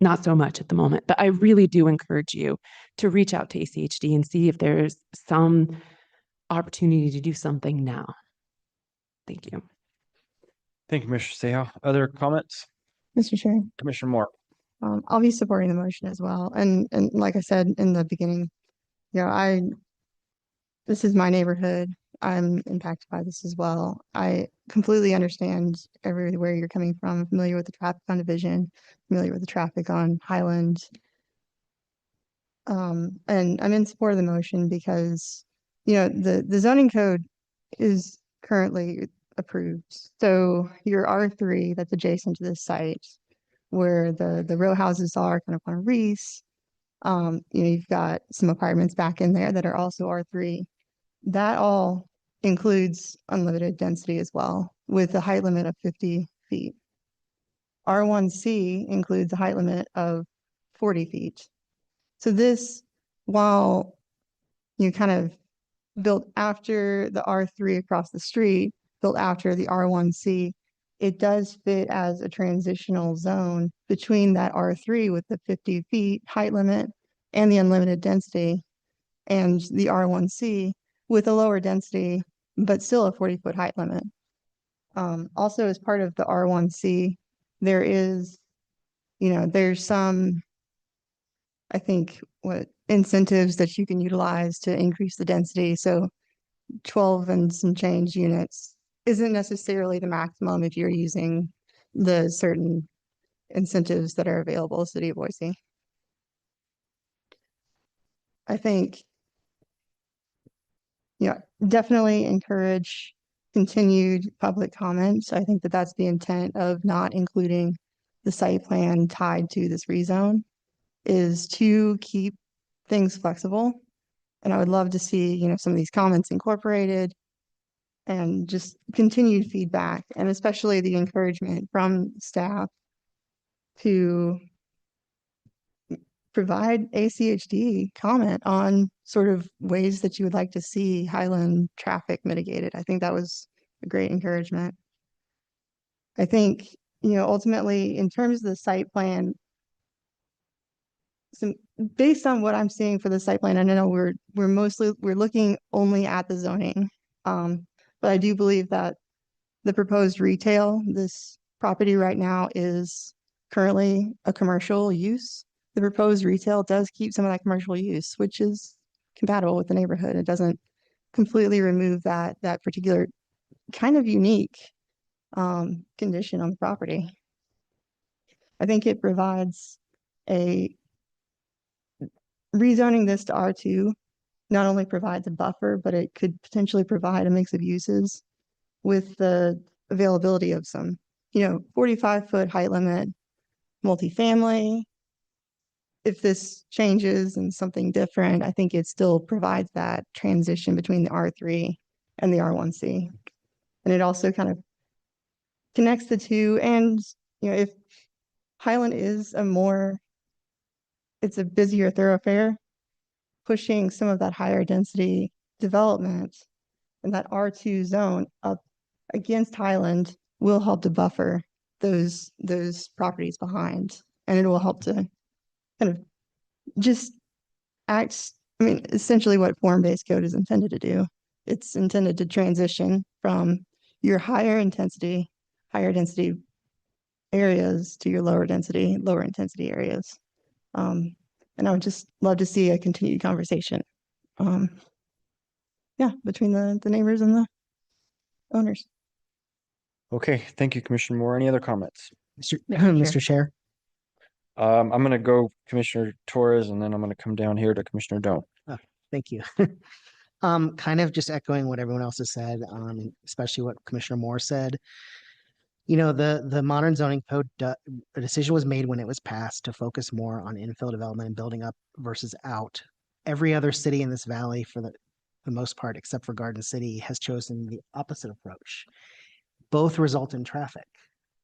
Not so much at the moment, but I really do encourage you to reach out to ACHD and see if there's some opportunity to do something now. Thank you. Thank you, Commissioner Seha. Other comments? Mr. Chair, Commissioner Moore. I'll be supporting the motion as well. And like I said in the beginning, this is my neighborhood. I'm impacted by this as well. I completely understand everywhere you're coming from. I'm familiar with the traffic on Division, familiar with the traffic on Highland. And I'm in support of the motion because, the zoning code is currently approved. So your R3 that's adjacent to this site where the row houses are kind of on Reese, you've got some apartments back in there that are also R3. That all includes unlimited density as well, with a height limit of 50 feet. R1C includes a height limit of 40 feet. So this, while you kind of built after the R3 across the street, built after the R1C, it does fit as a transitional zone between that R3 with the 50 feet height limit and the unlimited density, and the R1C with a lower density, but still a 40-foot height limit. Also, as part of the R1C, there is, there's some, I think, incentives that you can utilize to increase the density. So 12 and some change units isn't necessarily the maximum if you're using the certain incentives that are available to the City of Boise. I think, definitely encourage continued public comments. I think that that's the intent of not including the site plan tied to this rezone, is to keep things flexible. And I would love to see, some of these comments incorporated and just continued feedback, and especially the encouragement from staff to provide ACHD comment on sort of ways that you would like to see Highland traffic mitigated. I think that was a great encouragement. I think, you know, ultimately in terms of the site plan, so based on what I'm seeing for the site plan, I know we're looking only at the zoning. But I do believe that the proposed retail, this property right now is currently a commercial use. The proposed retail does keep some of that commercial use, which is compatible with the neighborhood. It doesn't completely remove that particular kind of unique condition on the property. I think it provides rezoning this to R2 not only provides a buffer, but it could potentially provide a mix of uses with the availability of some, 45-foot height limit, multifamily. If this changes and something different, I think it still provides that transition between the R3 and the R1C. And it also kind of connects the two. And, if Highland is it's a busier thoroughfare, pushing some of that higher density development and that R2 zone up against Highland will help to buffer those properties behind. And it will help to kind of just essentially what form-based code is intended to do. It's intended to transition from your higher density areas to your lower intensity areas. And I would just love to see a continued conversation. Between the neighbors and the owners. Okay, thank you, Commissioner Moore. Any other comments? Mr. Chair. I'm gonna go Commissioner Torres, and then I'm gonna come down here to Commissioner Doan. Oh, thank you. Kind of just echoing what everyone else has said, especially what Commissioner Moore said. The modern zoning code, a decision was made when it was passed to focus more on infill development and building up versus out. Every other city in this valley, for the most part, except for Garden City, has chosen the opposite approach. Both result in traffic.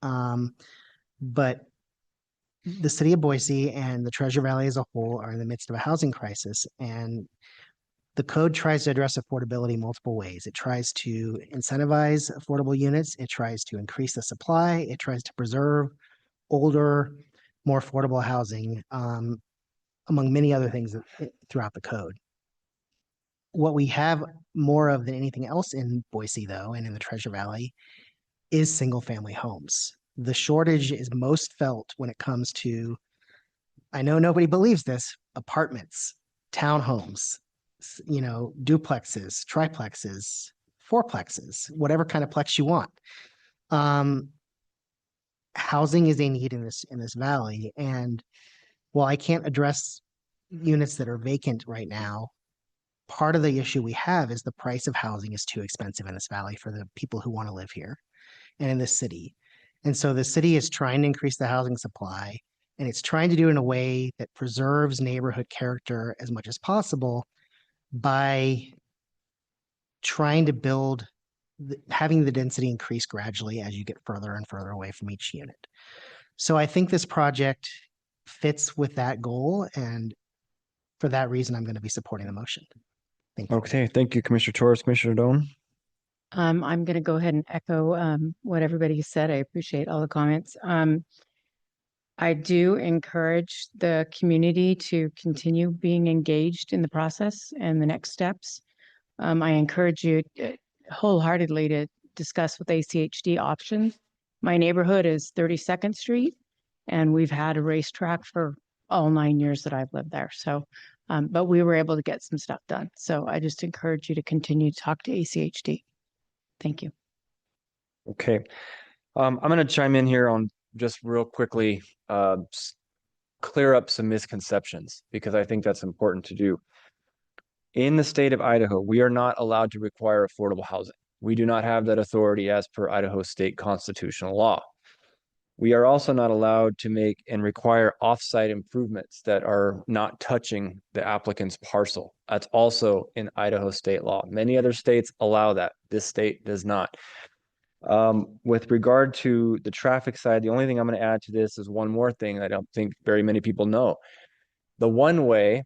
But the city of Boise and the Treasure Valley as a whole are in the midst of a housing crisis, and the code tries to address affordability multiple ways. It tries to incentivize affordable units. It tries to increase the supply. It tries to preserve older, more affordable housing, among many other things throughout the code. What we have more of than anything else in Boise, though, and in the Treasure Valley, is single-family homes. The shortage is most felt when it comes to, I know nobody believes this, apartments, townhomes, duplexes, triplexes, fourplexes, whatever kind of plex you want. Housing is a need in this valley. And while I can't address units that are vacant right now, part of the issue we have is the price of housing is too expensive in this valley for the people who want to live here and in this city. And so the city is trying to increase the housing supply, and it's trying to do it in a way that preserves neighborhood character as much as possible by trying to having the density increase gradually as you get further and further away from each unit. So I think this project fits with that goal, and for that reason, I'm going to be supporting the motion. Thank you. Okay, thank you, Commissioner Torres. Commissioner Doan? I'm going to go ahead and echo what everybody said. I appreciate all the comments. I do encourage the community to continue being engaged in the process and the next steps. I encourage you wholeheartedly to discuss with ACHD options. My neighborhood is 32nd Street, and we've had a racetrack for all 9 years that I've lived there. So, but we were able to get some stuff done. So I just encourage you to continue to talk to ACHD. Thank you. Okay. I'm going to chime in here on just real quickly, clear up some misconceptions, because I think that's important to do. In the state of Idaho, we are not allowed to require affordable housing. We do not have that authority as per Idaho state constitutional law. We are also not allowed to make and require off-site improvements that are not touching the applicant's parcel. That's also in Idaho state law. Many other states allow that. This state does not. With regard to the traffic side, the only thing I'm going to add to this is one more thing I don't think very many people know. The one way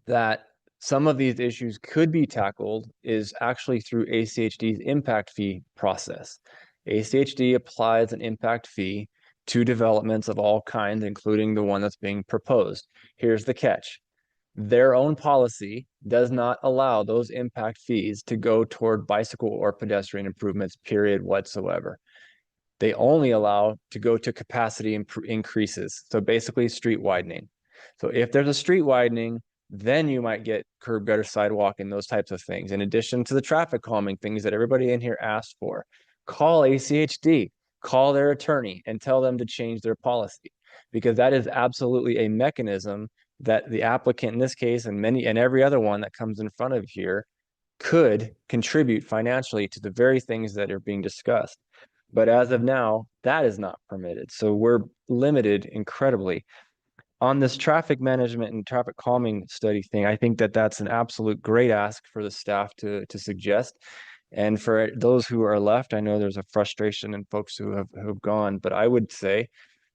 that some of these issues could be tackled is actually through ACHD's impact fee process. ACHD applies an impact fee to developments of all kinds, including the one that's being proposed. Here's the catch. Their own policy does not allow those impact fees to go toward bicycle or pedestrian improvements, period, whatsoever. They only allow to go to capacity increases. So basically street widening. So if there's a street widening, then you might get curb, gutter, sidewalk, and those types of things. In addition to the traffic calming things that everybody in here asked for, call ACHD, call their attorney and tell them to change their policy, because that is absolutely a mechanism that the applicant in this case and every other one that comes in front of here could contribute financially to the very things that are being discussed. But as of now, that is not permitted. So we're limited incredibly. On this traffic management and traffic calming study thing, I think that that's an absolute great ask for the staff to suggest. And for those who are left, I know there's a frustration in folks who have gone, but I would say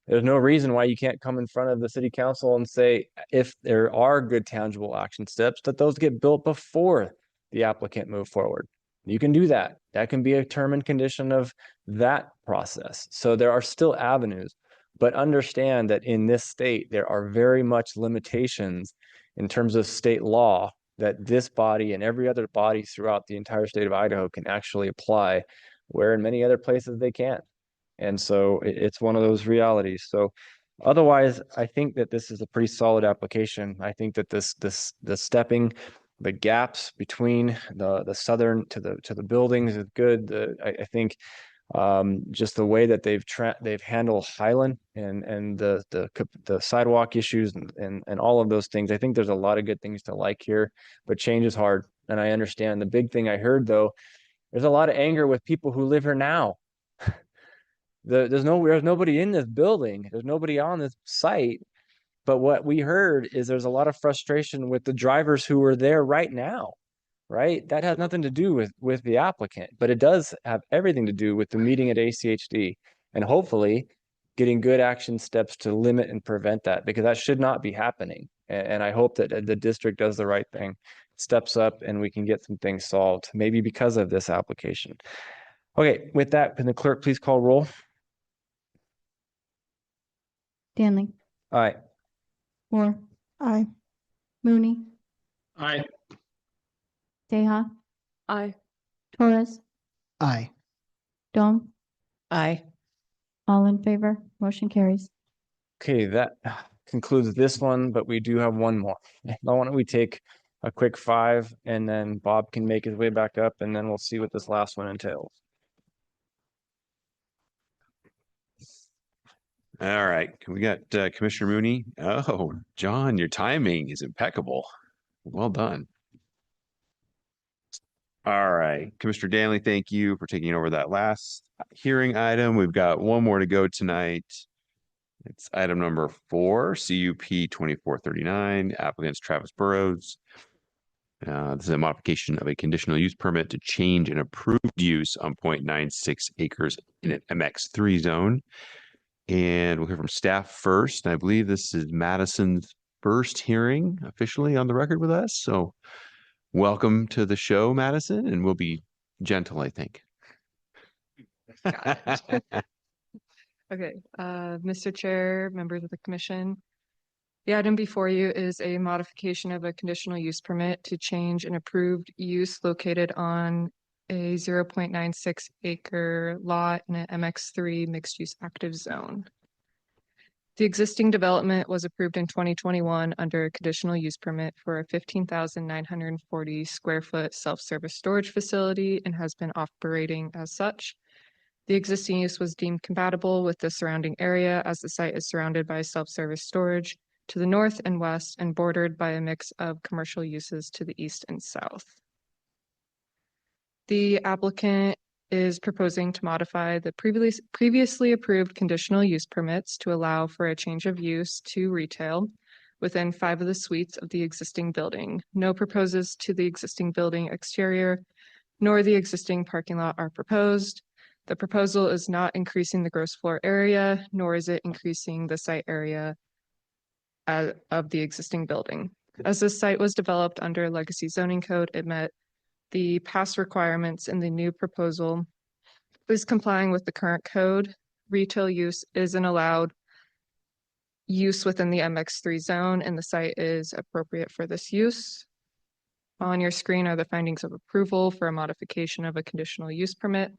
there's no reason why you can't come in front of the city council and say, if there are good tangible action steps, that those get built before the applicant move forward. You can do that. That can be a term and condition of that process. So there are still avenues, but understand that in this state, there are very much limitations in terms of state law that this body and every other body throughout the entire state of Idaho can actually apply, where in many other places they can't. And so it's one of those realities. So otherwise, I think that this is a pretty solid application. I think that the stepping, the gaps between the southern to the buildings is good. I think just the way that they've handled Highland and the sidewalk issues and all of those things. I think there's a lot of good things to like here, but change is hard. And I understand. The big thing I heard though, there's a lot of anger with people who live here now. There's nobody in this building. There's nobody on this site. But what we heard is there's a lot of frustration with the drivers who are there right now, right? That has nothing to do with the applicant, but it does have everything to do with the meeting at ACHD and hopefully getting good action steps to limit and prevent that, because that should not be happening. And I hope that the district does the right thing, steps up, and we can get some things solved, maybe because of this application. Okay, with that, can the clerk please call roll? Danley, Aye. Moore, Aye. Mooney, Aye. Teja, Aye. Torres, Aye. Dom, Aye. all in favor, motion carries. Okay, that concludes this one, but we do have one more. Now, why don't we take a quick 5 and then Bob can make his way back up and then we'll see what this last one entails. All right, we got Commissioner Mooney. Oh, John, your timing is impeccable. Well done. All right, Commissioner Danley, thank you for taking over that last hearing item. We've got one more to go tonight. It's item number 4, CUP 2439, applicants Travis Burrows. This is a modification of a conditional use permit to change an approved use on 0.96 acres in an MX3 zone. And we'll hear from staff first. I believe this is Madison's first hearing officially on the record with us. So welcome to the show, Madison, and we'll be gentle, I think. Okay, Mr. Chair, members of the commission. The item before you is a modification of a conditional use permit to change an approved use located on a 0.96 acre lot in an MX3 mixed use active zone. The existing development was approved in 2021 under a conditional use permit for a 15,940 square foot self-service storage facility and has been operating as such. The existing use was deemed compatible with the surrounding area as the site is surrounded by self-service storage to the north and west and bordered by a mix of commercial uses to the east and south. The applicant is proposing to modify the previously approved conditional use permits to allow for a change of use to retail within 5 of the suites of the existing building. No proposals to the existing building exterior nor the existing parking lot are proposed. The proposal is not increasing the gross floor area, nor is it increasing the site area of the existing building. As this site was developed under legacy zoning code, it met the past requirements in the new proposal is complying with the current code. Retail use is an allowed use within the MX3 zone, and the site is appropriate for this use. On your screen are the findings of approval for a modification of a conditional use permit.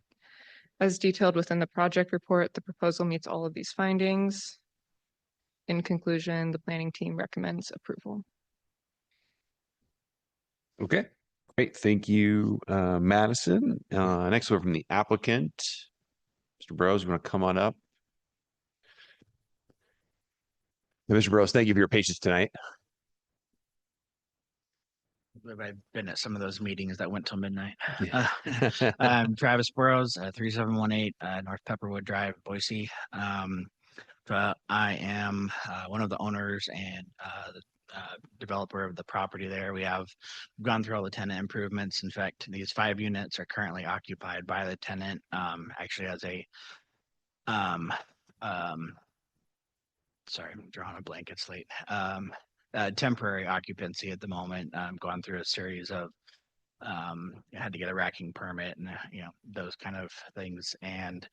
As detailed within the project report, the proposal meets all of these findings. In conclusion, the planning team recommends approval. Okay, great. Thank you, Madison. Next one from the applicant. Mr. Burrows, you want to come on up? Mr. Burrows, thank you for your patience tonight. I've been at some of those meetings that went till midnight. Yeah. I'm Travis Burrows, 3718 North Pepperwood Drive, Boise. I am one of the owners and the developer of the property there. We've gone through all the tenant improvements. In fact, these 5 units are currently occupied by the tenant, actually as a sorry, I'm drawing a blank, it's late. Temporary occupancy at the moment. Gone through a series of had to get a racking permit and those kind of things. And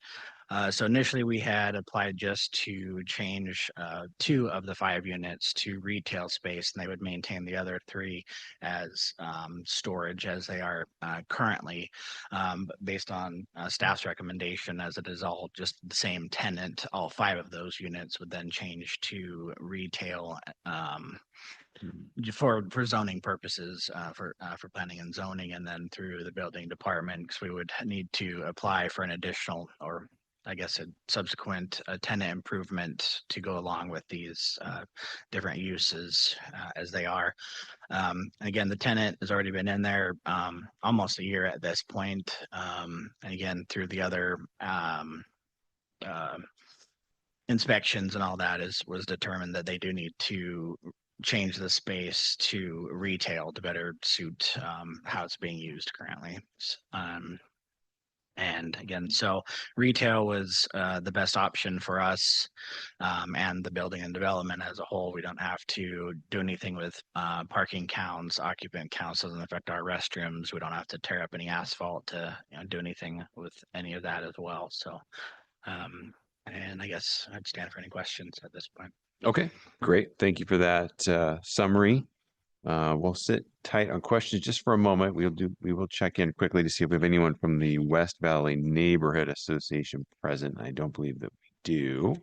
so initially we had applied just to change 2 of the 5 units to retail space, and they would maintain the other 3 as storage as they are currently. Based on staff's recommendation, as it is all just the same tenant, all 5 of those units would then change to retail for zoning purposes, for planning and zoning, and then through the building department, because we would need to apply for an additional, or I guess a subsequent tenant improvement to go along with these different uses as they are. Again, the tenant has already been in there almost a year at this point. And again, through the other inspections and all that was determined that they do need to change the space to retail to better suit how it's being used currently. And again, so retail was the best option for us and the building and development as a whole. We don't have to do anything with parking counts, occupant counts. Doesn't affect our restrooms. We don't have to tear up any asphalt to do anything with any of that as well. So, and I guess I'd stand for any questions at this point. Okay, great. Thank you for that summary. We'll sit tight on questions just for a moment. We will check in quickly to see if we have anyone from the West Valley Neighborhood Association present. I don't believe that we do.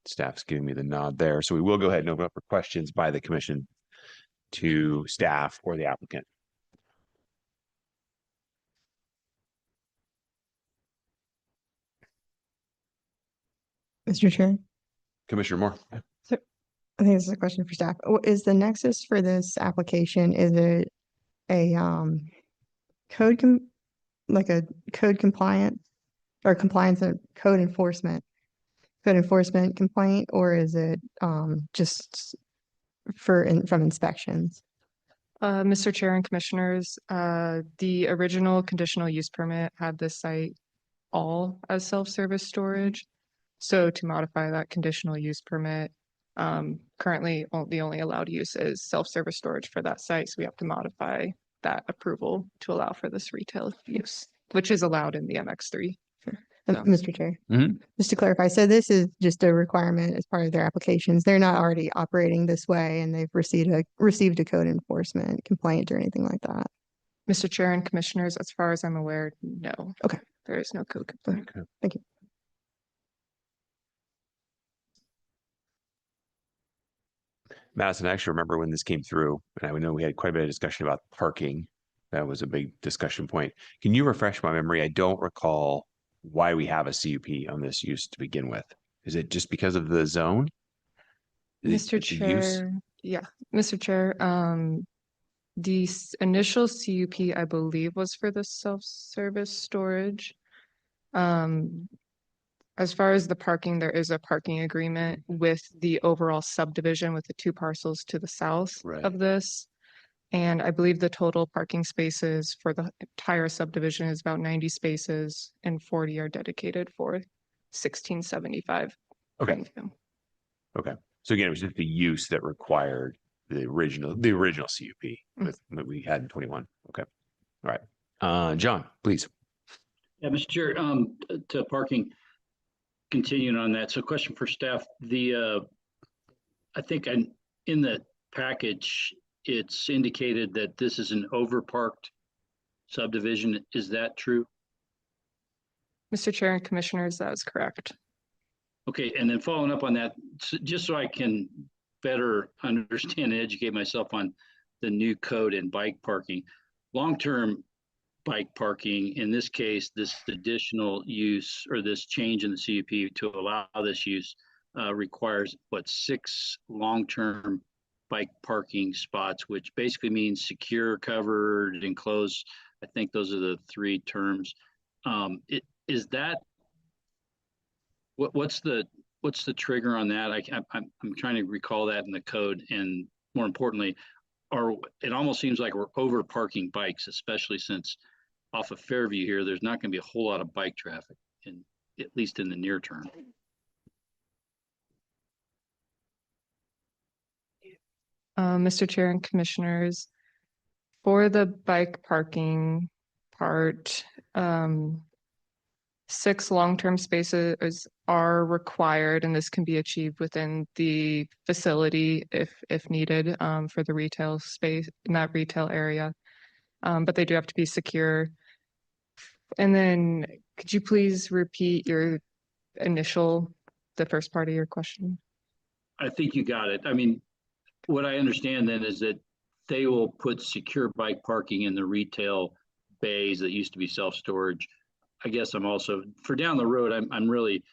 Staff's giving me the nod there. So we will go ahead and open up for questions by the commission to staff or the applicant. Mr. Chair. Commissioner Moore. So I think this is a question for staff. Is the nexus for this application, is it a like a code compliance or compliance and code enforcement complaint, or is it just from inspections? Mr. Chair and Commissioners, the original conditional use permit had this site all as self-service storage. So to modify that conditional use permit, currently the only allowed use is self-service storage for that site. So we have to modify that approval to allow for this retail use, which is allowed in the MX3. So. Mr. Chair, just to clarify, so this is just a requirement as part of their applications. They're not already operating this way, and they've received a code enforcement complaint or anything like that. Mr. Chair and Commissioners, as far as I'm aware, no. Okay. There is no code complaint. Okay. Thank you. Madison, I actually remember when this came through, and I know we had quite a bit of discussion about parking. That was a big discussion point. Can you refresh my memory? I don't recall why we have a CUP on this use to begin with. Is it just because of the zone? Mr. Chair, yeah, Mr. Chair, the initial CUP, I believe, was for the self-service storage. As far as the parking, there is a parking agreement with the overall subdivision with the 2 parcels to the south of this. And I believe the total parking spaces for the entire subdivision is about 90 spaces, and 40 are dedicated for 1675. Okay. Okay. So again, it was just the use that required the original CUP that we had in 21. Okay. All right. John, please. Yeah, Mr. Chair, to parking, continuing on that. So question for staff, I think in the package, it's indicated that this is an overparked subdivision. Is that true? Mr. Chair and Commissioners, that is correct. Okay, and then following up on that, just so I can better understand and educate myself on the new code and bike parking, long-term bike parking, in this case, this additional use or this change in the CUP to allow this use requires 6 long-term bike parking spots, which basically means secure, covered, enclosed. I think those are the 3 terms. Is that what's the trigger on that? I'm trying to recall that in the code, and more importantly, it almost seems like we're over parking bikes, especially since off of Fairview here, there's not going to be a whole lot of bike traffic, at least in the near term. Mr. Chair and Commissioners, for the bike parking part, 6 long-term spaces are required, and this can be achieved within the facility if needed for the retail space in that retail area. But they do have to be secure. And then could you please repeat the first part of your question? I think you got it. I mean, what I understand then is that they will put secure bike parking in the retail bays that used to be self-storage. I guess I'm also, for down the road, I'm really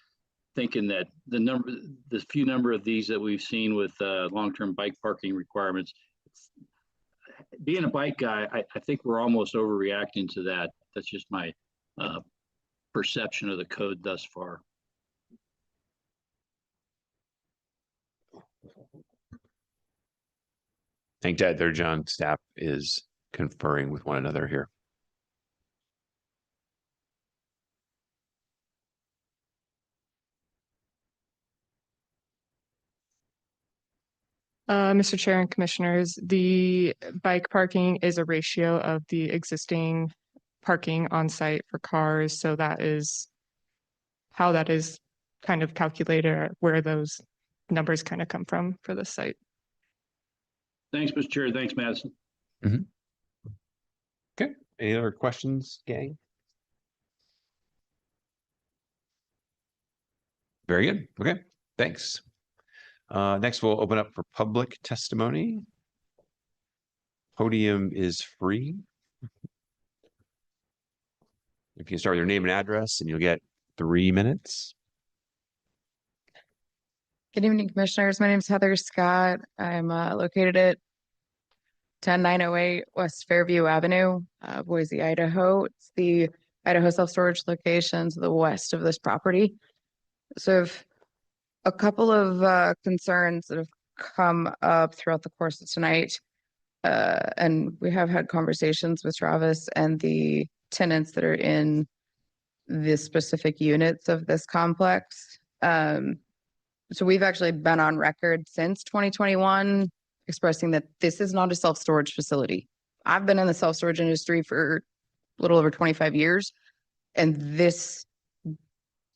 thinking that the few number of these that we've seen with long-term bike parking requirements, being a bike guy, I think we're almost overreacting to that. That's just my perception of the code thus far. I think that there, John, staff is conferring with one another here. Mr. Chair and Commissioners, the bike parking is a ratio of the existing parking on site for cars. So that is how that is kind of calculated, or where those numbers kind of come from for the site. Thanks, Mr. Chair. Thanks, Madison. Okay. Any other questions, gang? Very good. Okay. Thanks. Next, we'll open up for public testimony. Podium is free. If you start with your name and address, and you'll get 3 minutes. Good evening, Commissioners. My name is Heather Scott. I'm located at 10908 West Fairview Avenue, Boise, Idaho. It's the Idaho self-storage location to the west of this property. So if a couple of concerns that have come up throughout the course of tonight. And we have had conversations with Travis and the tenants that are in the specific units of this complex. So we've actually been on record since 2021 expressing that this is not a self-storage facility. I've been in the self-storage industry for a little over 25 years, and this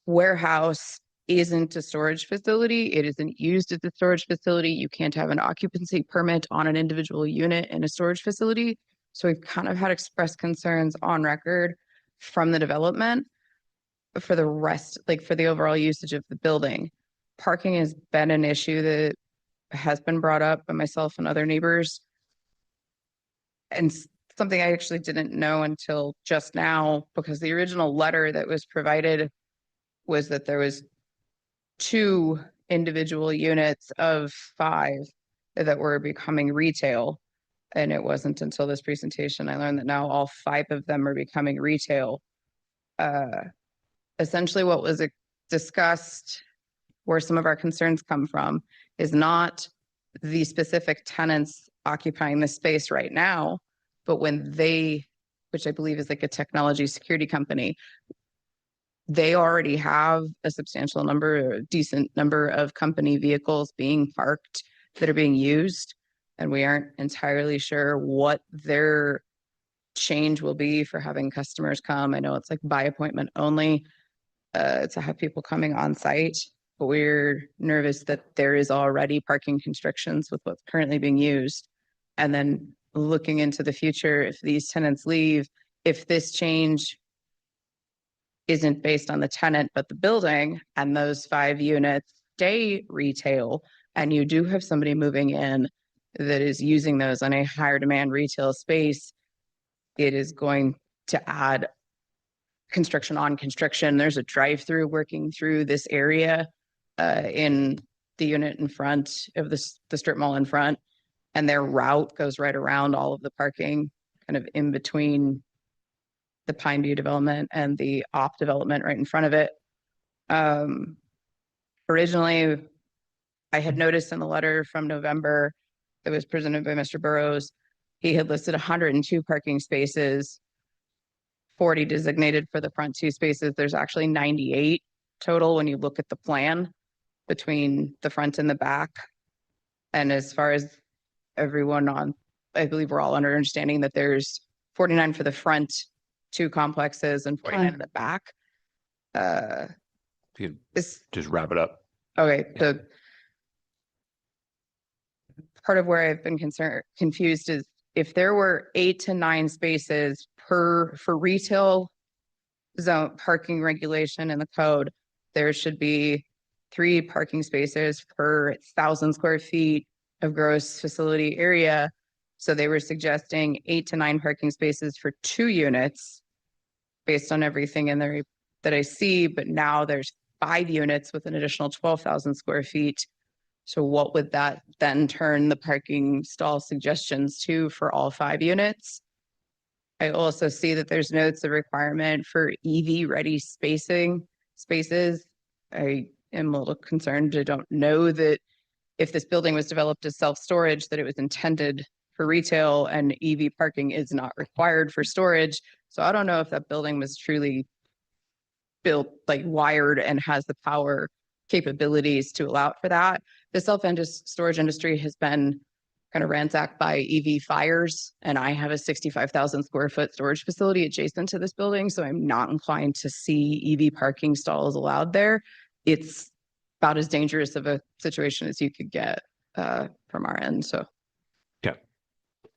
warehouse isn't a storage facility. It isn't used as a storage facility. You can't have an occupancy permit on an individual unit in a storage facility. So we've kind of had expressed concerns on record from the development for the rest, like for the overall usage of the building. Parking has been an issue that has been brought up by myself and other neighbors. And something I actually didn't know until just now, because the original letter that was provided was that there was 2 individual units of 5 that were becoming retail. And it wasn't until this presentation I learned that now all 5 of them are becoming retail. Essentially what was discussed, where some of our concerns come from, is not the specific tenants occupying the space right now, but when they, which I believe is like a technology security company, they already have a substantial number, a decent number of company vehicles being parked that are being used. And we aren't entirely sure what their change will be for having customers come. I know it's like by appointment only, to have people coming on site, but we're nervous that there is already parking constrictions with what's currently being used. And then looking into the future, if these tenants leave, if this change isn't based on the tenant, but the building, and those 5 units stay retail, and you do have somebody moving in that is using those on a higher demand retail space, it is going to add construction on construction. There's a drive-through working through this area in the unit in front of the strip mall in front, and their route goes right around all of the parking, kind of in between the Pine View development and the op development right in front of it. Originally, I had noticed in the letter from November that was presented by Mr. Burrows, he had listed 102 parking spaces, 40 designated for the front 2 spaces. There's actually 98 total when you look at the plan between the front and the back. And as far as everyone on, I believe we're all under understanding that there's 49 for the front 2 complexes and 49 in the back. You can just wrap it up. Okay, the part of where I've been confused is if there were 8 to 9 spaces for retail zone parking regulation in the code, there should be 3 parking spaces per 1,000 square feet of gross facility area. So they were suggesting 8 to 9 parking spaces for 2 units based on everything in there that I see, but now there's 5 units with an additional 12,000 square feet. So what would that then turn the parking stall suggestions to for all 5 units? I also see that there's notes of requirement for EV ready spaces. I am a little concerned. I don't know that if this building was developed as self-storage, that it was intended for retail, and EV parking is not required for storage. So I don't know if that building was truly built, like wired, and has the power capabilities to allow for that. The self-storage industry has been kind of ransacked by EV fires, and I have a 65,000 square foot storage facility adjacent to this building, so I'm not inclined to see EV parking stalls allowed there. It's about as dangerous of a situation as you could get from our end. So, yeah,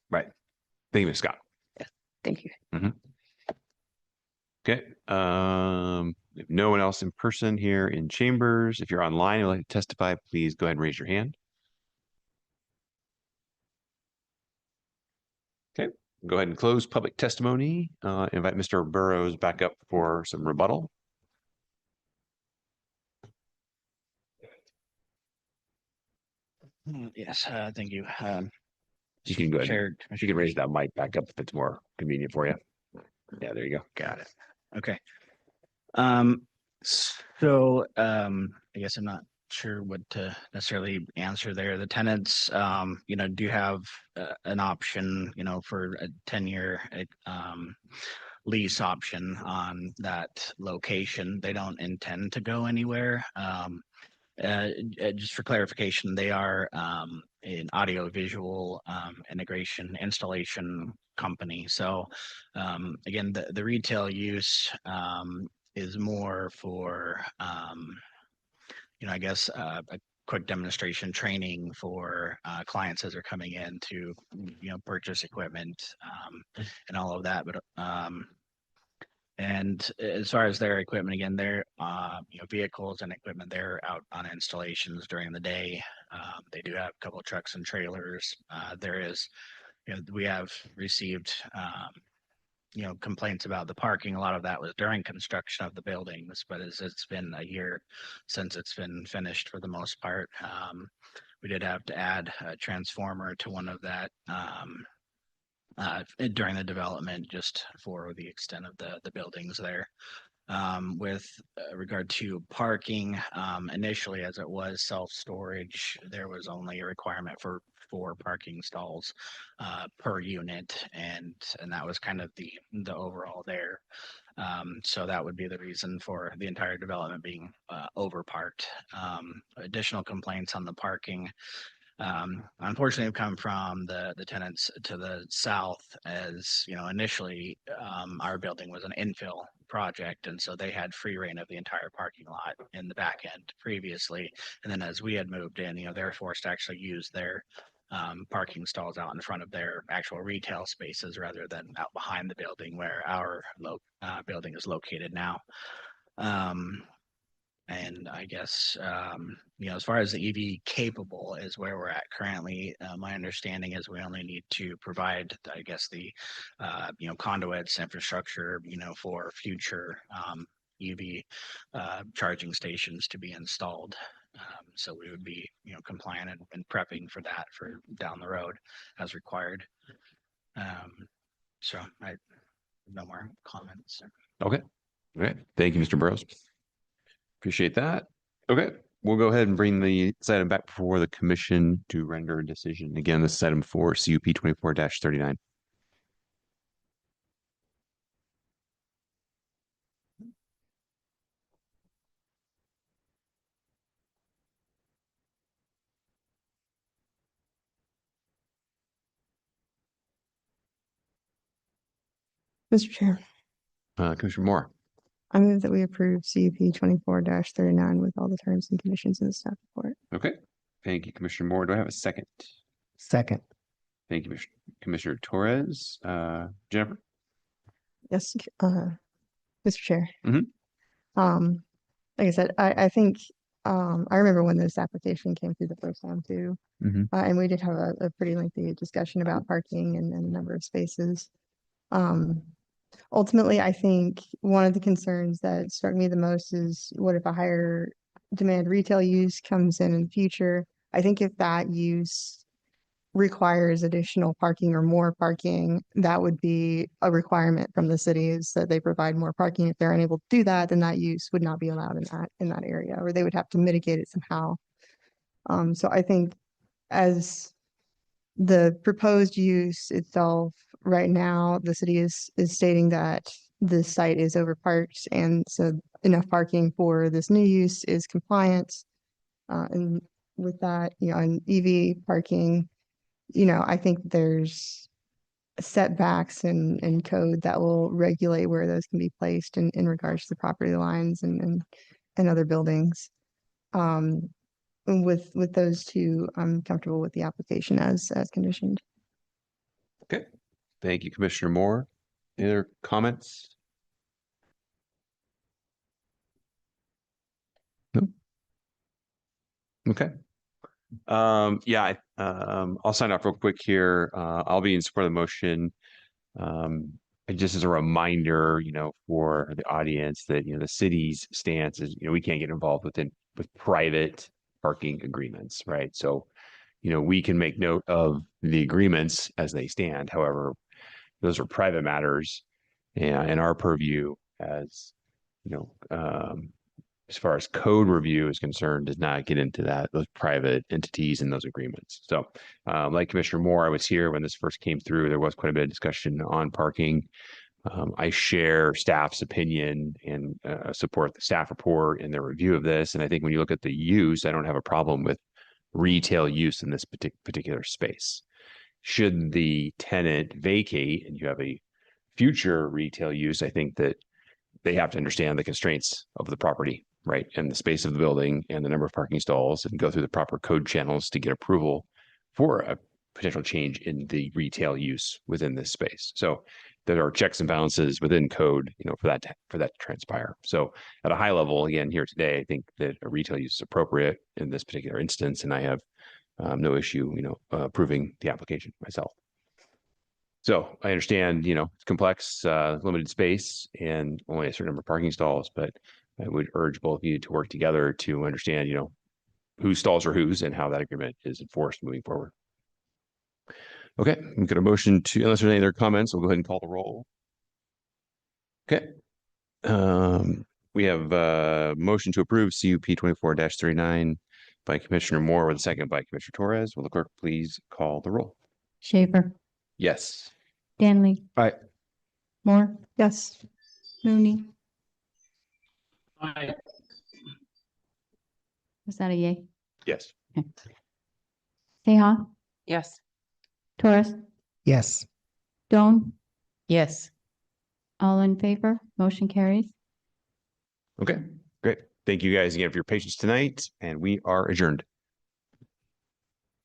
right. Thank you, Ms. Scott. thank you. Okay. If no one else in person here in chambers, if you're online and would like to testify, please go ahead and raise your hand. Okay, go ahead and close public testimony. Invite Mr. Burrows back up for some rebuttal. Yes, thank you. You can go ahead. Chair, You can raise that mic back up if it's more convenient for you. Yeah, there you go. got it. Okay. I guess I'm not sure what to necessarily answer there. The tenants, do have an option, for a 10-year lease option on that location. They don't intend to go anywhere. Just for clarification, they are an audio-visual integration installation company. So again, the retail use is more for, I guess, a quick demonstration training for clients as they're coming in to, purchase equipment and all of that. But and as far as their equipment, again, their vehicles and equipment, they're out on installations during the day. They do have a couple of trucks and trailers. We have received complaints about the parking. A lot of that was during construction of the buildings, but as it's been a year since it's been finished for the most part, we did have to add a transformer to one of that during the development, just for the extent of the buildings there. With regard to parking, initially, as it was self-storage, there was only a requirement for 4 parking stalls per unit, and that was kind of the overall there. So that would be the reason for the entire development being overparked. Additional complaints on the parking. unfortunately have come from the tenants to the south as, initially, our building was an infill project. And so they had free reign of the entire parking lot in the back end previously. And then as we had moved in, they're forced to actually use their parking stalls out in front of their actual retail spaces rather than out behind the building where our building is located now. And I guess, as far as the EV capable is where we're at currently, my understanding is we only need to provide, I guess, the, conduits, infrastructure, for future EV charging stations to be installed. So we would be, compliant and prepping for that for down the road as required. So I no more comments. Okay. Okay. Thank you, Mr. Burrows. Appreciate that. Okay. We'll go ahead and bring this item back before the commission to render a decision. Again, this is item 4, CUP 24-39. Mr. Chair, Commissioner Moore. I move that we approve CUP 24-39 with all the terms and conditions in the staff report. Okay. Thank you, Commissioner Moore. Do I have a second? Second. Thank you, Commissioner Torres. Jennifer? Yes, Mr. Chair. Mm-hmm. Like I said, I think, I remember when this application came through the first time too. Mm-hmm. And we did have a pretty lengthy discussion about parking and the number of spaces. Ultimately, I think one of the concerns that struck me the most is what if a higher demand retail use comes in the future? I think if that use requires additional parking or more parking, that would be a requirement from the cities that they provide more parking. If they're unable to do that, then that use would not be allowed in that area, or they would have to mitigate it somehow. So I think as the proposed use itself, right now, the city is stating that this site is overparked, and so enough parking for this new use is compliant. And with that, on EV parking, I think there's setbacks and code that will regulate where those can be placed in regards to the property lines and other buildings. With those two, I'm comfortable with the application as conditioned. Okay. Thank you, Commissioner Moore. Any other comments? No. Okay. Yeah, I'll sign off real quick here. I'll be in support of the motion. And just as a reminder, for the audience that, the city's stance is, we can't get involved with private parking agreements, right? So, we can make note of the agreements as they stand. However, those are private matters, and our purview as, as far as code review is concerned, does not get into those private entities and those agreements. So, like Commissioner Moore, I was here when this first came through. There was quite a bit of discussion on parking. I share staff's opinion and support the staff report and their review of this. And I think when you look at the use, I don't have a problem with retail use in this particular space. Should the tenant vacate and you have a future retail use, I think that they have to understand the constraints of the property, right? And the space of the building and the number of parking stalls, and go through the proper code channels to get approval for a potential change in the retail use within this space. So there are checks and balances within code, for that to transpire. So at a high level, again, here today, I think that a retail use is appropriate in this particular instance, and I have no issue, approving the application myself. So I understand, it's complex, limited space, and only a certain number of parking stalls, but I would urge both of you to work together to understand, whose stalls are whose and how that agreement is enforced moving forward. Okay, we've got a motion to, unless there's any other comments, we'll go ahead and call the roll. Okay. We have a motion to approve CUP 24-39 by Commissioner Moore with a second by Commissioner Torres. Will the clerk please call the roll? Schaefer, Yes. Danley, Aye. Moore, Yes. Mooney. Aye. Was that a yay? Yes. Seha, Yes. Torres, Yes. Stone, Yes. all in favor, motion carries. Okay, great. Thank you guys again for your patience tonight, and we are adjourned.